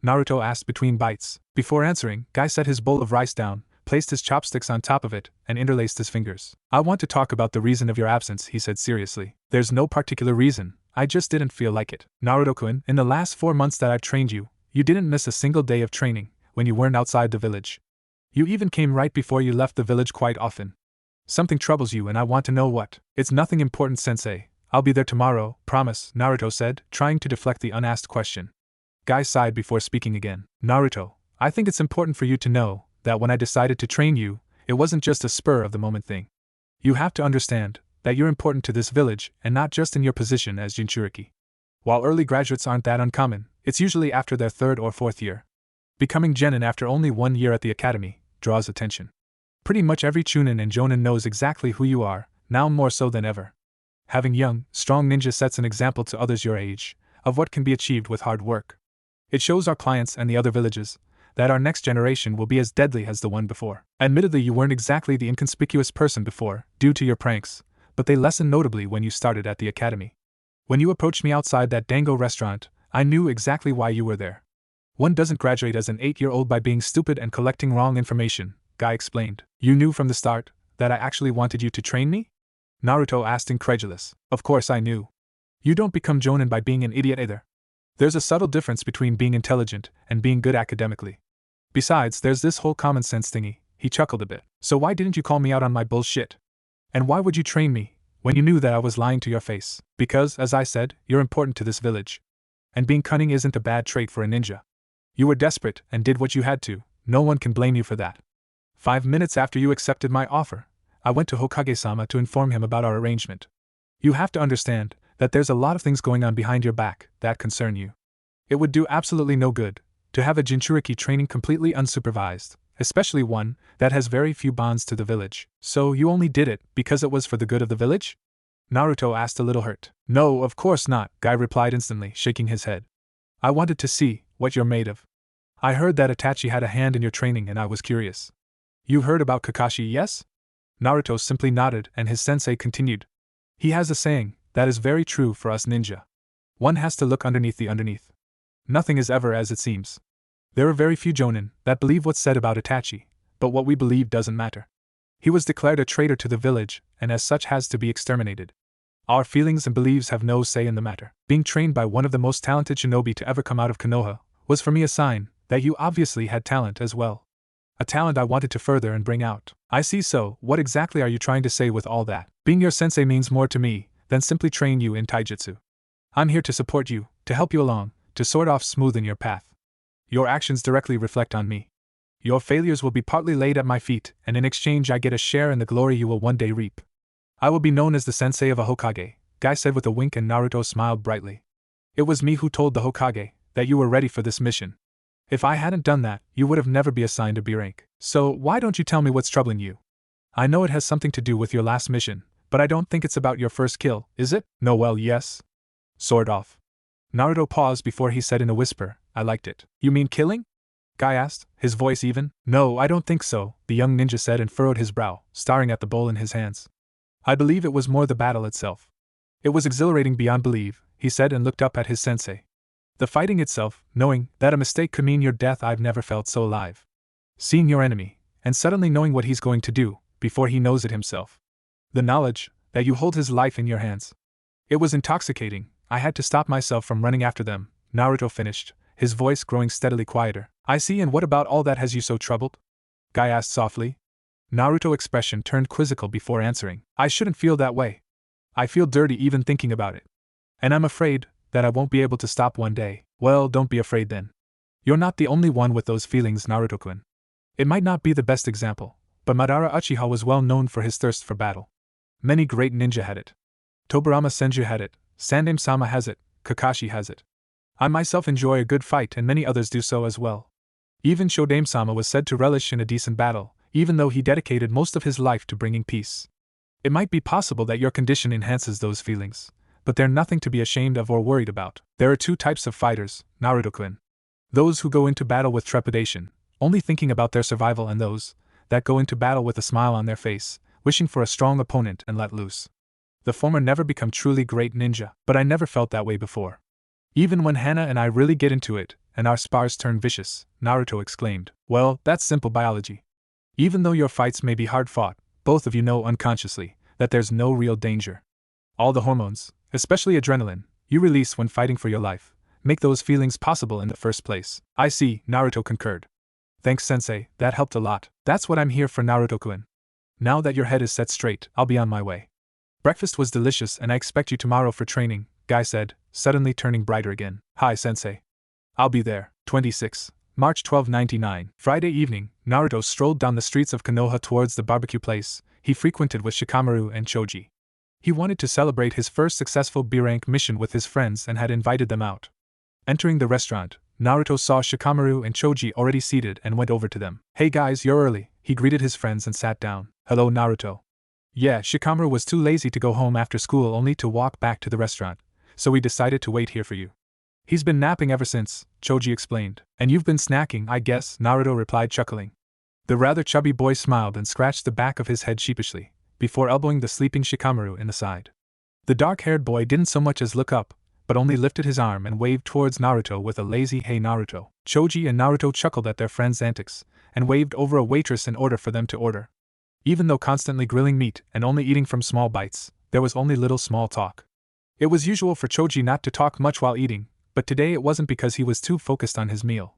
Naruto asked between bites. Before answering, Guy set his bowl of rice down, placed his chopsticks on top of it, and interlaced his fingers. "I want to talk about the reason of your absence," he said seriously. "There's no particular reason, I just didn't feel like it. Naruto-kun, in the last 4 months that I've trained you, you didn't miss a single day of training when you weren't outside the village. You even came right before you left the village quite often. Something troubles you and I want to know what." "It's nothing important, sensei. I'll be there tomorrow, promise," Naruto said, trying to deflect the unasked question. Guy sighed before speaking again. "Naruto, I think it's important for you to know that when I decided to train you, it wasn't just a spur-of-the-moment thing. You have to understand that you're important to this village and not just in your position as Jinchuriki. While early graduates aren't that uncommon, it's usually after their 3rd or 4th year. Becoming genin after only 1 year at the academy draws attention. Pretty much every Chunin and Jonin knows exactly who you are, now more so than ever. Having young, strong ninja sets an example to others your age of what can be achieved with hard work. It shows our clients and the other villages that our next generation will be as deadly as the one before. Admittedly, you weren't exactly the inconspicuous person before, due to your pranks, but they lessened notably when you started at the academy. When you approached me outside that dango restaurant, I knew exactly why you were there. One doesn't graduate as an 8-year-old by being stupid and collecting wrong information," Guy explained. "You knew from the start that I actually wanted you to train me?" Naruto asked incredulous. "Of course I knew. You don't become Jonin by being an idiot either. There's a subtle difference between being intelligent and being good academically. Besides, there's this whole common sense thingy." He chuckled a bit. "So why didn't you call me out on my bullshit? And why would you train me when you knew that I was lying to your face?" "Because, as I said, you're important to this village. And being cunning isn't a bad trait for a ninja. You were desperate and did what you had to. No one can blame you for that. 5 minutes after you accepted my offer, I went to Hokage-sama to inform him about our arrangement. You have to understand that there's a lot of things going on behind your back that concern you. It would do absolutely no good to have a Jinchuriki training completely unsupervised, especially one that has very few bonds to the village. So you only did it because it was for the good of the village?" Naruto asked, a little hurt. "No, of course not," Guy replied instantly, shaking his head. "I wanted to see what you're made of. I heard that Itachi had a hand in your training and I was curious." "You heard about Kakashi, yes?" Naruto simply nodded and his sensei continued. "He has a saying that is very true for us ninja. One has to look underneath the underneath. Nothing is ever as it seems. There are very few Jonin that believe what's said about Itachi, but what we believe doesn't matter. He was declared a traitor to the village and as such has to be exterminated. Our feelings and beliefs have no say in the matter. Being trained by one of the most talented shinobi to ever come out of Konoha was for me a sign that you obviously had talent as well. A talent I wanted to further and bring out." "I see, so what exactly are you trying to say with all that?" "Being your sensei means more to me than simply train you in Taijutsu. I'm here to support you, to help you along, to sort of smoothen your path. Your actions directly reflect on me. Your failures will be partly laid at my feet, and in exchange I get a share in the glory you will one day reap. I will be known as the sensei of a Hokage, Guy said with a wink, and Naruto smiled brightly. It was me who told the Hokage that you were ready for this mission. If I hadn't done that, you would have never be assigned a B rank. So why don't you tell me what's troubling you? I know it has something to do with your last mission, but I don't think it's about your first kill, is it? No, well, yes. Sort of. Naruto paused before he said in a whisper, I liked it. You mean killing? Guy asked, his voice even. No, I don't think so, the young ninja said and furrowed his brow, staring at the bowl in his hands. I believe it was more the battle itself. It was exhilarating beyond belief, he said and looked up at his sensei. The fighting itself, knowing that a mistake could mean your death, I've never felt so alive. Seeing your enemy, and suddenly knowing what he's going to do, before he knows it himself. The knowledge that you hold his life in your hands. It was intoxicating. I had to stop myself from running after them, Naruto finished, his voice growing steadily quieter. I see, and what about all that has you so troubled? Guy asked softly. Naruto's expression turned quizzical before answering. I shouldn't feel that way. I feel dirty even thinking about it. And I'm afraid that I won't be able to stop one day. Well, don't be afraid then. You're not the only one with those feelings, Naruto-kun. It might not be the best example, but Madara Uchiha was well known for his thirst for battle. Many great ninja had it. Tobirama Senju had it, Sandaime-sama has it, Kakashi has it. I myself enjoy a good fight, and many others do so as well. Even Shodaime-sama was said to relish in a decent battle, even though he dedicated most of his life to bringing peace. It might be possible that your condition enhances those feelings, but they're nothing to be ashamed of or worried about. There are two types of fighters, Naruto-kun. Those who go into battle with trepidation, only thinking about their survival, and those that go into battle with a smile on their face, wishing for a strong opponent and let loose. The former never become truly great ninja, but I never felt that way before. Even when Hana and I really get into it, and our spars turn vicious, Naruto exclaimed. Well, that's simple biology. Even though your fights may be hard fought, both of you know unconsciously that there's no real danger. All the hormones, especially adrenaline, you release when fighting for your life, make those feelings possible in the first place. I see, Naruto concurred. Thanks, Sensei, that helped a lot. That's what I'm here for, Naruto-kun. Now that your head is set straight, I'll be on my way. Breakfast was delicious, and I expect you tomorrow for training, Guy said, suddenly turning brighter again. Hi, Sensei. I'll be there. 26. March 1299. Friday evening, Naruto strolled down the streets of Konoha towards the barbecue place he frequented with Shikamaru and Choji. He wanted to celebrate his first successful B-rank mission with his friends and had invited them out. Entering the restaurant, Naruto saw Shikamaru and Choji already seated and went over to them. Hey guys, you're early, he greeted his friends and sat down. Hello, Naruto. Yeah, Shikamaru was too lazy to go home after school, only to walk back to the restaurant, so we decided to wait here for you. He's been napping ever since, Choji explained. And you've been snacking, I guess, Naruto replied, chuckling. The rather chubby boy smiled and scratched the back of his head sheepishly, before elbowing the sleeping Shikamaru in the side. The dark-haired boy didn't so much as look up, but only lifted his arm and waved towards Naruto with a lazy "Hey Naruto." Choji and Naruto chuckled at their friend's antics, and waved over a waitress in order for them to order. Even though constantly grilling meat and only eating from small bites, there was only little small talk. It was usual for Choji not to talk much while eating, but today it wasn't because he was too focused on his meal.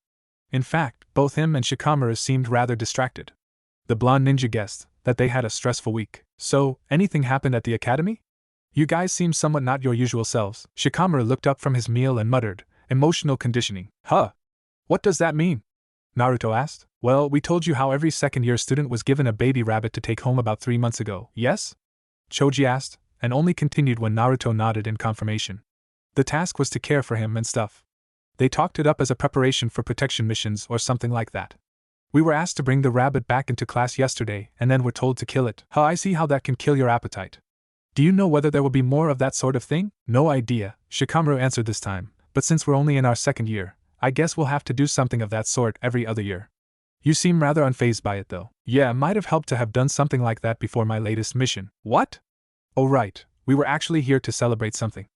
In fact, both him and Shikamaru seemed rather distracted. The blonde ninja guessed that they had a stressful week. So, anything happened at the academy? You guys seem somewhat not your usual selves. Shikamaru looked up from his meal and muttered, emotional conditioning. Huh? What does that mean? Naruto asked. Well, we told you how every second-year student was given a baby rabbit to take home about 3 months ago, yes? Choji asked, and only continued when Naruto nodded in confirmation. The task was to care for him and stuff. They talked it up as a preparation for protection missions or something like that. We were asked to bring the rabbit back into class yesterday and then were told to kill it. I see how that can kill your appetite. Do you know whether there will be more of that sort of thing? No idea, Shikamaru answered this time, but since we're only in our second year, I guess we'll have to do something of that sort every other year. You seem rather unfazed by it though. Yeah, it might have helped to have done something like that before my latest mission. What? Oh right, we were actually here to celebrate something.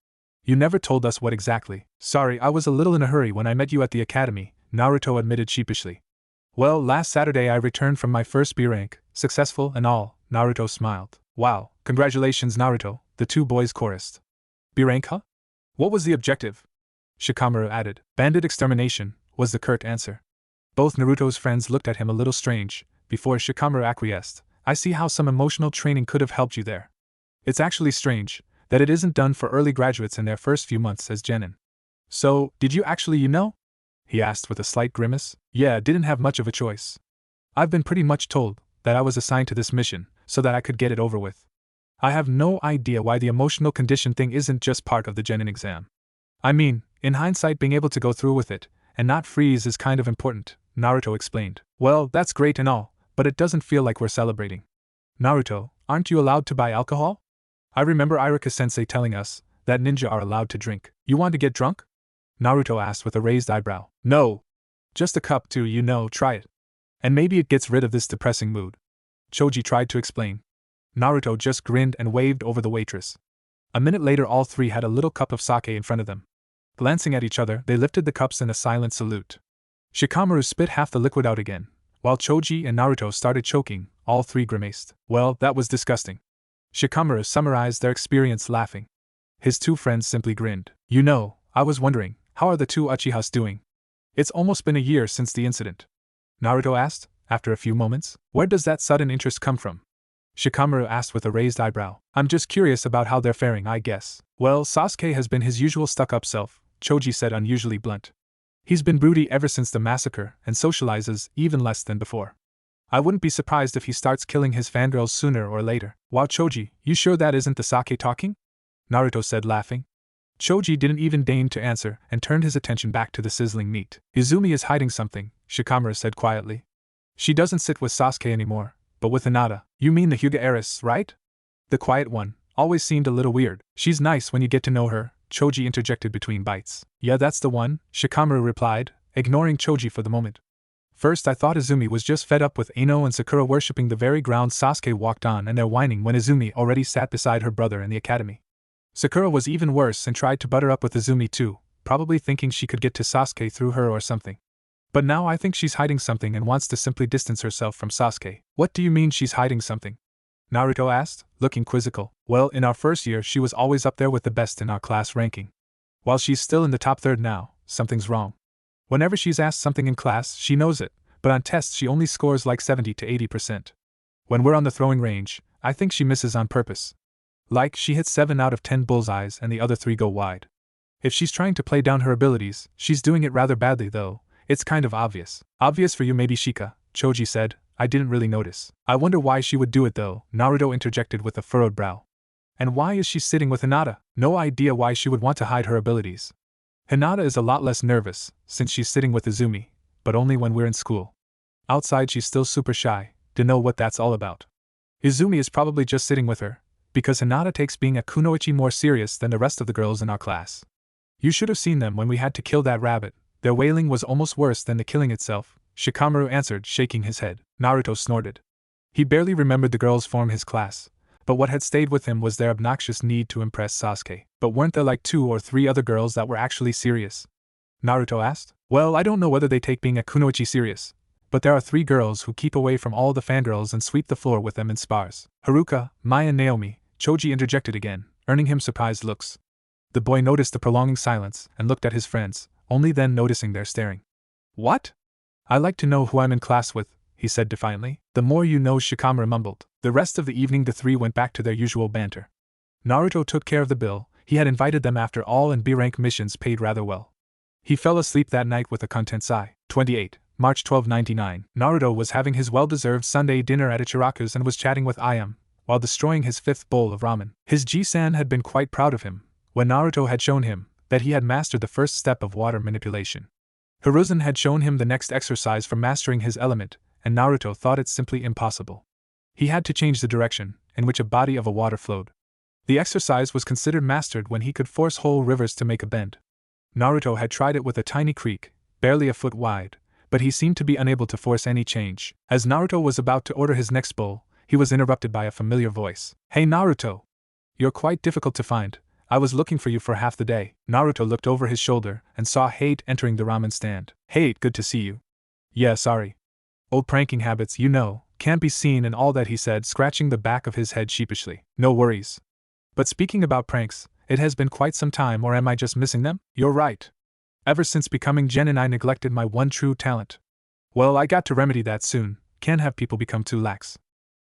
You never told us what exactly. Sorry, I was a little in a hurry when I met you at the academy, Naruto admitted sheepishly. Well, last Saturday I returned from my first B rank, successful and all, Naruto smiled. Wow, congratulations Naruto, the two boys chorused. B rank, huh? What was the objective? Shikamaru added. Bandit extermination, was the curt answer. Both Naruto's friends looked at him a little strange, before Shikamaru acquiesced. I see how some emotional training could have helped you there. It's actually strange that it isn't done for early graduates in their first few months as genin. So, did you actually he asked with a slight grimace. Yeah, didn't have much of a choice. I've been pretty much told that I was assigned to this mission, so that I could get it over with. I have no idea why the emotional condition thing isn't just part of the genin exam. I mean, in hindsight, being able to go through with it and not freeze is kind of important, Naruto explained. Well, that's great and all, but it doesn't feel like we're celebrating. Naruto, aren't you allowed to buy alcohol? I remember Iruka-sensei telling us that ninja are allowed to drink. You want to get drunk? Naruto asked with a raised eyebrow. No. Just a cup to, try it. And maybe it gets rid of this depressing mood. Choji tried to explain. Naruto just grinned and waved over the waitress. A minute later, all three had a little cup of sake in front of them. Glancing at each other, they lifted the cups in a silent salute. Shikamaru spit half the liquid out again. While Choji and Naruto started choking, all three grimaced. Well, that was disgusting. Shikamaru summarized their experience laughing. His two friends simply grinned. I was wondering, how are the two Uchihas doing? It's almost been a year since the incident. Naruto asked, after a few moments. Where does that sudden interest come from? Shikamaru asked with a raised eyebrow. I'm just curious about how they're faring, I guess. Well, Sasuke has been his usual stuck-up self, Choji said, unusually blunt. He's been broody ever since the massacre and socializes even less than before. I wouldn't be surprised if he starts killing his fangirls sooner or later. Wow, Choji, you sure that isn't the sake talking? Naruto said, laughing. Choji didn't even deign to answer and turned his attention back to the sizzling meat. Izumi is hiding something, Shikamaru said quietly. She doesn't sit with Sasuke anymore, but with Hinata. You mean the Hyuga heiress, right? The quiet one, always seemed a little weird. She's nice when you get to know her, Choji interjected between bites. Yeah, that's the one, Shikamaru replied, ignoring Choji for the moment. First I thought Izumi was just fed up with Ino and Sakura worshipping the very ground Sasuke walked on and their whining when Izumi already sat beside her brother in the academy. Sakura was even worse and tried to butter up with Izumi too, probably thinking she could get to Sasuke through her or something. But now I think she's hiding something and wants to simply distance herself from Sasuke. What do you mean she's hiding something? Naruto asked, looking quizzical. Well, in our first year she was always up there with the best in our class ranking. While she's still in the top third now, something's wrong. Whenever she's asked something in class, she knows it, but on tests she only scores like 70 to 80%. When we're on the throwing range, I think she misses on purpose. Like, she hits 7 out of 10 bullseyes and the other 3 go wide. If she's trying to play down her abilities, she's doing it rather badly though. It's kind of obvious. Obvious for you maybe, Shika, Choji said. I didn't really notice. I wonder why she would do it though, Naruto interjected with a furrowed brow. And why is she sitting with Hinata? No idea why she would want to hide her abilities. Hinata is a lot less nervous, since she's sitting with Izumi, but only when we're in school. Outside she's still super shy, to know what that's all about. Izumi is probably just sitting with her, because Hinata takes being a kunoichi more serious than the rest of the girls in our class. You should have seen them when we had to kill that rabbit. Their wailing was almost worse than the killing itself, Shikamaru answered, shaking his head. Naruto snorted. He barely remembered the girls from his class, but what had stayed with him was their obnoxious need to impress Sasuke. But weren't there like 2 or 3 other girls that were actually serious? Naruto asked. Well, I don't know whether they take being a kunoichi serious, but there are 3 girls who keep away from all the fangirls and sweep the floor with them in spars. Haruka, Mai and Naomi, Choji interjected again, earning him surprised looks. The boy noticed the prolonging silence and looked at his friends, only then noticing their staring. What? I like to know who I'm in class with, he said defiantly. The more you know, Shikamaru mumbled. The rest of the evening the 3 went back to their usual banter. Naruto took care of the bill. He had invited them after all and B-rank missions paid rather well. He fell asleep that night with a content sigh. 28. March 1299. Naruto was having his well-deserved Sunday dinner at Ichiraku's and was chatting with Ayam, while destroying his 5th bowl of ramen. His Ji-san had been quite proud of him, when Naruto had shown him that he had mastered the first step of water manipulation. Hiruzen had shown him the next exercise for mastering his element, and Naruto thought it simply impossible. He had to change the direction in which a body of a water flowed. The exercise was considered mastered when he could force whole rivers to make a bend. Naruto had tried it with a tiny creek, barely a foot wide, but he seemed to be unable to force any change. As Naruto was about to order his next bowl, he was interrupted by a familiar voice. Hey Naruto! You're quite difficult to find. I was looking for you for half the day. Naruto looked over his shoulder and saw Hate entering the ramen stand. Hate, good to see you. Yeah, sorry. Old pranking habits, can't be seen and all that, he said, scratching the back of his head sheepishly. No worries. But speaking about pranks, it has been quite some time, or am I just missing them? You're right. Ever since becoming genin I neglected my one true talent. Well, I got to remedy that soon. Can't have people become too lax.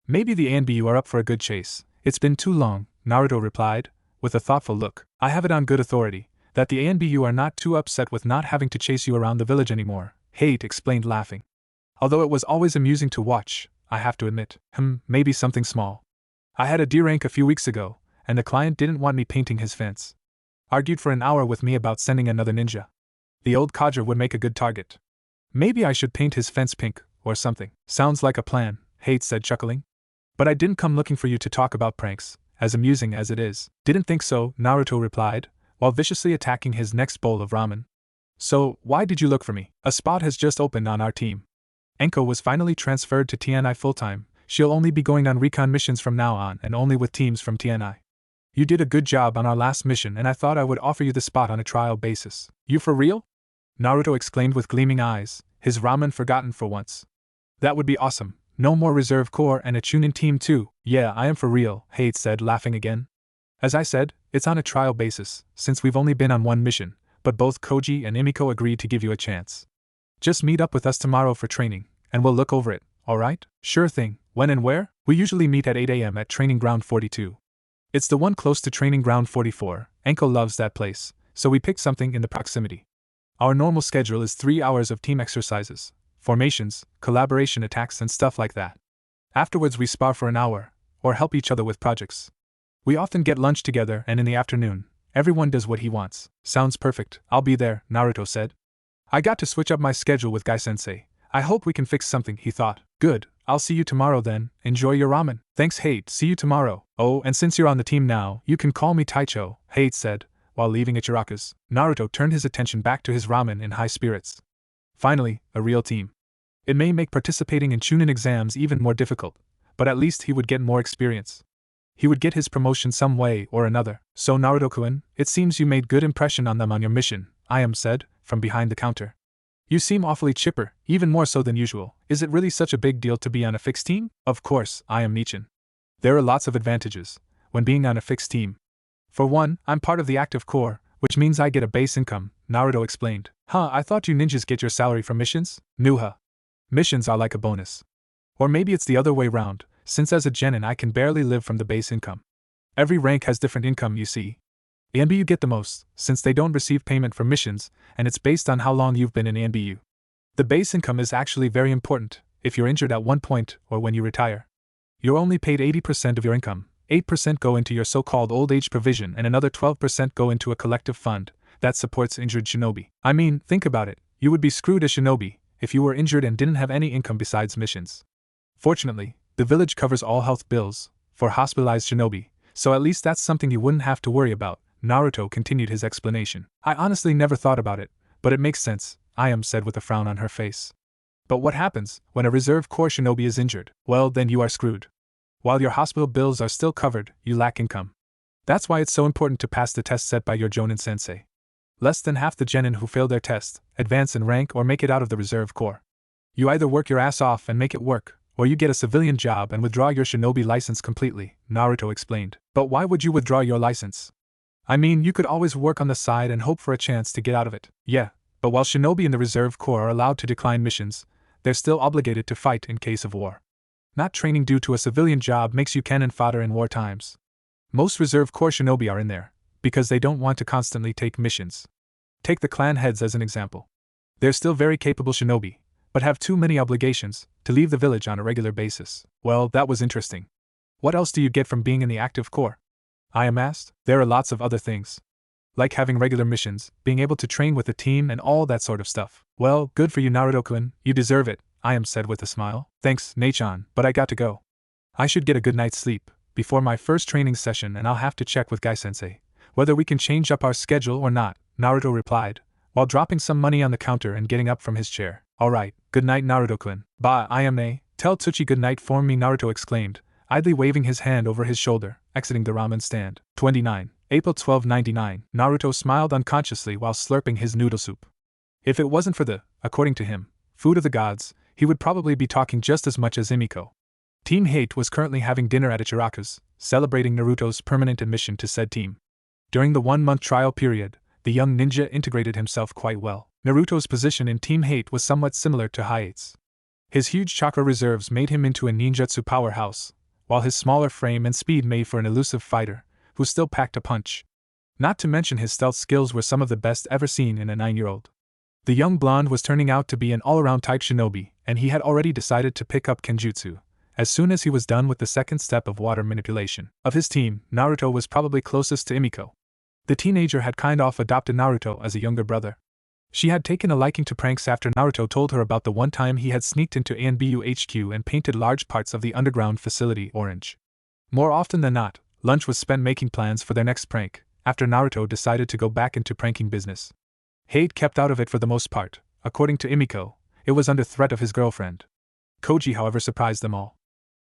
Maybe the ANBU are up for a good chase. It's been too long, Naruto replied, with a thoughtful look. I have it on good authority that the ANBU are not too upset with not having to chase you around the village anymore, Hate explained, laughing. Although it was always amusing to watch, I have to admit, maybe something small. I had a D rank a few weeks ago, and the client didn't want me painting his fence. Argued for an hour with me about sending another ninja. The old codger would make a good target. Maybe I should paint his fence pink, or something. Sounds like a plan, Hate said, chuckling. But I didn't come looking for you to talk about pranks, as amusing as it is. Didn't think so, Naruto replied, while viciously attacking his next bowl of ramen. So, why did you look for me? A spot has just opened on our team. Anko was finally transferred to TNI full-time. She'll only be going on recon missions from now on and only with teams from TNI. You did a good job on our last mission and I thought I would offer you the spot on a trial basis. You for real? Naruto exclaimed with gleaming eyes, his ramen forgotten for once. That would be awesome. No more reserve corps and a Chunin team too. Yeah, I am for real, Hate said, laughing again. As I said, it's on a trial basis, since we've only been on one mission, but both Koji and Emiko agreed to give you a chance. Just meet up with us tomorrow for training, and we'll look over it, alright? Sure thing. When and where? We usually meet at 8 a.m. at Training Ground 42. It's the one close to Training Ground 44. Anko loves that place, so we picked something in the proximity. Our normal schedule is 3 hours of team exercises, formations, collaboration attacks and stuff like that. Afterwards we spar for an hour, or help each other with projects. We often get lunch together and in the afternoon, everyone does what he wants. Sounds perfect, I'll be there, Naruto said. I got to switch up my schedule with Guy-sensei. I hope we can fix something, he thought. Good, I'll see you tomorrow then, enjoy your ramen. Thanks Hate, see you tomorrow. Oh, and since you're on the team now, you can call me Taicho, Hate said, while leaving Ichiraku's. Naruto turned his attention back to his ramen in high spirits. Finally, a real team. It may make participating in Chunin exams even more difficult, but at least he would get more experience. He would get his promotion some way or another. So Naruto-kun, it seems you made good impression on them on your mission, Ayam said, from behind the counter. You seem awfully chipper, even more so than usual. Is it really such a big deal to be on a fixed team? Of course, Ayam Nichin. There are lots of advantages when being on a fixed team. For one, I'm part of the active corps, which means I get a base income, Naruto explained. I thought you ninjas get your salary from missions? Nuha. Missions are like a bonus. Or maybe it's the other way round, since as a genin I can barely live from the base income. Every rank has different income, you see. The NBU get the most, since they don't receive payment for missions, and it's based on how long you've been in NBU. The base income is actually very important, if you're injured at one point or when you retire. You're only paid 80% of your income, 8% go into your so-called old age provision and another 12% go into a collective fund that supports injured shinobi. I mean, think about it, you would be screwed as shinobi if you were injured and didn't have any income besides missions. Fortunately, the village covers all health bills for hospitalized shinobi, so at least that's something you wouldn't have to worry about. Naruto continued his explanation. I honestly never thought about it, but it makes sense, Ayam said with a frown on her face. But what happens when a reserve corps shinobi is injured? Well, then you are screwed. While your hospital bills are still covered, you lack income. That's why it's so important to pass the test set by your Jonin sensei. Less than half the genin who fail their test advance in rank or make it out of the reserve corps. You either work your ass off and make it work, or you get a civilian job and withdraw your shinobi license completely, Naruto explained. But why would you withdraw your license? I mean, you could always work on the side and hope for a chance to get out of it. Yeah, but while shinobi in the reserve corps are allowed to decline missions, they're still obligated to fight in case of war. Not training due to a civilian job makes you cannon fodder in war times. Most reserve corps shinobi are in there because they don't want to constantly take missions. Take the clan heads as an example. They're still very capable shinobi, but have too many obligations to leave the village on a regular basis. Well, that was interesting. What else do you get from being in the active corps? Ayam asked. There are lots of other things. Like having regular missions, being able to train with a team and all that sort of stuff. Well, good for you Naruto-kun, you deserve it, Ayam said with a smile. Thanks, Nechan, but I got to go. I should get a good night's sleep before my first training session and I'll have to check with Guy-sensei whether we can change up our schedule or not, Naruto replied, while dropping some money on the counter and getting up from his chair. Alright, good night Naruto-kun. Ba, Ayame, tell Tsuchi good night for me, Naruto exclaimed, idly waving his hand over his shoulder, exiting the ramen stand. 29. April 1299. Naruto smiled unconsciously while slurping his noodle soup. If it wasn't for the, according to him, food of the gods, he would probably be talking just as much as Emiko. Team Hate was currently having dinner at Ichiraku's, celebrating Naruto's permanent admission to said team. During the 1-month trial period, the young ninja integrated himself quite well. Naruto's position in Team Hate was somewhat similar to Hayate's. His huge chakra reserves made him into a ninjutsu powerhouse, while his smaller frame and speed made for an elusive fighter, who still packed a punch. Not to mention his stealth skills were some of the best ever seen in a 9-year-old. The young blonde was turning out to be an all-around type shinobi, and he had already decided to pick up kenjutsu, As soon as he was done with the second step of water manipulation of his team, Naruto was probably closest to Emiko. The teenager had kind of adopted Naruto as a younger brother. She had taken a liking to pranks after Naruto told her about the one time he had sneaked into ANBU HQ and painted large parts of the underground facility orange. More often than not, lunch was spent making plans for their next prank, after Naruto decided to go back into pranking business. Hade kept out of it for the most part. According to Emiko, it was under threat of his girlfriend. Koji, however, surprised them all.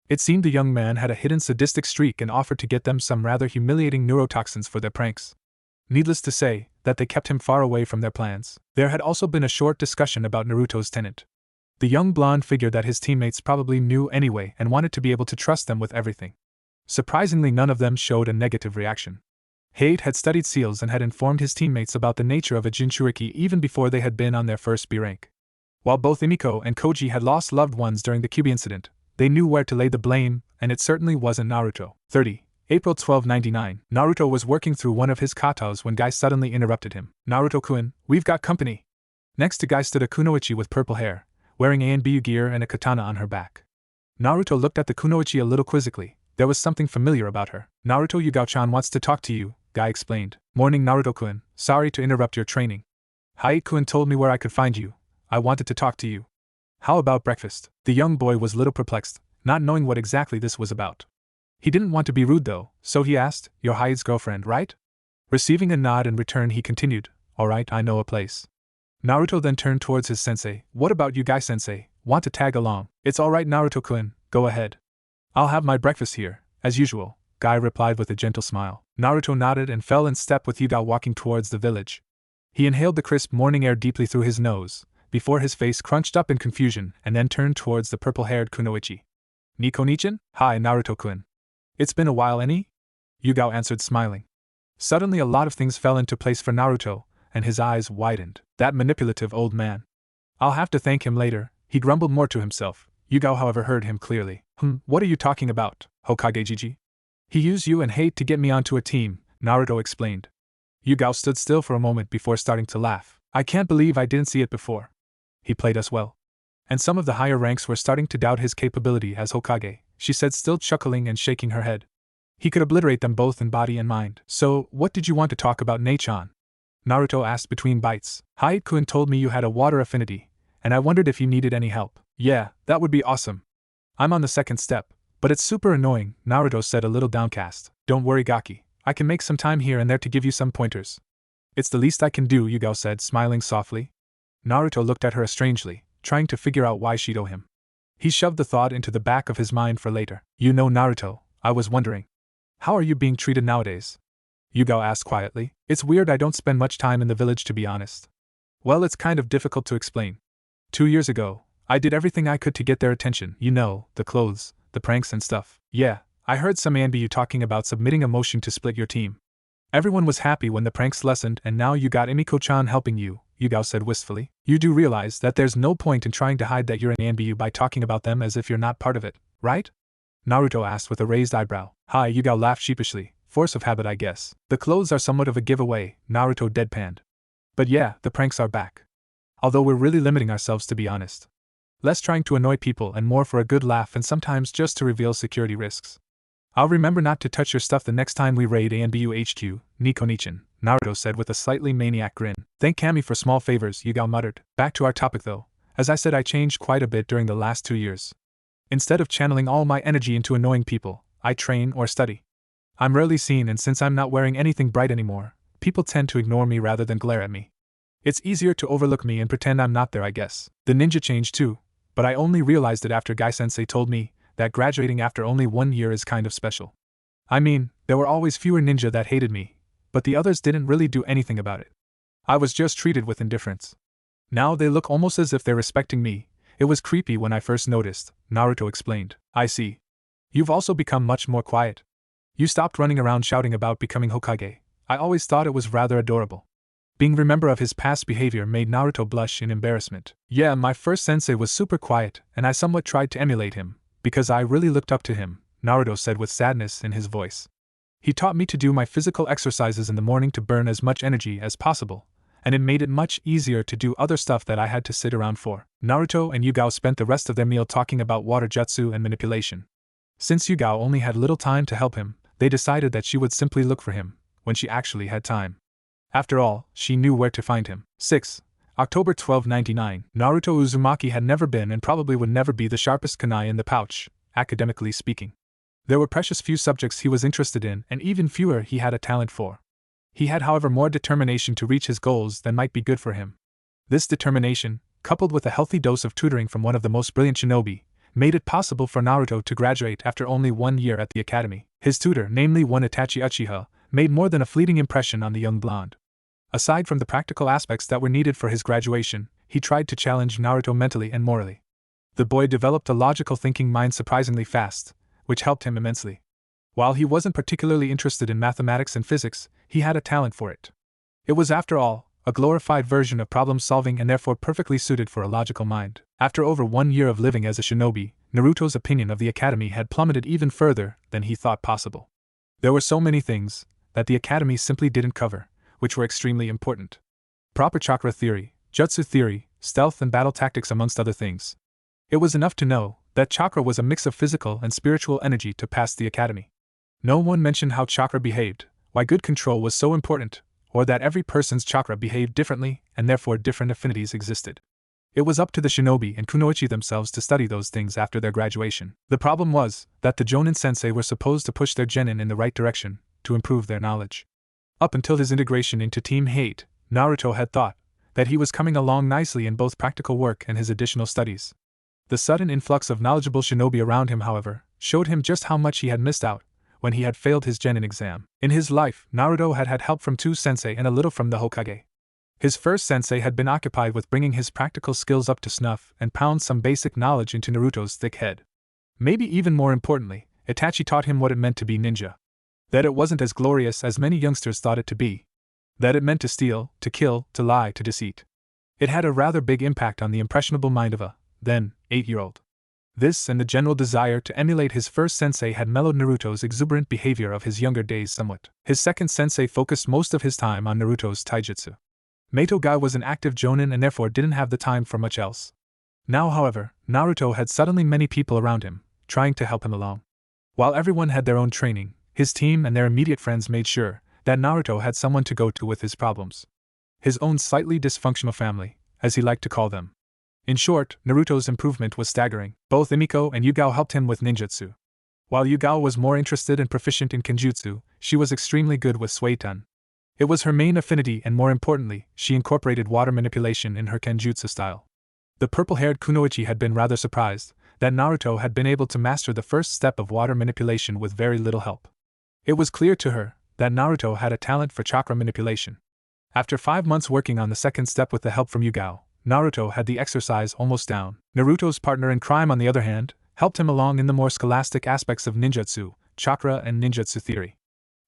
It seemed the young man had a hidden sadistic streak and offered to get them some rather humiliating neurotoxins for their pranks. Needless to say, that they kept him far away from their plans. There had also been a short discussion about Naruto's tenant. The young blonde figured that his teammates probably knew anyway and wanted to be able to trust them with everything. Surprisingly, none of them showed a negative reaction. Hade had studied seals and had informed his teammates about the nature of a Jinchuriki even before they had been on their first B rank. While both Emiko and Koji had lost loved ones during the Kyuubi incident, they knew where to lay the blame, and it certainly wasn't Naruto. 30. April 1299. Naruto was working through one of his katas when Guy suddenly interrupted him. Naruto-kun, we've got company. Next to Guy stood a kunoichi with purple hair, wearing ANBU gear and a katana on her back. Naruto looked at the kunoichi a little quizzically. There was something familiar about her. Naruto, Yugao-chan wants to talk to you, Guy explained. Morning, Naruto-kun, sorry to interrupt your training. Hai-kun told me where I could find you. I wanted to talk to you. How about breakfast? The young boy was a little perplexed, not knowing what exactly this was about. He didn't want to be rude though, so he asked, You're Hyde's girlfriend, right? Receiving a nod in return, he continued, Alright, I know a place. Naruto then turned towards his sensei. What about you, Guy-sensei? Want to tag along? It's alright, Naruto-kun, go ahead. I'll have my breakfast here, as usual, Guy replied with a gentle smile. Naruto nodded and fell in step with Yugao walking towards the village. He inhaled the crisp morning air deeply through his nose, before his face crunched up in confusion, and then turned towards the purple-haired kunoichi. Nico-nichan? Hi, Naruto-kun. It's been a while, any? Yugao answered, smiling. Suddenly a lot of things fell into place for Naruto, and his eyes widened. That manipulative old man. I'll have to thank him later, he grumbled more to himself. Yugao, however, heard him clearly. What are you talking about, Hokage Jiji? He used you and Hade to get me onto a team, Naruto explained. Yugao stood still for a moment before starting to laugh. I can't believe I didn't see it before. He played us well. And some of the higher ranks were starting to doubt his capability as Hokage, she said, still chuckling and shaking her head. He could obliterate them both in body and mind. So, what did you want to talk about, Nei-chan? Naruto asked between bites. Hyde-kun told me you had a water affinity, and I wondered if you needed any help. Yeah, that would be awesome. I'm on the second step, but it's super annoying, Naruto said, a little downcast. Don't worry, Gaki. I can make some time here and there to give you some pointers. It's the least I can do, Yugao said, smiling softly. Naruto looked at her strangely, trying to figure out why she'd owe him. He shoved the thought into the back of his mind for later. You know, Naruto, I was wondering. How are you being treated nowadays? Yugao asked quietly. It's weird, I don't spend much time in the village, to be honest. Well, it's kind of difficult to explain. 2 years ago, I did everything I could to get their attention, you know, the clothes, the pranks and stuff. Yeah, I heard some ANBU talking about submitting a motion to split your team. Everyone was happy when the pranks lessened, and now you got Emiko-chan helping you, Yugao said wistfully. You do realize that there's no point in trying to hide that you're an ANBU by talking about them as if you're not part of it, right? Naruto asked with a raised eyebrow. Hi, Yugao laughed sheepishly. Force of habit, I guess. The clothes are somewhat of a giveaway, Naruto deadpanned. But yeah, the pranks are back. Although we're really limiting ourselves, to be honest. Less trying to annoy people and more for a good laugh, and sometimes just to reveal security risks. I'll remember not to touch your stuff the next time we raid ANBU HQ, Nico-nichan, Naruto said with a slightly maniac grin. Thank Kami for small favors, Yugao muttered. Back to our topic though. As I said, I changed quite a bit during the last 2 years. Instead of channeling all my energy into annoying people, I train or study. I'm rarely seen, and since I'm not wearing anything bright anymore, people tend to ignore me rather than glare at me. It's easier to overlook me and pretend I'm not there, I guess. The ninja changed too, but I only realized it after Guy-sensei told me that graduating after only 1 year is kind of special. I mean, there were always fewer ninja that hated me, but the others didn't really do anything about it. I was just treated with indifference. Now they look almost as if they're respecting me. It was creepy when I first noticed, Naruto explained. I see. You've also become much more quiet. You stopped running around shouting about becoming Hokage. I always thought it was rather adorable. Being remembered of his past behavior made Naruto blush in embarrassment. Yeah, my first sensei was super quiet, and I somewhat tried to emulate him, because I really looked up to him, Naruto said with sadness in his voice. He taught me to do my physical exercises in the morning to burn as much energy as possible, and it made it much easier to do other stuff that I had to sit around for. Naruto and Yugao spent the rest of their meal talking about water jutsu and manipulation. Since Yugao only had little time to help him, they decided that she would simply look for him when she actually had time. After all, she knew where to find him. 6. October 1299. Naruto Uzumaki had never been and probably would never be the sharpest kunai in the pouch, academically speaking. There were precious few subjects he was interested in and even fewer he had a talent for. He had, however, more determination to reach his goals than might be good for him. This determination, coupled with a healthy dose of tutoring from one of the most brilliant shinobi, made it possible for Naruto to graduate after only 1 year at the academy. His tutor, namely one Itachi Uchiha, made more than a fleeting impression on the young blonde. Aside from the practical aspects that were needed for his graduation, he tried to challenge Naruto mentally and morally. The boy developed a logical thinking mind surprisingly fast, which helped him immensely. While he wasn't particularly interested in mathematics and physics, he had a talent for it. It was, after all, a glorified version of problem-solving and therefore perfectly suited for a logical mind. After over 1 year of living as a shinobi, Naruto's opinion of the academy had plummeted even further than he thought possible. There were so many things that the academy simply didn't cover, which were extremely important. Proper chakra theory, jutsu theory, stealth and battle tactics amongst other things. It was enough to know that chakra was a mix of physical and spiritual energy to pass the academy. No one mentioned how chakra behaved, why good control was so important, or that every person's chakra behaved differently and therefore different affinities existed. It was up to the shinobi and kunoichi themselves to study those things after their graduation. The problem was that the jonin sensei were supposed to push their genin in the right direction to improve their knowledge. Up until his integration into Team Hate, Naruto had thought that he was coming along nicely in both practical work and his additional studies. The sudden influx of knowledgeable shinobi around him, however, showed him just how much he had missed out when he had failed his genin exam. In his life, Naruto had had help from 2 sensei and a little from the Hokage. His first sensei had been occupied with bringing his practical skills up to snuff and pound some basic knowledge into Naruto's thick head. Maybe even more importantly, Itachi taught him what it meant to be ninja. That it wasn't as glorious as many youngsters thought it to be. That it meant to steal, to kill, to lie, to deceit. It had a rather big impact on the impressionable mind of a, then, 8-year-old. This and the general desire to emulate his first sensei had mellowed Naruto's exuberant behavior of his younger days somewhat. His second sensei focused most of his time on Naruto's taijutsu. Metogai was an active jonin and therefore didn't have the time for much else. Now, however, Naruto had suddenly many people around him, trying to help him along. While everyone had their own training, his team and their immediate friends made sure that Naruto had someone to go to with his problems. His own slightly dysfunctional family, as he liked to call them. In short, Naruto's improvement was staggering. Both Emiko and Yugao helped him with ninjutsu. While Yugao was more interested and proficient in kenjutsu, she was extremely good with suitan. It was her main affinity and, more importantly, she incorporated water manipulation in her kenjutsu style. The purple-haired kunoichi had been rather surprised that Naruto had been able to master the first step of water manipulation with very little help. It was clear to her that Naruto had a talent for chakra manipulation. After 5 months working on the second step with the help from Yugao, Naruto had the exercise almost down. Naruto's partner in crime, on the other hand, helped him along in the more scholastic aspects of ninjutsu, chakra and ninjutsu theory.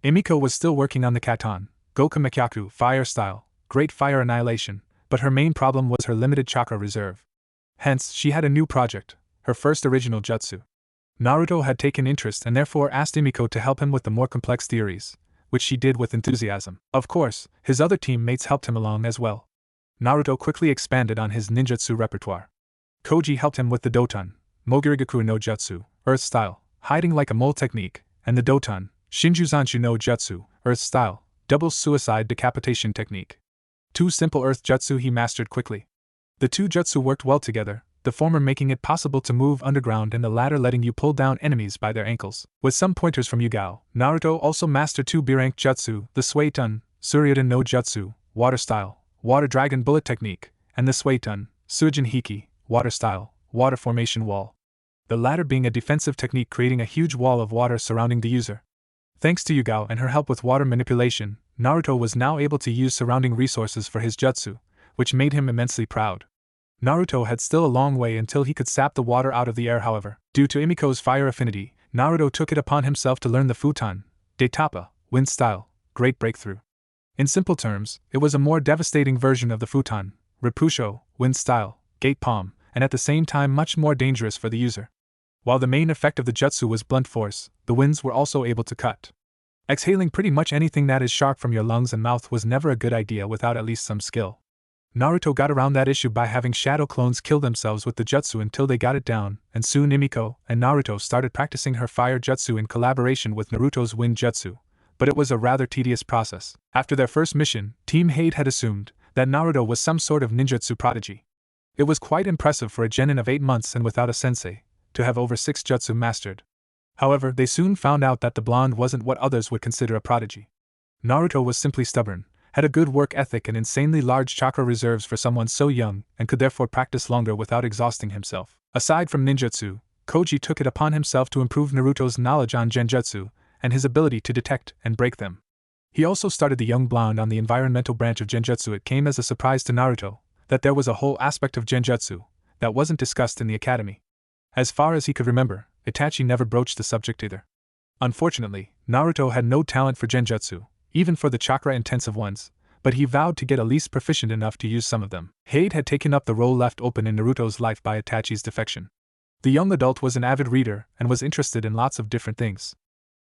Emiko was still working on the katan, Goku fire style, great fire annihilation, but her main problem was her limited chakra reserve. Hence, she had a new project, her first original jutsu. Naruto had taken interest and therefore asked Emiko to help him with the more complex theories, which she did with enthusiasm. Of course, his other teammates helped him along as well. Naruto quickly expanded on his ninjutsu repertoire. Koji helped him with the Doton, Mogirigaku no Jutsu, Earth style, hiding like a mole technique, and the Doton, Shinjuzanshu no Jutsu, Earth style, double suicide decapitation technique. 2 simple Earth jutsu he mastered quickly. The 2 jutsu worked well together, the former making it possible to move underground and the latter letting you pull down enemies by their ankles. With some pointers from Yugao, Naruto also mastered 2 B-rank jutsu, the Suiton, Suryudan no Jutsu, water style, water dragon bullet technique, and the Suiton, Suijin Hiki, water style, water formation wall. The latter being a defensive technique creating a huge wall of water surrounding the user. Thanks to Yugao and her help with water manipulation, Naruto was now able to use surrounding resources for his jutsu, which made him immensely proud. Naruto had still a long way until he could sap the water out of the air, however. Due to Emiko's fire affinity, Naruto took it upon himself to learn the Futon, Daitapa, wind style, great breakthrough. In simple terms, it was a more devastating version of the Futon, Repusho, wind style, gate palm, and at the same time much more dangerous for the user. While the main effect of the jutsu was blunt force, the winds were also able to cut. Exhaling pretty much anything that is sharp from your lungs and mouth was never a good idea without at least some skill. Naruto got around that issue by having shadow clones kill themselves with the jutsu until they got it down, and soon Himiko and Naruto started practicing her fire jutsu in collaboration with Naruto's wind jutsu, but it was a rather tedious process. After their first mission, Team Hate had assumed that Naruto was some sort of ninjutsu prodigy. It was quite impressive for a genin of 8 months and without a sensei to have over 6 jutsu mastered. However, they soon found out that the blonde wasn't what others would consider a prodigy. Naruto was simply stubborn, had a good work ethic and insanely large chakra reserves for someone so young, and could therefore practice longer without exhausting himself. Aside from ninjutsu, Koji took it upon himself to improve Naruto's knowledge on genjutsu and his ability to detect and break them. He also started the young blonde on the environmental branch of genjutsu. It came as a surprise to Naruto that there was a whole aspect of genjutsu that wasn't discussed in the academy. As far as he could remember, Itachi never broached the subject either. Unfortunately, Naruto had no talent for genjutsu, even for the chakra-intensive ones, but he vowed to get at least proficient enough to use some of them. Hade had taken up the role left open in Naruto's life by Itachi's defection. The young adult was an avid reader and was interested in lots of different things.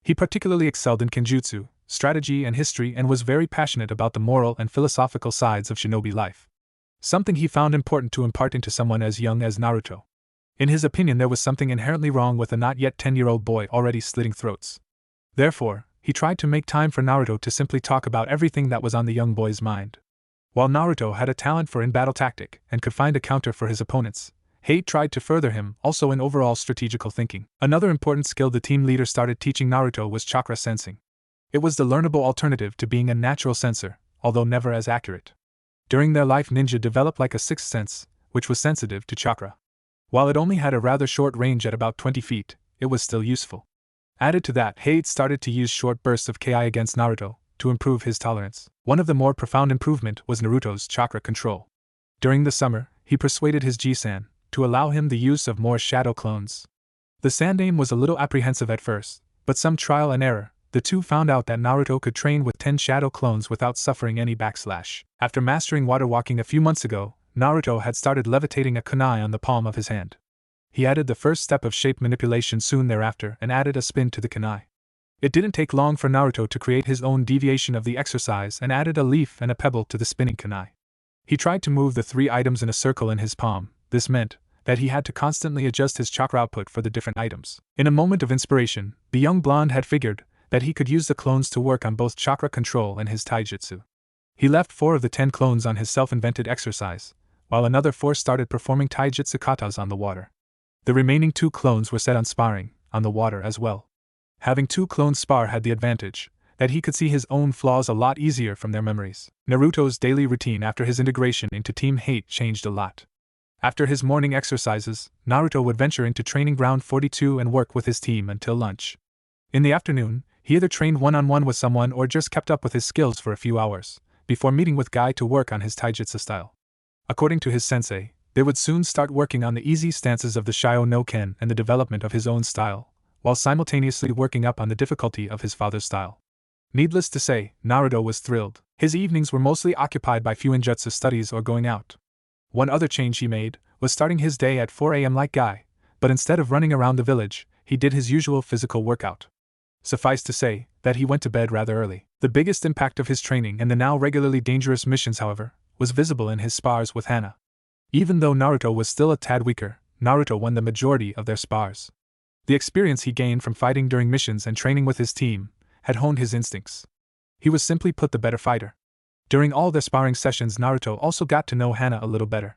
He particularly excelled in kenjutsu, strategy and history, and was very passionate about the moral and philosophical sides of shinobi life. Something he found important to impart into someone as young as Naruto. In his opinion, there was something inherently wrong with a not yet 10-year-old boy already slitting throats. Therefore, he tried to make time for Naruto to simply talk about everything that was on the young boy's mind. While Naruto had a talent for in-battle tactic and could find a counter for his opponents, Hate tried to further him also in overall strategical thinking. Another important skill the team leader started teaching Naruto was chakra sensing. It was the learnable alternative to being a natural sensor, although never as accurate. During their life, ninja developed like a sixth sense, which was sensitive to chakra. While it only had a rather short range at about 20 feet, it was still useful. Added to that, Hate started to use short bursts of Ki against Naruto to improve his tolerance. One of the more profound improvement was Naruto's chakra control. During the summer, he persuaded his Ji-san to allow him the use of more shadow clones. The Sandaime was a little apprehensive at first, but some trial and error, the two found out that Naruto could train with 10 shadow clones without suffering any backslash. After mastering water walking a few months ago, Naruto had started levitating a kunai on the palm of his hand. He added the first step of shape manipulation soon thereafter and added a spin to the kunai. It didn't take long for Naruto to create his own deviation of the exercise and added a leaf and a pebble to the spinning kunai. He tried to move the 3 items in a circle in his palm. This meant that he had to constantly adjust his chakra output for the different items. In a moment of inspiration, the young blonde had figured that he could use the clones to work on both chakra control and his taijutsu. He left 4 of the 10 clones on his self-invented exercise, while another 4 started performing taijutsu katas on the water. The remaining 2 clones were set on sparring, on the water as well. Having 2 clones spar had the advantage that he could see his own flaws a lot easier from their memories. Naruto's daily routine after his integration into Team Hate changed a lot. After his morning exercises, Naruto would venture into training ground 42 and work with his team until lunch. In the afternoon, he either trained one-on-one with someone or just kept up with his skills for a few hours, before meeting with Guy to work on his taijutsu style. According to his sensei, they would soon start working on the easy stances of the Shio no Ken and the development of his own style, while simultaneously working up on the difficulty of his father's style. Needless to say, Naruto was thrilled. His evenings were mostly occupied by fuinjutsu studies or going out. One other change he made was starting his day at 4 a.m. like Guy, but instead of running around the village, he did his usual physical workout. Suffice to say that he went to bed rather early. The biggest impact of his training and the now regularly dangerous missions, however, was visible in his spars with Hana. Even though Naruto was still a tad weaker, Naruto won the majority of their spars. The experience he gained from fighting during missions and training with his team had honed his instincts. He was simply put the better fighter. During all their sparring sessions, Naruto also got to know Hana a little better.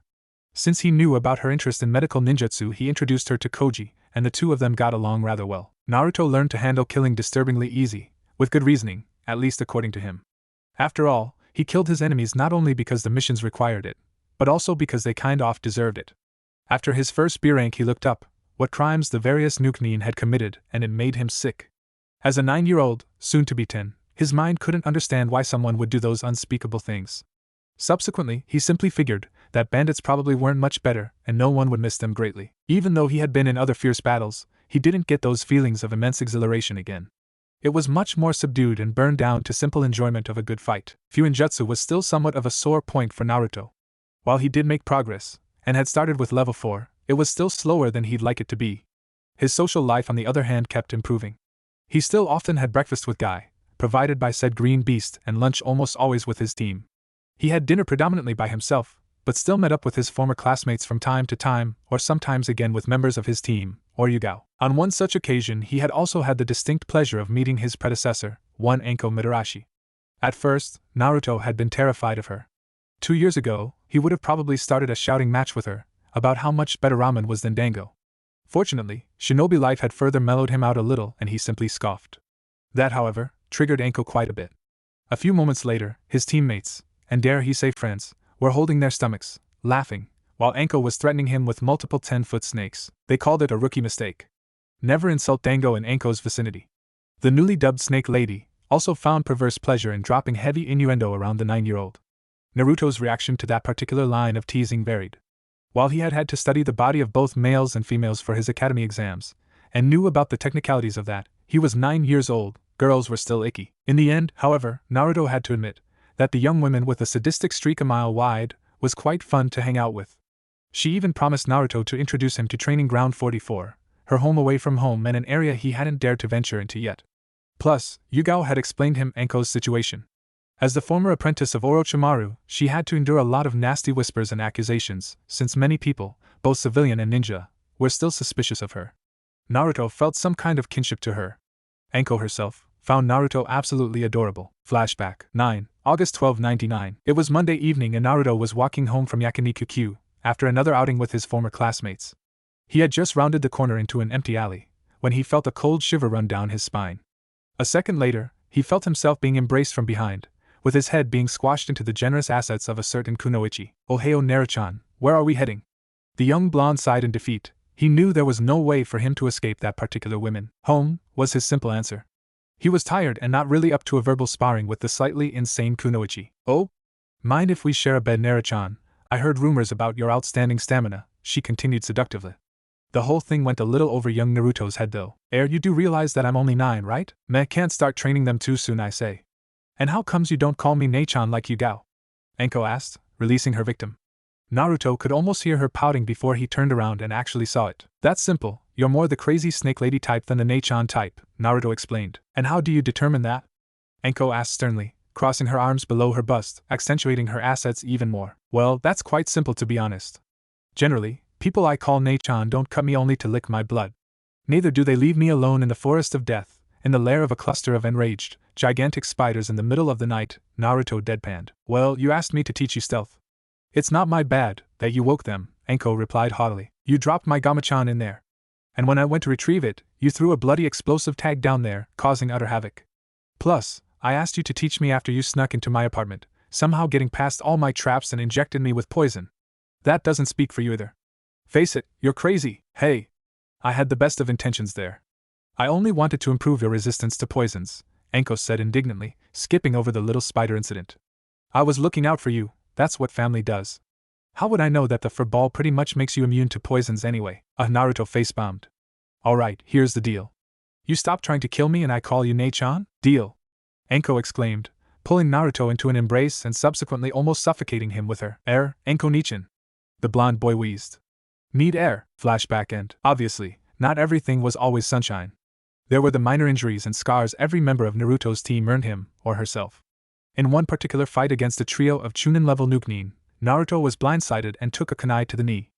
Since he knew about her interest in medical ninjutsu, he introduced her to Koji, and the two of them got along rather well. Naruto learned to handle killing disturbingly easy, with good reasoning, at least according to him. After all, he killed his enemies not only because the missions required it, but also because they kind of deserved it. After his first B rank, he looked up what crimes the various Chunin had committed, and it made him sick. As a 9-year-old, soon to be 10, his mind couldn't understand why someone would do those unspeakable things. Subsequently, he simply figured that bandits probably weren't much better and no one would miss them greatly. Even though he had been in other fierce battles, he didn't get those feelings of immense exhilaration again. It was much more subdued and burned down to simple enjoyment of a good fight. Fuinjutsu was still somewhat of a sore point for Naruto. While he did make progress, and had started with level 4, it was still slower than he'd like it to be. His social life, on the other hand, kept improving. He still often had breakfast with Guy, provided by said green beast, and lunch almost always with his team. He had dinner predominantly by himself, but still met up with his former classmates from time to time, or sometimes again with members of his team, or Yugao. On one such occasion he had also had the distinct pleasure of meeting his predecessor, one Anko Mitarashi. At first, Naruto had been terrified of her. 2 years ago, he would have probably started a shouting match with her, about how much better ramen was than dango. Fortunately, Shinobi life had further mellowed him out a little and he simply scoffed. That, however, triggered Anko quite a bit. A few moments later, his teammates, and dare he say friends, were holding their stomachs, laughing, while Anko was threatening him with multiple 10-foot snakes. They called it a rookie mistake. Never insult dango in Anko's vicinity. The newly dubbed Snake Lady also found perverse pleasure in dropping heavy innuendo around the 9-year-old. Naruto's reaction to that particular line of teasing varied. While he had had to study the body of both males and females for his academy exams, and knew about the technicalities of that, he was 9 years old, girls were still icky. In the end, however, Naruto had to admit that the young woman with a sadistic streak a mile wide was quite fun to hang out with. She even promised Naruto to introduce him to Training Ground 44, her home away from home and an area he hadn't dared to venture into yet. Plus, Yugao had explained him Anko's situation. As the former apprentice of Orochimaru, she had to endure a lot of nasty whispers and accusations, since many people, both civilian and ninja, were still suspicious of her. Naruto felt some kind of kinship to her. Anko herself found Naruto absolutely adorable. Flashback 9. August 1299. It was Monday evening and Naruto was walking home from Yakiniku after another outing with his former classmates. He had just rounded the corner into an empty alley when he felt a cold shiver run down his spine. A second later, he felt himself being embraced from behind, with his head being squashed into the generous assets of a certain kunoichi. "Ohio Naruchan, where are we heading?" The young blonde sighed in defeat. He knew there was no way for him to escape that particular woman. "Home," was his simple answer. He was tired and not really up to a verbal sparring with the slightly insane kunoichi. "Oh? Mind if we share a bed, Naruchan? I heard rumors about your outstanding stamina," she continued seductively. The whole thing went a little over young Naruto's head though. You do realize that I'm only 9, right? Meh, can't start training them too soon, I say." "And how comes you don't call me Nei-chan like Yugao?" Anko asked, releasing her victim. Naruto could almost hear her pouting before he turned around and actually saw it. "That's simple, you're more the crazy snake lady type than the Nei-chan type," Naruto explained. "And how do you determine that?" Anko asked sternly, crossing her arms below her bust, accentuating her assets even more. "Well, that's quite simple to be honest. Generally, people I call Nei-chan don't cut me only to lick my blood. Neither do they leave me alone in the forest of death, in the lair of a cluster of enraged, gigantic spiders in the middle of the night," Naruto deadpanned. "Well, you asked me to teach you stealth. It's not my bad that you woke them," Anko replied haughtily. "You dropped my Gamachan in there. And when I went to retrieve it, you threw a bloody explosive tag down there, causing utter havoc. Plus, I asked you to teach me after you snuck into my apartment, somehow getting past all my traps and injected me with poison. That doesn't speak for you either. Face it, you're crazy." "Hey! I had the best of intentions there. I only wanted to improve your resistance to poisons," Anko said indignantly, skipping over the little spider incident. "I was looking out for you, that's what family does. How would I know that the fur ball pretty much makes you immune to poisons anyway?" Naruto face-bombed. "Alright, here's the deal. You stop trying to kill me and I call you Nei-chan? Deal?" Anko exclaimed, pulling Naruto into an embrace and subsequently almost suffocating him with her. Anko Nichan," the blonde boy wheezed. "Need air." Flashback end. Obviously, not everything was always sunshine. There were the minor injuries and scars every member of Naruto's team earned him, or herself. In one particular fight against a trio of Chunin-level Nukenin, Naruto was blindsided and took a kunai to the knee.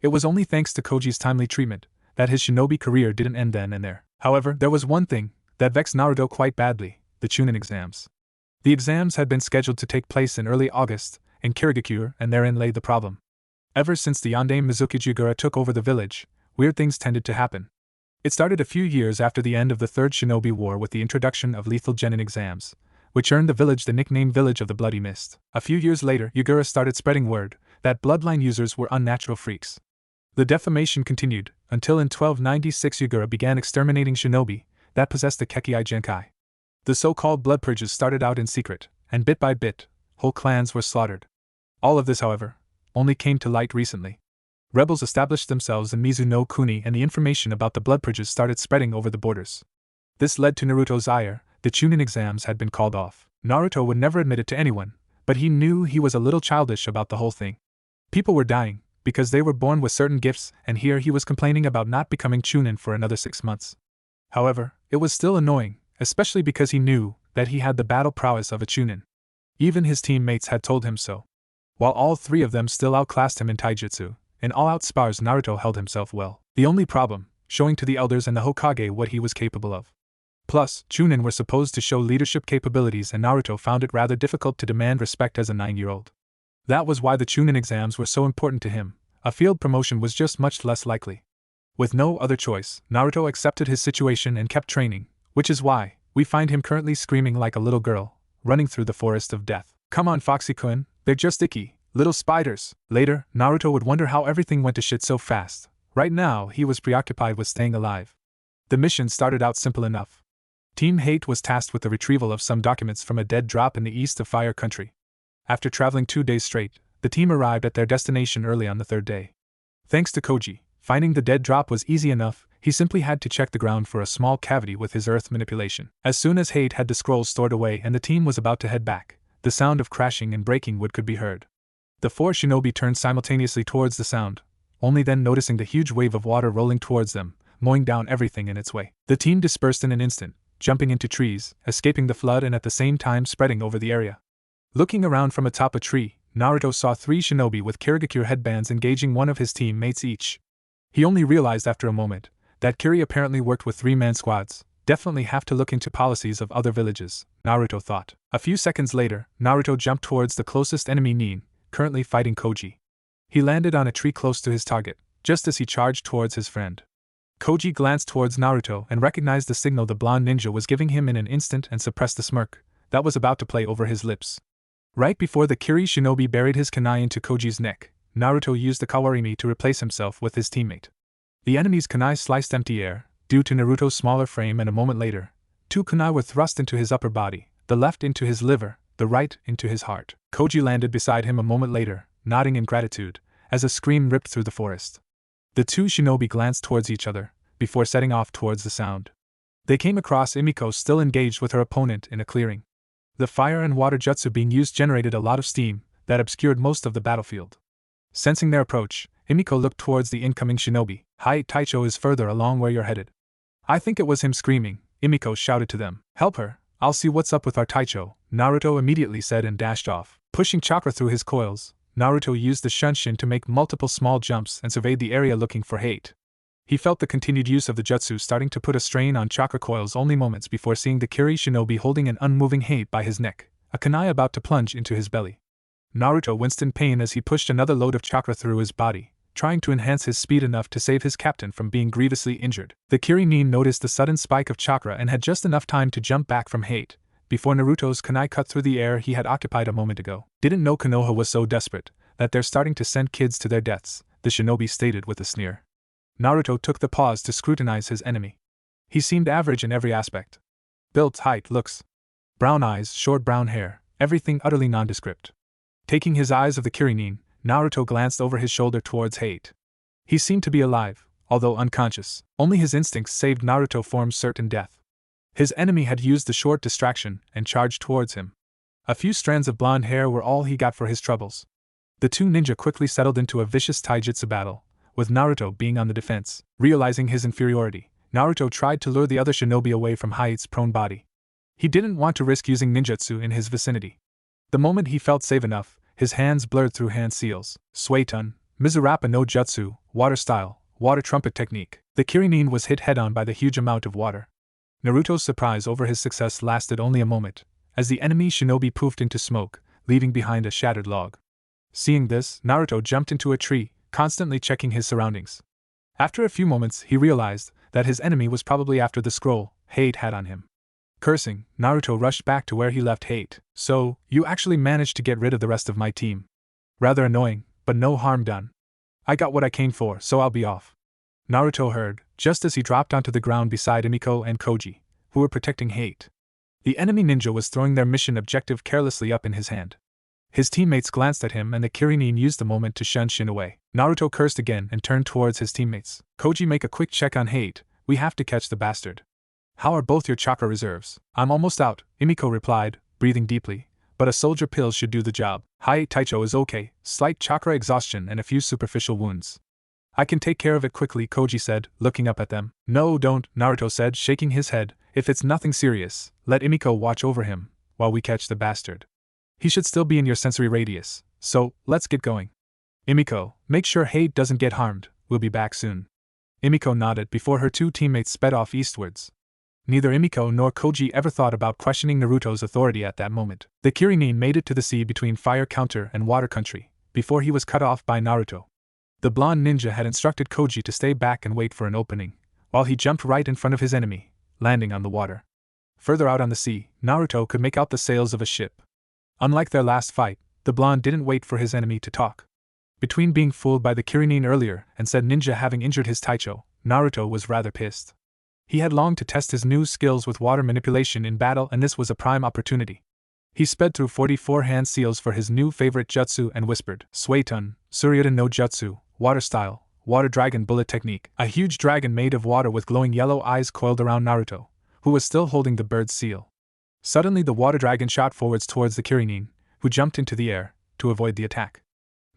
It was only thanks to Koji's timely treatment that his shinobi career didn't end then and there. However, there was one thing that vexed Naruto quite badly: the Chunin exams. The exams had been scheduled to take place in early August, in Kirigakure, and therein lay the problem. Ever since the Yondaime Mizukijigura took over the village, weird things tended to happen. It started a few years after the end of the Third Shinobi War with the introduction of lethal genin exams, which earned the village the nickname Village of the Bloody Mist. A few years later, Yugura started spreading word that bloodline users were unnatural freaks. The defamation continued, until in 1296 Yugura began exterminating shinobi that possessed the Kekkei Genkai. The so-called blood purges started out in secret, and bit by bit, whole clans were slaughtered. All of this, however, only came to light recently. Rebels established themselves in Mizuno-kuni and the information about the blood purges started spreading over the borders. This led to Naruto's ire. The Chunin exams had been called off. Naruto would never admit it to anyone, but he knew he was a little childish about the whole thing. People were dying, because they were born with certain gifts, and here he was complaining about not becoming Chunin for another 6 months. However, it was still annoying, especially because he knew that he had the battle prowess of a Chunin. Even his teammates had told him so. While all three of them still outclassed him in Taijutsu, in all-out spars Naruto held himself well. The only problem, showing to the elders and the Hokage what he was capable of. Plus, Chunin were supposed to show leadership capabilities and Naruto found it rather difficult to demand respect as a 9-year-old. That was why the Chunin exams were so important to him. A field promotion was just much less likely. With no other choice, Naruto accepted his situation and kept training, which is why we find him currently screaming like a little girl, running through the forest of death. Come on, Foxy-kun, they're just icky, little spiders. Later, Naruto would wonder how everything went to shit so fast. Right now, he was preoccupied with staying alive. The mission started out simple enough. Team Hate was tasked with the retrieval of some documents from a dead drop in the east of Fire Country. After traveling 2 days straight, the team arrived at their destination early on the 3rd day. Thanks to Koji, finding the dead drop was easy enough. He simply had to check the ground for a small cavity with his earth manipulation. As soon as Hate had the scrolls stored away and the team was about to head back, the sound of crashing and breaking wood could be heard. The 4 shinobi turned simultaneously towards the sound, only then noticing the huge wave of water rolling towards them, mowing down everything in its way. The team dispersed in an instant, jumping into trees, escaping the flood and at the same time spreading over the area. Looking around from atop a tree, Naruto saw 3 shinobi with Kirigakure headbands engaging one of his teammates each. He only realized after a moment that Kiri apparently worked with 3-man squads. Definitely have to look into policies of other villages, Naruto thought. A few seconds later, Naruto jumped towards the closest enemy Nin, currently fighting Koji. He landed on a tree close to his target, just as he charged towards his friend. Koji glanced towards Naruto and recognized the signal the blonde ninja was giving him in an instant and suppressed the smirk that was about to play over his lips. Right before the Kiri shinobi buried his kunai into Koji's neck, Naruto used the kawarimi to replace himself with his teammate. The enemy's kunai sliced empty air, due to Naruto's smaller frame, and a moment later, 2 kunai were thrust into his upper body, the left into his liver, the right into his heart. Koji landed beside him a moment later, nodding in gratitude, as a scream ripped through the forest. The 2 shinobi glanced towards each other, before setting off towards the sound. They came across Emiko still engaged with her opponent in a clearing. The fire and water jutsu being used generated a lot of steam that obscured most of the battlefield. Sensing their approach, Emiko looked towards the incoming shinobi. "Hi, Taicho is further along where you're headed." I think it was him screaming. Emiko shouted to them. "Help her, I'll see what's up with our Taicho," Naruto immediately said and dashed off. Pushing chakra through his coils, Naruto used the Shunshin to make multiple small jumps and surveyed the area looking for Hate. He felt the continued use of the jutsu starting to put a strain on chakra coils only moments before seeing the Kiri shinobi holding an unmoving Hate by his neck, a kunai about to plunge into his belly. Naruto winced in pain as he pushed another load of chakra through his body, trying to enhance his speed enough to save his captain from being grievously injured. The Kiri nin noticed the sudden spike of chakra and had just enough time to jump back from Hate, before Naruto's kunai cut through the air he had occupied a moment ago. "Didn't know Konoha was so desperate that they're starting to send kids to their deaths," the shinobi stated with a sneer. Naruto took the pause to scrutinize his enemy. He seemed average in every aspect. Built, height, looks. Brown eyes, short brown hair, everything utterly nondescript. Taking his eyes of the Kirinin, Naruto glanced over his shoulder towards Hate. He seemed to be alive, although unconscious. Only his instincts saved Naruto from certain death. His enemy had used the short distraction and charged towards him. A few strands of blonde hair were all he got for his troubles. The 2 ninja quickly settled into a vicious taijutsu battle, with Naruto being on the defense. Realizing his inferiority, Naruto tried to lure the other shinobi away from Hate's prone body. He didn't want to risk using ninjutsu in his vicinity. The moment he felt safe enough, his hands blurred through hand seals. Suetun, Mizurappa no Jutsu, water style, water trumpet technique. The Kirinin was hit head-on by the huge amount of water. Naruto's surprise over his success lasted only a moment, as the enemy shinobi poofed into smoke, leaving behind a shattered log. Seeing this, Naruto jumped into a tree, constantly checking his surroundings. After a few moments, he realized that his enemy was probably after the scroll Hate had on him. Cursing, Naruto rushed back to where he left Hate. "So, you actually managed to get rid of the rest of my team. Rather annoying, but no harm done. I got what I came for, so I'll be off." Naruto heard, just as he dropped onto the ground beside Emiko and Koji, who were protecting Hate. The enemy ninja was throwing their mission objective carelessly up in his hand. His teammates glanced at him and the Kirinin used the moment to shun Shin away. Naruto cursed again and turned towards his teammates. "Koji, make a quick check on Hate, we have to catch the bastard." "How are both your chakra reserves?" "I'm almost out," Emiko replied, breathing deeply, "but a soldier pill should do the job." "Hi, Taicho is okay, slight chakra exhaustion and a few superficial wounds." I can take care of it quickly, Koji said, looking up at them. No, don't, Naruto said, shaking his head. If it's nothing serious, let Emiko watch over him, while we catch the bastard. He should still be in your sensory radius, so, let's get going. Emiko, make sure Hate doesn't get harmed, we'll be back soon. Emiko nodded before her two teammates sped off eastwards. Neither Emiko nor Koji ever thought about questioning Naruto's authority at that moment. The Kirinin made it to the sea between Fire Counter and Water Country, before he was cut off by Naruto. The blonde ninja had instructed Koji to stay back and wait for an opening, while he jumped right in front of his enemy, landing on the water. Further out on the sea, Naruto could make out the sails of a ship. Unlike their last fight, the blonde didn't wait for his enemy to talk. Between being fooled by the Kirinin earlier and said ninja having injured his Taicho, Naruto was rather pissed. He had longed to test his new skills with water manipulation in battle, and this was a prime opportunity. He sped through 44 hand seals for his new favorite jutsu and whispered, Suetun, Suryudan no Jutsu, Water Style, Water Dragon Bullet Technique. A huge dragon made of water with glowing yellow eyes coiled around Naruto, who was still holding the bird's seal. Suddenly the water dragon shot forwards towards the Kirinin, who jumped into the air, to avoid the attack.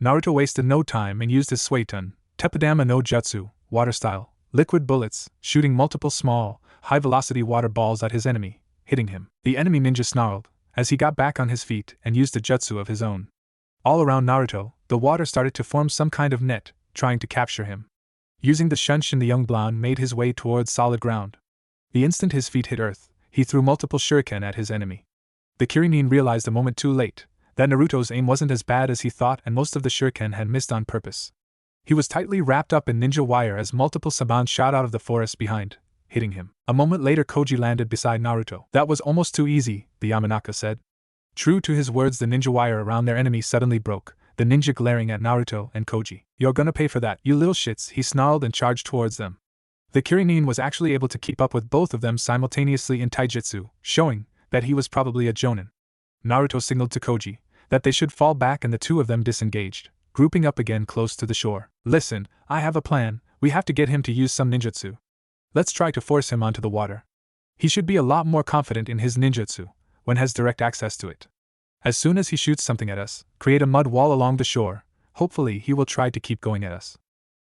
Naruto wasted no time and used his Suetun, Teppadama no Jutsu, Water Style, liquid bullets, shooting multiple small, high-velocity water balls at his enemy, hitting him. The enemy ninja snarled, as he got back on his feet and used a jutsu of his own. All around Naruto, the water started to form some kind of net, trying to capture him. Using the shunshin, the young blonde made his way towards solid ground. The instant his feet hit earth, he threw multiple shuriken at his enemy. The Kirinin realized a moment too late that Naruto's aim wasn't as bad as he thought, and most of the shuriken had missed on purpose. He was tightly wrapped up in ninja wire as multiple saban shot out of the forest behind, hitting him. A moment later Koji landed beside Naruto. That was almost too easy, the Yamanaka said. True to his words, the ninja wire around their enemy suddenly broke, the ninja glaring at Naruto and Koji. You're gonna pay for that, you little shits, he snarled and charged towards them. The Kirinin was actually able to keep up with both of them simultaneously in Taijutsu, showing that he was probably a jonin. Naruto signaled to Koji that they should fall back, and the two of them disengaged, grouping up again close to the shore. Listen, I have a plan. We have to get him to use some ninjutsu. Let's try to force him onto the water. He should be a lot more confident in his ninjutsu when has direct access to it. As soon as he shoots something at us, create a mud wall along the shore. Hopefully he will try to keep going at us.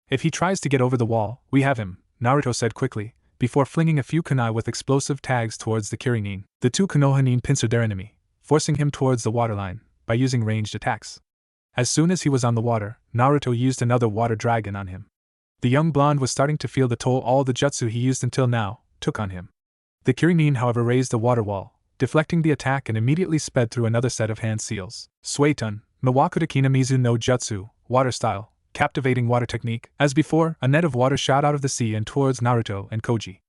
If he tries to get over the wall, we have him, Naruto said quickly, before flinging a few kunai with explosive tags towards the Kirinin. The two Konohanin pincered their enemy, forcing him towards the waterline by using ranged attacks. As soon as he was on the water, Naruto used another water dragon on him. The young blonde was starting to feel the toll all the jutsu he used until now took on him. The Kirinin, however, raised the water wall, deflecting the attack, and immediately sped through another set of hand seals. Suetun, Miwakuta Kinamizu no Jutsu, Water Style, Captivating Water Technique. As before, a net of water shot out of the sea and towards Naruto and Koji.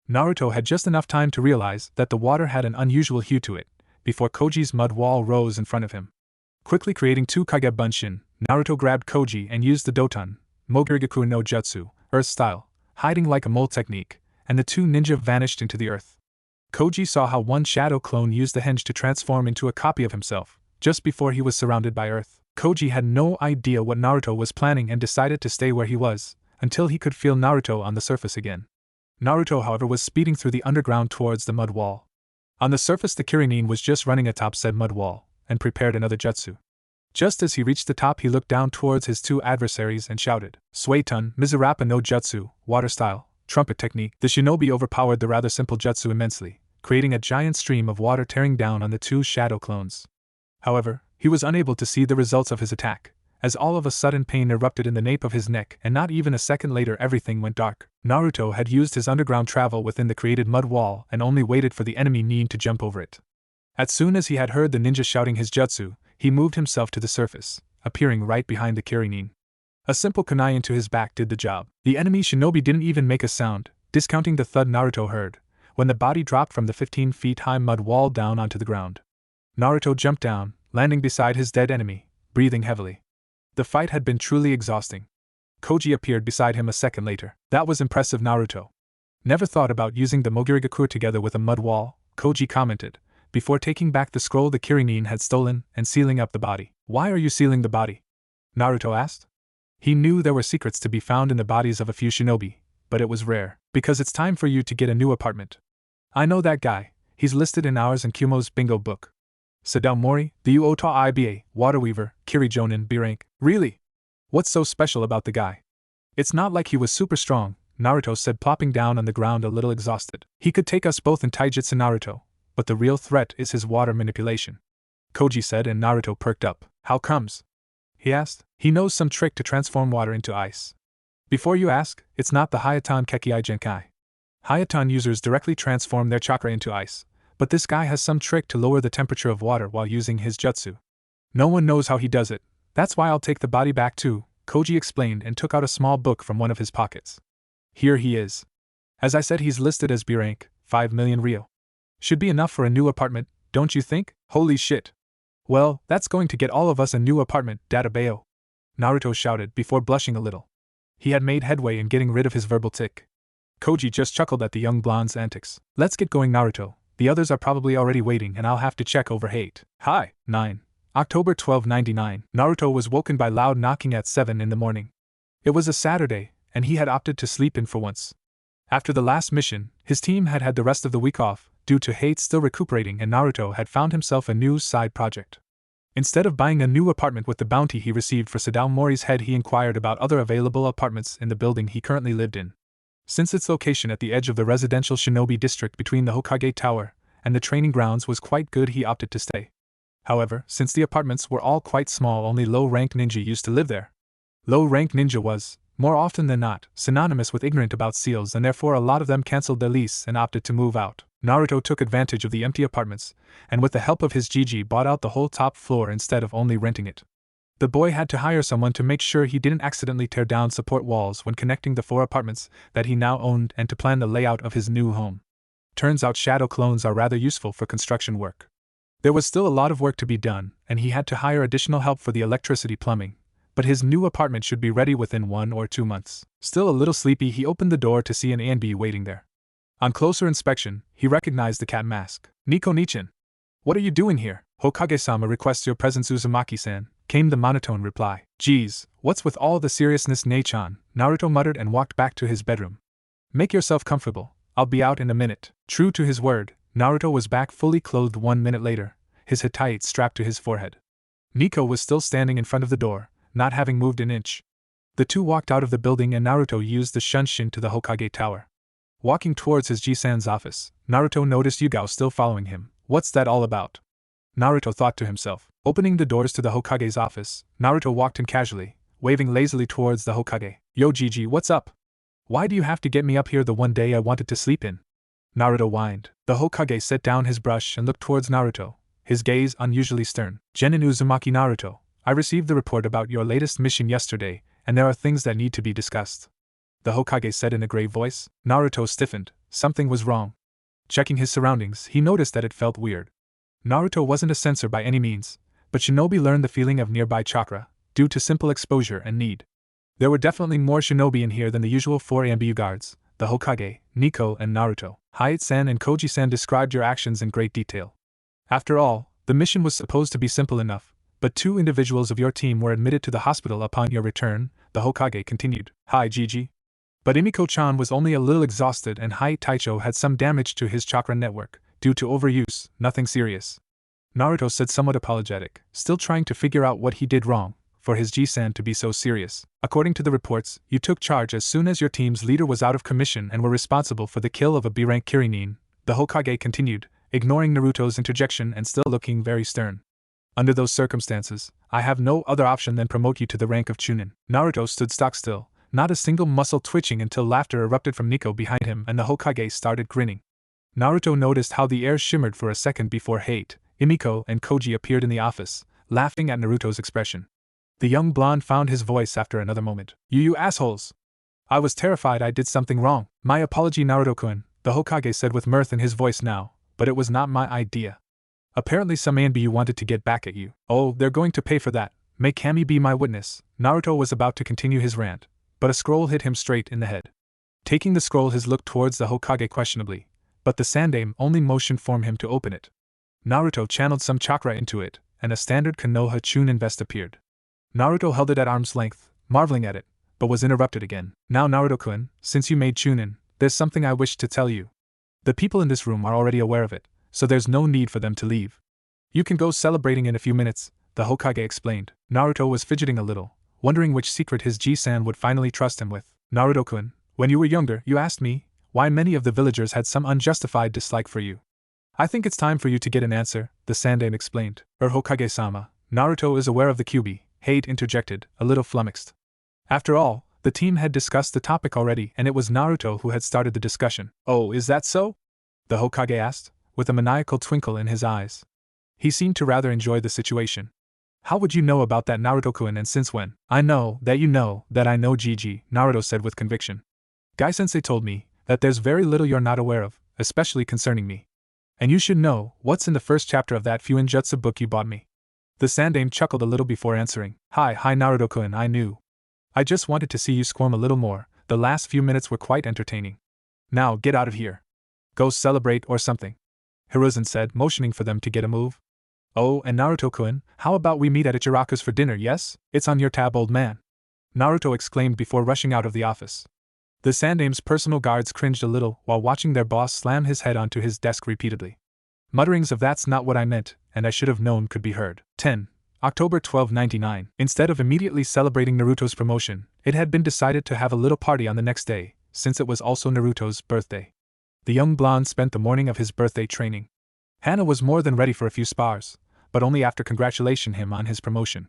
Naruto had just enough time to realize that the water had an unusual hue to it, before Koji's mud wall rose in front of him. Quickly creating two Kage Bunshin, Naruto grabbed Koji and used the Doton, Mogirigaku no Jutsu, Earth Style, hiding like a mole technique, and the two ninja vanished into the earth. Koji saw how one shadow clone used the henge to transform into a copy of himself, just before he was surrounded by earth. Koji had no idea what Naruto was planning and decided to stay where he was, until he could feel Naruto on the surface again. Naruto, however, was speeding through the underground towards the mud wall. On the surface, the Kirinin was just running atop said mud wall, and prepared another jutsu. Just as he reached the top, he looked down towards his two adversaries and shouted, Suetun, Mizurappa no Jutsu, Water Style, Trumpet Technique. The shinobi overpowered the rather simple jutsu immensely, creating a giant stream of water tearing down on the two shadow clones. However, he was unable to see the results of his attack, as all of a sudden pain erupted in the nape of his neck, and not even a second later everything went dark. Naruto had used his underground travel within the created mud wall and only waited for the enemy nin to jump over it. As soon as he had heard the ninja shouting his jutsu, he moved himself to the surface, appearing right behind the Kirinin. A simple kunai into his back did the job. The enemy shinobi didn't even make a sound, discounting the thud Naruto heard, when the body dropped from the 15 feet high mud wall down onto the ground. Naruto jumped down, landing beside his dead enemy, breathing heavily. The fight had been truly exhausting. Koji appeared beside him a second later. That was impressive, Naruto. Never thought about using the Mogirigaku together with a mud wall, Koji commented, before taking back the scroll the Kirinin had stolen and sealing up the body. Why are you sealing the body? Naruto asked. He knew there were secrets to be found in the bodies of a few shinobi, but it was rare. Because it's time for you to get a new apartment. I know that guy, he's listed in ours and Kumo's bingo book. Sadao Mori, the Uota Iba, Water Weaver, Kiri Jonin B rank. Really? What's so special about the guy? It's not like he was super strong, Naruto said, plopping down on the ground a little exhausted. He could take us both in Taijutsu Naruto, but the real threat is his water manipulation. Koji said, and Naruto perked up. How comes? He asked. He knows some trick to transform water into ice. Before you ask, it's not the Hayatan Kekei Genkai. Hayatan users directly transform their chakra into ice, but this guy has some trick to lower the temperature of water while using his jutsu. No one knows how he does it. That's why I'll take the body back too, Koji explained and took out a small book from one of his pockets. Here he is. As I said, he's listed as B rank, 5 million Ryo. Should be enough for a new apartment, don't you think? Holy shit. Well, that's going to get all of us a new apartment, Databeo. Naruto shouted before blushing a little. He had made headway in getting rid of his verbal tic. Koji just chuckled at the young blonde's antics. Let's get going, Naruto. The others are probably already waiting and I'll have to check over 8. Hi, 9. October 1299. Naruto was woken by loud knocking at 7 in the morning. It was a Saturday, and he had opted to sleep in for once. After the last mission, his team had had the rest of the week off, due to Hate still recuperating, and Naruto had found himself a new side project. Instead of buying a new apartment with the bounty he received for Sadao Mori's head, he inquired about other available apartments in the building he currently lived in. Since its location at the edge of the residential Shinobi district between the Hokage Tower and the training grounds was quite good, he opted to stay. However, since the apartments were all quite small, only low-rank ninja used to live there. Low-rank ninja was, more often than not, synonymous with ignorant about seals, and therefore a lot of them cancelled their lease and opted to move out. Naruto took advantage of the empty apartments, and with the help of his Gigi bought out the whole top floor instead of only renting it. The boy had to hire someone to make sure he didn't accidentally tear down support walls when connecting the 4 apartments that he now owned, and to plan the layout of his new home. Turns out shadow clones are rather useful for construction work. There was still a lot of work to be done, and he had to hire additional help for the electricity plumbing, but his new apartment should be ready within 1 or 2 months. Still a little sleepy, he opened the door to see an A&B waiting there. On closer inspection, he recognized the cat mask. Nico Nichin. What are you doing here? Hokage-sama requests your presence, Uzumaki-san, came the monotone reply. Geez, what's with all the seriousness, Nei-chan? Naruto muttered and walked back to his bedroom. Make yourself comfortable, I'll be out in a minute. True to his word, Naruto was back fully clothed 1 minute later, his hitai strapped to his forehead. Nico was still standing in front of the door, not having moved an inch. The two walked out of the building and Naruto used the Shunshin to the Hokage Tower. Walking towards his Jisan's office, Naruto noticed Yugao still following him. What's that all about? Naruto thought to himself. Opening the doors to the Hokage's office, Naruto walked in casually, waving lazily towards the Hokage. Yo Gigi, what's up? Why do you have to get me up here the one day I wanted to sleep in? Naruto whined. The Hokage set down his brush and looked towards Naruto, his gaze unusually stern. Genin Uzumaki Naruto, I received the report about your latest mission yesterday, and there are things that need to be discussed. The Hokage said in a grave voice. Naruto stiffened. Something was wrong. Checking his surroundings, he noticed that it felt weird. Naruto wasn't a censor by any means, but Shinobi learned the feeling of nearby chakra, due to simple exposure and need. There were definitely more Shinobi in here than the usual 4 AMBU guards, the Hokage, Nico, and Naruto. Hayate-san and Koji-san described your actions in great detail. After all, the mission was supposed to be simple enough, but 2 individuals of your team were admitted to the hospital upon your return, the Hokage continued. Hi Gigi. But Imiko-chan was only a little exhausted and Hayate Taicho had some damage to his chakra network, due to overuse, nothing serious. Naruto said, somewhat apologetic, still trying to figure out what he did wrong, for his Ji-san to be so serious. According to the reports, you took charge as soon as your team's leader was out of commission and were responsible for the kill of a B-rank Kirinin, the Hokage continued, ignoring Naruto's interjection and still looking very stern. Under those circumstances, I have no other option than promote you to the rank of Chunin. Naruto stood stock still, not a single muscle twitching until laughter erupted from Nico behind him and the Hokage started grinning. Naruto noticed how the air shimmered for a second before Hate, Imiko, and Koji appeared in the office, laughing at Naruto's expression. The young blonde found his voice after another moment. You assholes! I was terrified I did something wrong. My apology, Naruto-kun, the Hokage said with mirth in his voice now, but it was not my idea. Apparently some ANBU wanted to get back at you. Oh, they're going to pay for that. May Kami be my witness. Naruto was about to continue his rant, but a scroll hit him straight in the head. Taking the scroll, his look towards the Hokage questionably, but the Sandaime only motioned for him to open it. Naruto channeled some chakra into it, and a standard Konoha Chunin vest appeared. Naruto held it at arm's length, marveling at it, but was interrupted again. Now Naruto-kun, since you made Chunin, there's something I wish to tell you. The people in this room are already aware of it, so there's no need for them to leave. You can go celebrating in a few minutes, the Hokage explained. Naruto was fidgeting a little, wondering which secret his Ji-san would finally trust him with. Naruto-kun, when you were younger, you asked me why many of the villagers had some unjustified dislike for you. I think it's time for you to get an answer, the Sandaime explained. Hokage-sama, Naruto is aware of the Kyuubi, Hade interjected, a little flummoxed. After all, the team had discussed the topic already and it was Naruto who had started the discussion. Oh, is that so? The Hokage asked, with a maniacal twinkle in his eyes. He seemed to rather enjoy the situation. How would you know about that, Naruto-kun, and since when? I know that you know that I know Gigi, Naruto said with conviction. Gai-sensei told me that there's very little you're not aware of, especially concerning me. And you should know what's in the first chapter of that Fuinjutsu book you bought me. The Sandaime chuckled a little before answering. Hi Naruto-kun, I knew. I just wanted to see you squirm a little more, the last few minutes were quite entertaining. Now get out of here. Go celebrate or something. Hiruzen said, motioning for them to get a move. Oh, and Naruto-kun, how about we meet at Ichiraku's for dinner, yes? It's on your tab, old man. Naruto exclaimed before rushing out of the office. The Sandaime's personal guards cringed a little while watching their boss slam his head onto his desk repeatedly. Mutterings of "that's not what I meant, and I should have known" could be heard. 10. October 1299. Instead of immediately celebrating Naruto's promotion, it had been decided to have a little party on the next day, since it was also Naruto's birthday. The young blonde spent the morning of his birthday training. Hana was more than ready for a few spars, but only after congratulating him on his promotion.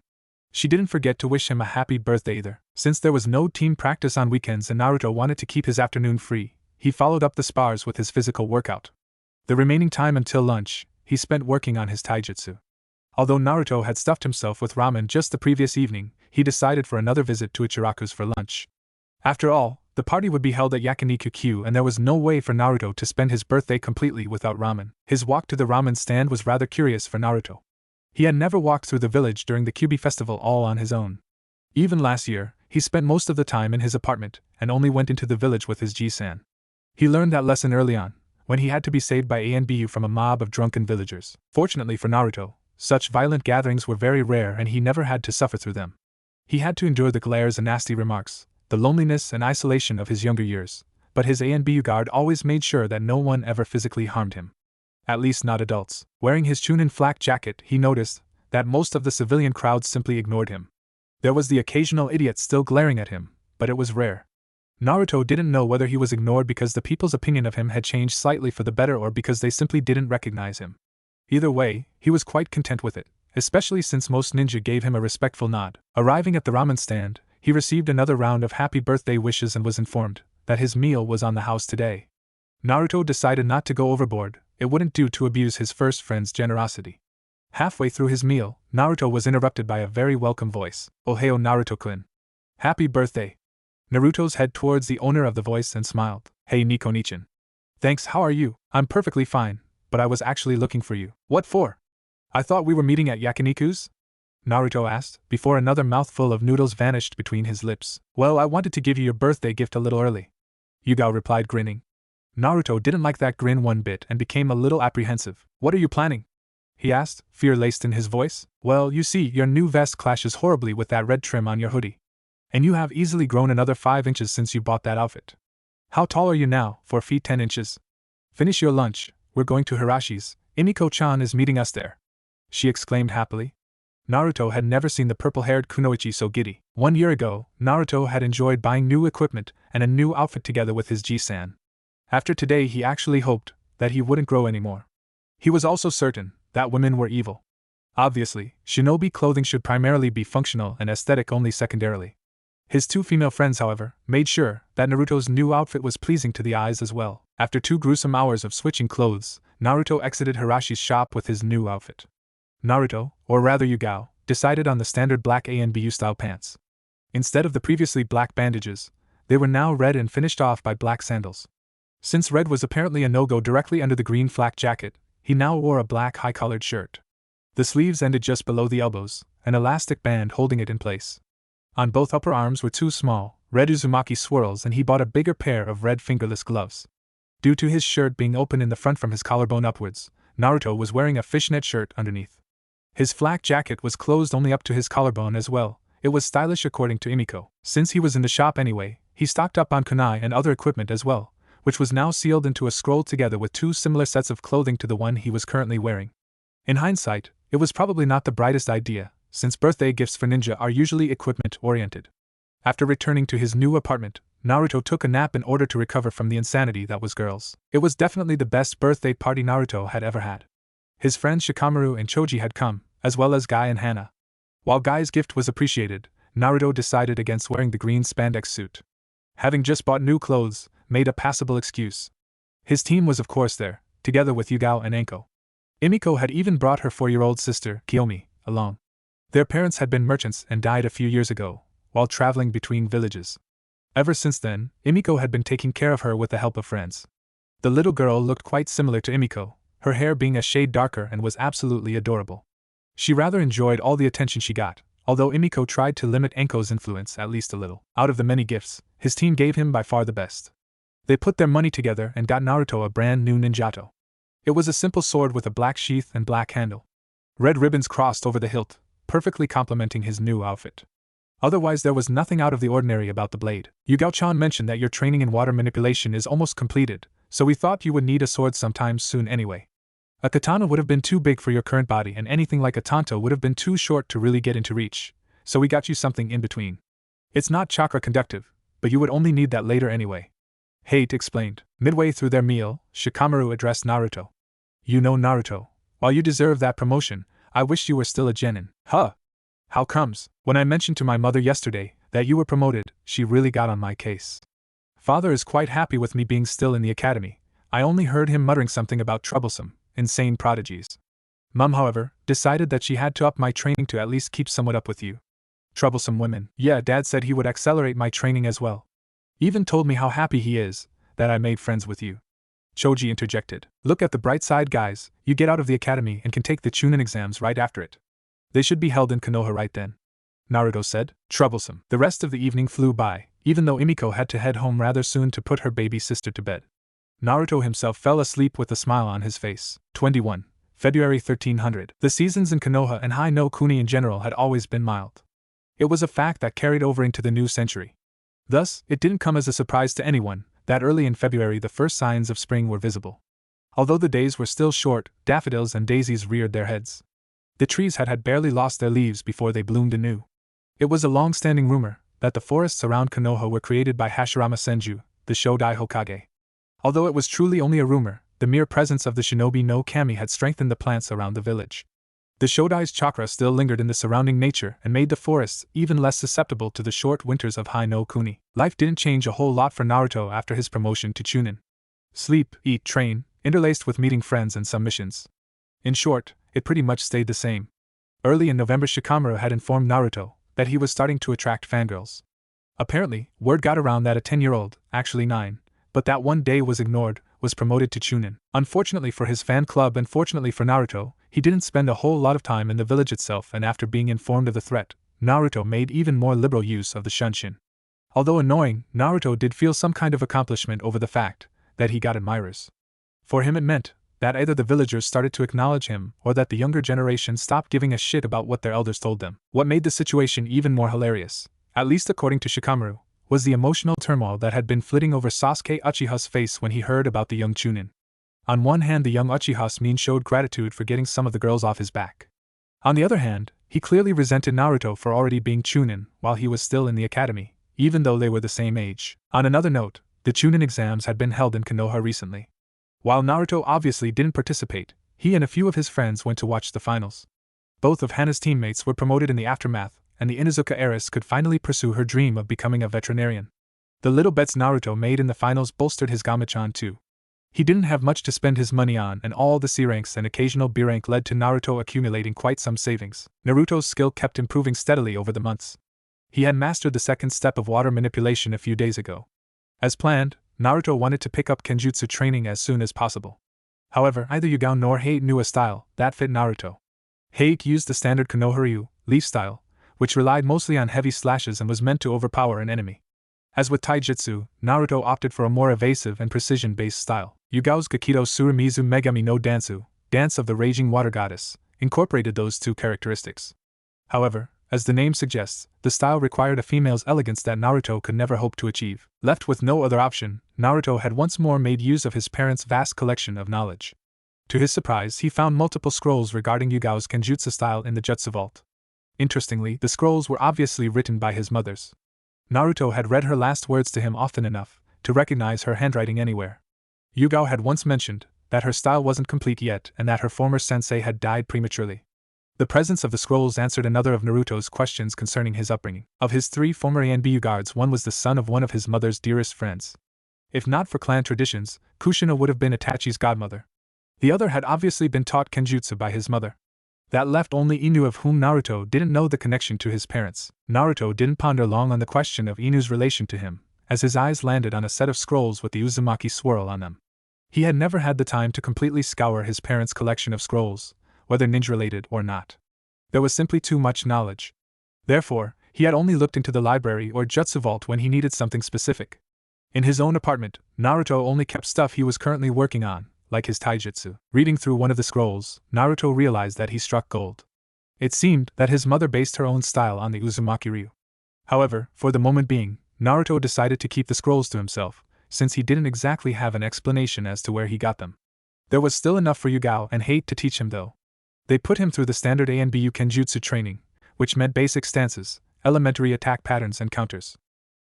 She didn't forget to wish him a happy birthday either. Since there was no team practice on weekends and Naruto wanted to keep his afternoon free, he followed up the spars with his physical workout. The remaining time until lunch, he spent working on his taijutsu. Although Naruto had stuffed himself with ramen just the previous evening, he decided for another visit to Ichiraku's for lunch. After all, the party would be held at Yakiniku-Q and there was no way for Naruto to spend his birthday completely without ramen. His walk to the ramen stand was rather curious for Naruto. He had never walked through the village during the Kyuubi festival all on his own. Even last year, he spent most of the time in his apartment and only went into the village with his Ji-san. He learned that lesson early on, when he had to be saved by Anbu from a mob of drunken villagers. Fortunately for Naruto, such violent gatherings were very rare and he never had to suffer through them. He had to endure the glares and nasty remarks, the loneliness and isolation of his younger years, but his Anbu guard always made sure that no one ever physically harmed him. At least not adults. Wearing his Chunin flak jacket, he noticed that most of the civilian crowd simply ignored him. There was the occasional idiot still glaring at him, but it was rare. Naruto didn't know whether he was ignored because the people's opinion of him had changed slightly for the better or because they simply didn't recognize him. Either way, he was quite content with it, especially since most ninja gave him a respectful nod. Arriving at the ramen stand, he received another round of happy birthday wishes and was informed that his meal was on the house today. Naruto decided not to go overboard. It wouldn't do to abuse his first friend's generosity. Halfway through his meal, Naruto was interrupted by a very welcome voice. Ohio Naruto-kun. Happy birthday. Naruto's head towards the owner of the voice and smiled. Hey Nico-nichan. Thanks, how are you? I'm perfectly fine, but I was actually looking for you. What for? I thought we were meeting at Yakiniku's? Naruto asked, before another mouthful of noodles vanished between his lips. Well, I wanted to give you your birthday gift a little early. Yugao replied, grinning. Naruto didn't like that grin one bit and became a little apprehensive. What are you planning? He asked, fear laced in his voice. Well, you see, your new vest clashes horribly with that red trim on your hoodie. And you have easily grown another 5 inches since you bought that outfit. How tall are you now? 4 feet 10 inches. Finish your lunch, we're going to Hirashi's. Imiko-chan is meeting us there. She exclaimed happily. Naruto had never seen the purple-haired kunoichi so giddy. 1 year ago, Naruto had enjoyed buying new equipment and a new outfit together with his Ji-san. After today he actually hoped that he wouldn't grow anymore. He was also certain that women were evil. Obviously, shinobi clothing should primarily be functional and aesthetic only secondarily. His 2 female friends, however, made sure that Naruto's new outfit was pleasing to the eyes as well. After 2 gruesome hours of switching clothes, Naruto exited Hirashi's shop with his new outfit. Naruto, or rather Yugao, decided on the standard black ANBU style pants. Instead of the previously black bandages, they were now red and finished off by black sandals. Since red was apparently a no-go directly under the green flak jacket, he now wore a black high-collared shirt. The sleeves ended just below the elbows, an elastic band holding it in place. On both upper arms were 2 small, red Uzumaki swirls and he bought a bigger pair of red fingerless gloves. Due to his shirt being open in the front from his collarbone upwards, Naruto was wearing a fishnet shirt underneath. His flak jacket was closed only up to his collarbone as well. It was stylish according to Imiko. Since he was in the shop anyway, he stocked up on kunai and other equipment as well, which was now sealed into a scroll together with 2 similar sets of clothing to the one he was currently wearing. In hindsight, it was probably not the brightest idea, since birthday gifts for ninja are usually equipment-oriented. After returning to his new apartment, Naruto took a nap in order to recover from the insanity that was girls. It was definitely the best birthday party Naruto had ever had. His friends Shikamaru and Choji had come, as well as Guy and Hana. While Guy's gift was appreciated, Naruto decided against wearing the green spandex suit. Having just bought new clothes, made a passable excuse. His team was of course there, together with Yugao and Anko. Emiko had even brought her 4-year-old sister, Kiyomi, along. Their parents had been merchants and died a few years ago, while traveling between villages. Ever since then, Emiko had been taking care of her with the help of friends. The little girl looked quite similar to Emiko, her hair being a shade darker, and was absolutely adorable. She rather enjoyed all the attention she got, although Emiko tried to limit Anko's influence at least a little. Out of the many gifts, his team gave him by far the best. They put their money together and got Naruto a brand new ninjato. It was a simple sword with a black sheath and black handle. Red ribbons crossed over the hilt, perfectly complementing his new outfit. Otherwise there was nothing out of the ordinary about the blade. Yugao-chan mentioned that your training in water manipulation is almost completed, so we thought you would need a sword sometime soon anyway. A katana would have been too big for your current body, and anything like a tanto would have been too short to really get into reach, so we got you something in between. It's not chakra conductive, but you would only need that later anyway. Hate explained. Midway through their meal, Shikamaru addressed Naruto. You know, Naruto, while you deserve that promotion, I wish you were still a genin. Huh? How comes? When I mentioned to my mother yesterday that you were promoted, she really got on my case. Father is quite happy with me being still in the academy. I only heard him muttering something about troublesome, insane prodigies. Mum, however, decided that she had to up my training to at least keep somewhat up with you. Troublesome women. Yeah, Dad said he would accelerate my training as well. Even told me how happy he is that I made friends with you. Choji interjected. Look at the bright side, guys. You get out of the academy and can take the Chunin exams right after it. They should be held in Konoha right then. Naruto said. Troublesome. The rest of the evening flew by, even though Emiko had to head home rather soon to put her baby sister to bed. Naruto himself fell asleep with a smile on his face. 21. February 1300. The seasons in Konoha and High no Kuni in general had always been mild. It was a fact that carried over into the new century. Thus, it didn't come as a surprise to anyone that early in February the first signs of spring were visible. Although the days were still short, daffodils and daisies reared their heads. The trees had barely lost their leaves before they bloomed anew. It was a long-standing rumor that the forests around Konoha were created by Hashirama Senju, the Shodai Hokage. Although it was truly only a rumor, the mere presence of the Shinobi no Kami had strengthened the plants around the village. The Shodai's chakra still lingered in the surrounding nature and made the forests even less susceptible to the short winters of High no Kuni. Life didn't change a whole lot for Naruto after his promotion to Chunin. Sleep, eat, train, interlaced with meeting friends and some missions. In short, it pretty much stayed the same. Early in November, Shikamaru had informed Naruto that he was starting to attract fangirls. Apparently, word got around that a 10-year-old, actually 9, but that one day was ignored, was promoted to Chunin. Unfortunately for his fan club and fortunately for Naruto, he didn't spend a whole lot of time in the village itself, and after being informed of the threat, Naruto made even more liberal use of the shunshin. Although annoying, Naruto did feel some kind of accomplishment over the fact that he got admirers. For him it meant that either the villagers started to acknowledge him or that the younger generation stopped giving a shit about what their elders told them. What made the situation even more hilarious, at least according to Shikamaru, was the emotional turmoil that had been flitting over Sasuke Uchiha's face when he heard about the young Chunin. On one hand, the young Uchiha's mien showed gratitude for getting some of the girls off his back. On the other hand, he clearly resented Naruto for already being Chunin while he was still in the academy, even though they were the same age. On another note, the Chunin exams had been held in Konoha recently. While Naruto obviously didn't participate, he and a few of his friends went to watch the finals. Both of Hana's teammates were promoted in the aftermath, and the Inuzuka heiress could finally pursue her dream of becoming a veterinarian. The little bets Naruto made in the finals bolstered his Gamachan too. He didn't have much to spend his money on, and all the C ranks and occasional B rank led to Naruto accumulating quite some savings. Naruto's skill kept improving steadily over the months. He had mastered the second step of water manipulation a few days ago. As planned, Naruto wanted to pick up Kenjutsu training as soon as possible. However, neither Yugao nor Hate knew a style that fit Naruto. Hate used the standard Konoha-ryu, leaf style, which relied mostly on heavy slashes and was meant to overpower an enemy. As with Taijutsu, Naruto opted for a more evasive and precision-based style. Yugao's Gakido Surimizu Megami no Dansu, Dance of the Raging Water Goddess, incorporated those two characteristics. However, as the name suggests, the style required a female's elegance that Naruto could never hope to achieve. Left with no other option, Naruto had once more made use of his parents' vast collection of knowledge. To his surprise, he found multiple scrolls regarding Yugao's Kenjutsu style in the Jutsu vault. Interestingly, the scrolls were obviously written by his mother's. Naruto had read her last words to him often enough to recognize her handwriting anywhere. Yugao had once mentioned that her style wasn't complete yet and that her former sensei had died prematurely. The presence of the scrolls answered another of Naruto's questions concerning his upbringing. Of his 3 former ANBU guards, one was the son of one of his mother's dearest friends. If not for clan traditions, Kushina would have been Itachi's godmother. The other had obviously been taught kenjutsu by his mother. That left only Inu, of whom Naruto didn't know the connection to his parents. Naruto didn't ponder long on the question of Inu's relation to him, as his eyes landed on a set of scrolls with the Uzumaki swirl on them. He had never had the time to completely scour his parents' collection of scrolls, whether ninja-related or not. There was simply too much knowledge. Therefore, he had only looked into the library or jutsu vault when he needed something specific. In his own apartment, Naruto only kept stuff he was currently working on, like his taijutsu. Reading through one of the scrolls, Naruto realized that he struck gold. It seemed that his mother based her own style on the Uzumaki Ryu. However, for the moment being, Naruto decided to keep the scrolls to himself, since he didn't exactly have an explanation as to where he got them. There was still enough for Yugao and Hate to teach him though. They put him through the standard ANBU kenjutsu training, which meant basic stances, elementary attack patterns and counters.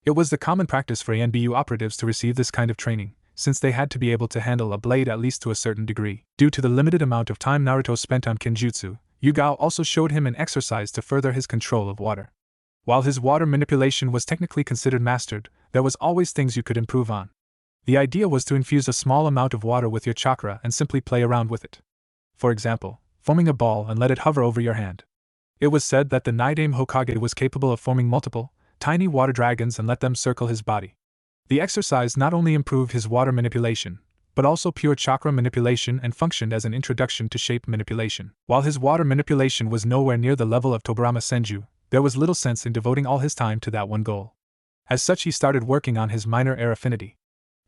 It was the common practice for ANBU operatives to receive this kind of training, since they had to be able to handle a blade at least to a certain degree. Due to the limited amount of time Naruto spent on kenjutsu, Yugao also showed him an exercise to further his control of water. While his water manipulation was technically considered mastered, there was always things you could improve on. The idea was to infuse a small amount of water with your chakra and simply play around with it. For example, forming a ball and let it hover over your hand. It was said that the Nidaime Hokage was capable of forming multiple, tiny water dragons and let them circle his body. The exercise not only improved his water manipulation, but also pure chakra manipulation and functioned as an introduction to shape manipulation. While his water manipulation was nowhere near the level of Tobirama Senju, there was little sense in devoting all his time to that one goal. As such, he started working on his minor air affinity.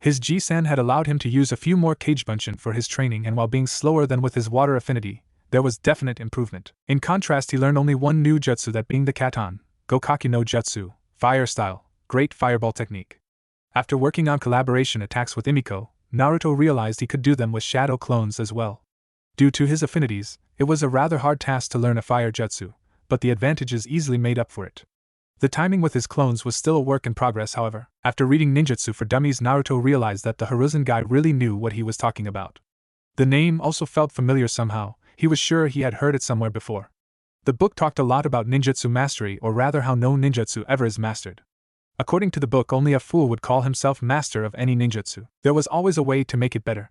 His Jisan had allowed him to use a few more Kagebunshin for his training, and while being slower than with his water affinity, there was definite improvement. In contrast, he learned only one new jutsu, that being the Katan, Gokaki no Jutsu, fire style, great fireball technique. After working on collaboration attacks with Imiko, Naruto realized he could do them with shadow clones as well. Due to his affinities, it was a rather hard task to learn a fire jutsu, but the advantages easily made up for it. The timing with his clones was still a work in progress, however. After reading Ninjutsu for Dummies, Naruto realized that the Hiruzen guy really knew what he was talking about. The name also felt familiar somehow. He was sure he had heard it somewhere before. The book talked a lot about ninjutsu mastery, or rather how no ninjutsu ever is mastered. According to the book, only a fool would call himself master of any ninjutsu. There was always a way to make it better.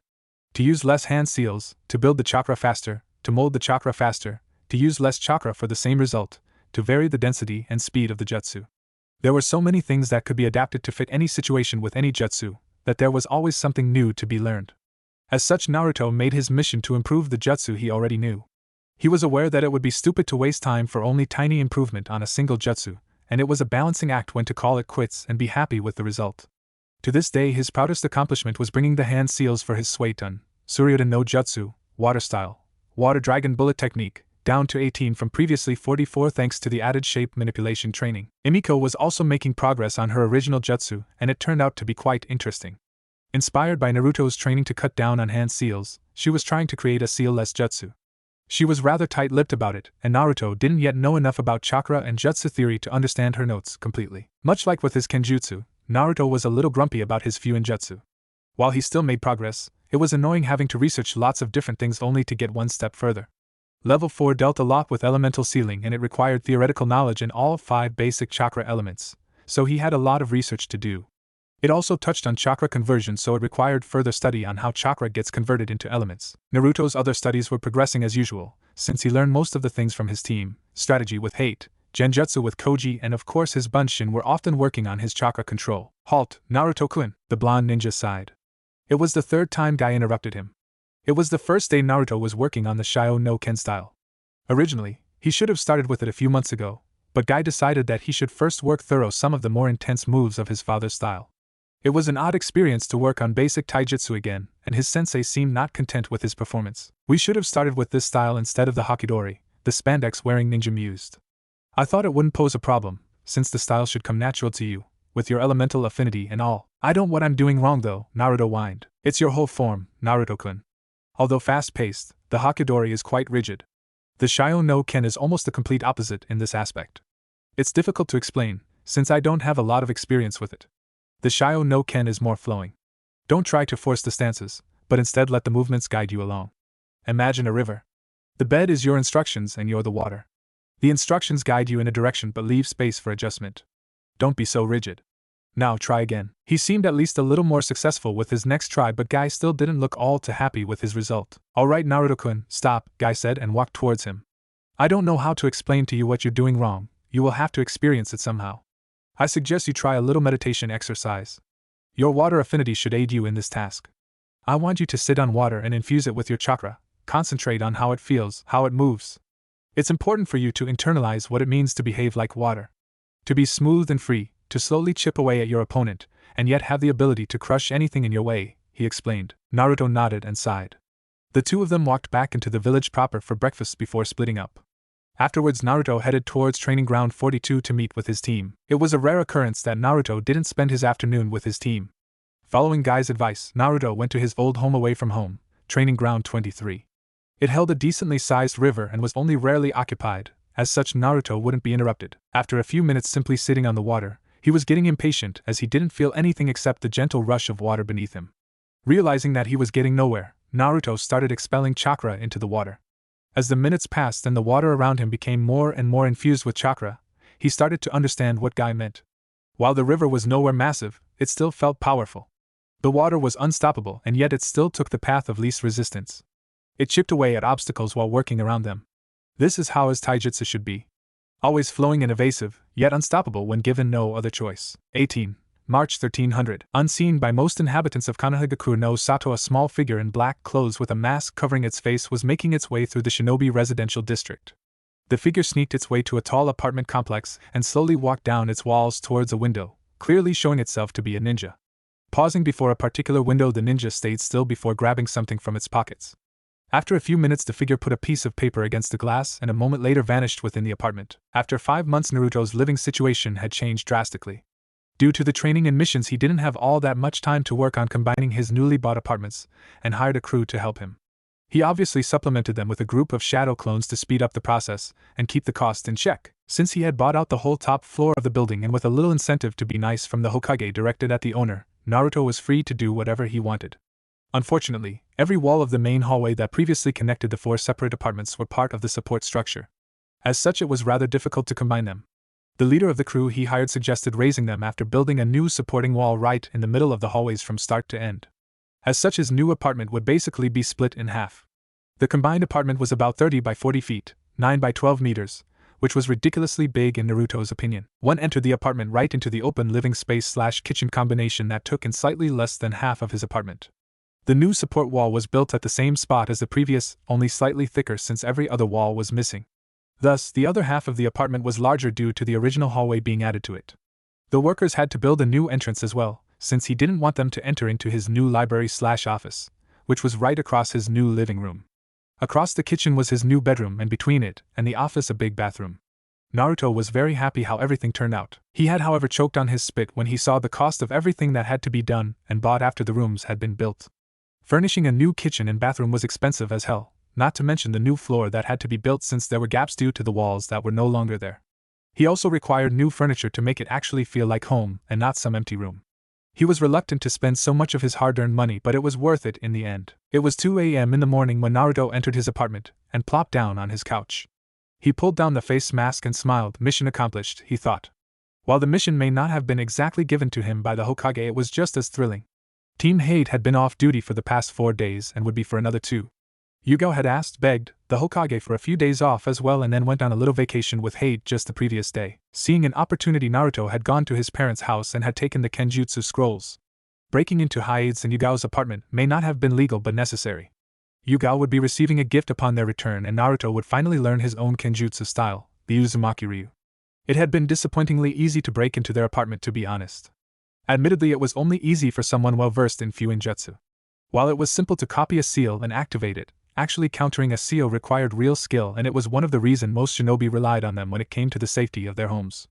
To use less hand seals, to build the chakra faster, to mold the chakra faster, to use less chakra for the same result, to vary the density and speed of the jutsu. There were so many things that could be adapted to fit any situation with any jutsu, that there was always something new to be learned. As such, Naruto made his mission to improve the jutsu he already knew. He was aware that it would be stupid to waste time for only tiny improvement on a single jutsu, and it was a balancing act when to call it quits and be happy with the result. To this day, his proudest accomplishment was bringing the hand seals for his Suiton, Suryudan no Jutsu, water style, water dragon bullet technique, down to 18 from previously 44 thanks to the added shape manipulation training. Imiko was also making progress on her original jutsu, and it turned out to be quite interesting. Inspired by Naruto's training to cut down on hand seals, she was trying to create a seal-less jutsu. She was rather tight-lipped about it, and Naruto didn't yet know enough about chakra and jutsu theory to understand her notes completely. Much like with his kenjutsu, Naruto was a little grumpy about his Fuinjutsu. While he still made progress, it was annoying having to research lots of different things only to get one step further. Level 4 dealt a lot with elemental sealing, and it required theoretical knowledge in all 5 basic chakra elements, so he had a lot of research to do. It also touched on chakra conversion, so it required further study on how chakra gets converted into elements. Naruto's other studies were progressing as usual, since he learned most of the things from his team, strategy with Hate, Genjutsu with Koji, and of course his Bunshin were often working on his chakra control. Halt, Naruto-kun, the blonde ninja sighed. It was the third time Guy interrupted him. It was the first day Naruto was working on the Shio no Ken style. Originally, he should have started with it a few months ago, but Guy decided that he should first work thorough some of the more intense moves of his father's style. It was an odd experience to work on basic taijutsu again, and his sensei seemed not content with his performance. We should have started with this style instead of the hakidori, the spandex-wearing ninja mused. I thought it wouldn't pose a problem, since the style should come natural to you, with your elemental affinity and all. I don't know what I'm doing wrong though, Naruto whined. It's your whole form, Naruto-kun. Although fast-paced, the hakidori is quite rigid. The Shio no Ken is almost the complete opposite in this aspect. It's difficult to explain, since I don't have a lot of experience with it. The Shio no Ken is more flowing. Don't try to force the stances, but instead let the movements guide you along. Imagine a river. The bed is your instructions and you're the water. The instructions guide you in a direction but leave space for adjustment. Don't be so rigid. Now try again. He seemed at least a little more successful with his next try, but Guy still didn't look all too happy with his result. Alright Naruto-kun, stop, Guy said and walked towards him. I don't know how to explain to you what you're doing wrong, you will have to experience it somehow. I suggest you try a little meditation exercise. Your water affinity should aid you in this task. I want you to sit on water and infuse it with your chakra, concentrate on how it feels, how it moves. It's important for you to internalize what it means to behave like water. To be smooth and free, to slowly chip away at your opponent, and yet have the ability to crush anything in your way, he explained. Naruto nodded and sighed. The two of them walked back into the village proper for breakfast before splitting up. Afterwards Naruto headed towards Training Ground 42 to meet with his team. It was a rare occurrence that Naruto didn't spend his afternoon with his team. Following Guy's advice, Naruto went to his old home away from home, Training Ground 23. It held a decently sized river and was only rarely occupied, as such Naruto wouldn't be interrupted. After a few minutes simply sitting on the water, he was getting impatient as he didn't feel anything except the gentle rush of water beneath him. Realizing that he was getting nowhere, Naruto started expelling chakra into the water. As the minutes passed and the water around him became more and more infused with chakra, he started to understand what Guy meant. While the river was nowhere massive, it still felt powerful. The water was unstoppable and yet it still took the path of least resistance. It chipped away at obstacles while working around them. This is how his taijutsu should be. Always flowing and evasive, yet unstoppable when given no other choice. 18. March 1300. Unseen by most inhabitants of Konohagakure no Sato, a small figure in black clothes with a mask covering its face was making its way through the Shinobi residential district. The figure sneaked its way to a tall apartment complex and slowly walked down its walls towards a window, clearly showing itself to be a ninja. Pausing before a particular window, the ninja stayed still before grabbing something from its pockets. After a few minutes, the figure put a piece of paper against the glass and a moment later vanished within the apartment. After 5 months, Naruto's living situation had changed drastically. Due to the training and missions, he didn't have all that much time to work on combining his newly bought apartments, and hired a crew to help him. He obviously supplemented them with a group of shadow clones to speed up the process and keep the cost in check. Since he had bought out the whole top floor of the building and with a little incentive to be nice from the Hokage directed at the owner, Naruto was free to do whatever he wanted. Unfortunately, every wall of the main hallway that previously connected the 4 separate apartments were part of the support structure. As such, it was rather difficult to combine them. The leader of the crew he hired suggested raising them after building a new supporting wall right in the middle of the hallways from start to end. As such, his new apartment would basically be split in half. The combined apartment was about 30 by 40 feet, 9 by 12 meters, which was ridiculously big in Naruto's opinion. One entered the apartment right into the open living space/kitchen combination that took in slightly less than half of his apartment. The new support wall was built at the same spot as the previous, only slightly thicker since every other wall was missing. Thus, the other half of the apartment was larger due to the original hallway being added to it. The workers had to build a new entrance as well, since he didn't want them to enter into his new library/office, which was right across his new living room. Across the kitchen was his new bedroom, and between it and the office a big bathroom. Naruto was very happy how everything turned out. He had, however, choked on his spit when he saw the cost of everything that had to be done and bought after the rooms had been built. Furnishing a new kitchen and bathroom was expensive as hell, not to mention the new floor that had to be built since there were gaps due to the walls that were no longer there. He also required new furniture to make it actually feel like home and not some empty room. He was reluctant to spend so much of his hard-earned money, but it was worth it in the end. It was 2 a.m. in the morning when Naruto entered his apartment and plopped down on his couch. He pulled down the face mask and smiled. Mission accomplished, he thought. While the mission may not have been exactly given to him by the Hokage, it was just as thrilling. Team Hate had been off duty for the past 4 days and would be for another 2. Yugao had begged the Hokage for a few days off as well and then went on a little vacation with Hate just the previous day. Seeing an opportunity, Naruto had gone to his parents' house and had taken the Kenjutsu scrolls. Breaking into Hate's and Yugao's apartment may not have been legal but necessary. Yugao would be receiving a gift upon their return and Naruto would finally learn his own Kenjutsu style, the Uzumaki Ryu. It had been disappointingly easy to break into their apartment, to be honest. Admittedly, it was only easy for someone well-versed in Fuinjutsu. While it was simple to copy a seal and activate it, actually countering a seal required real skill, and it was one of the reasons most shinobi relied on them when it came to the safety of their homes.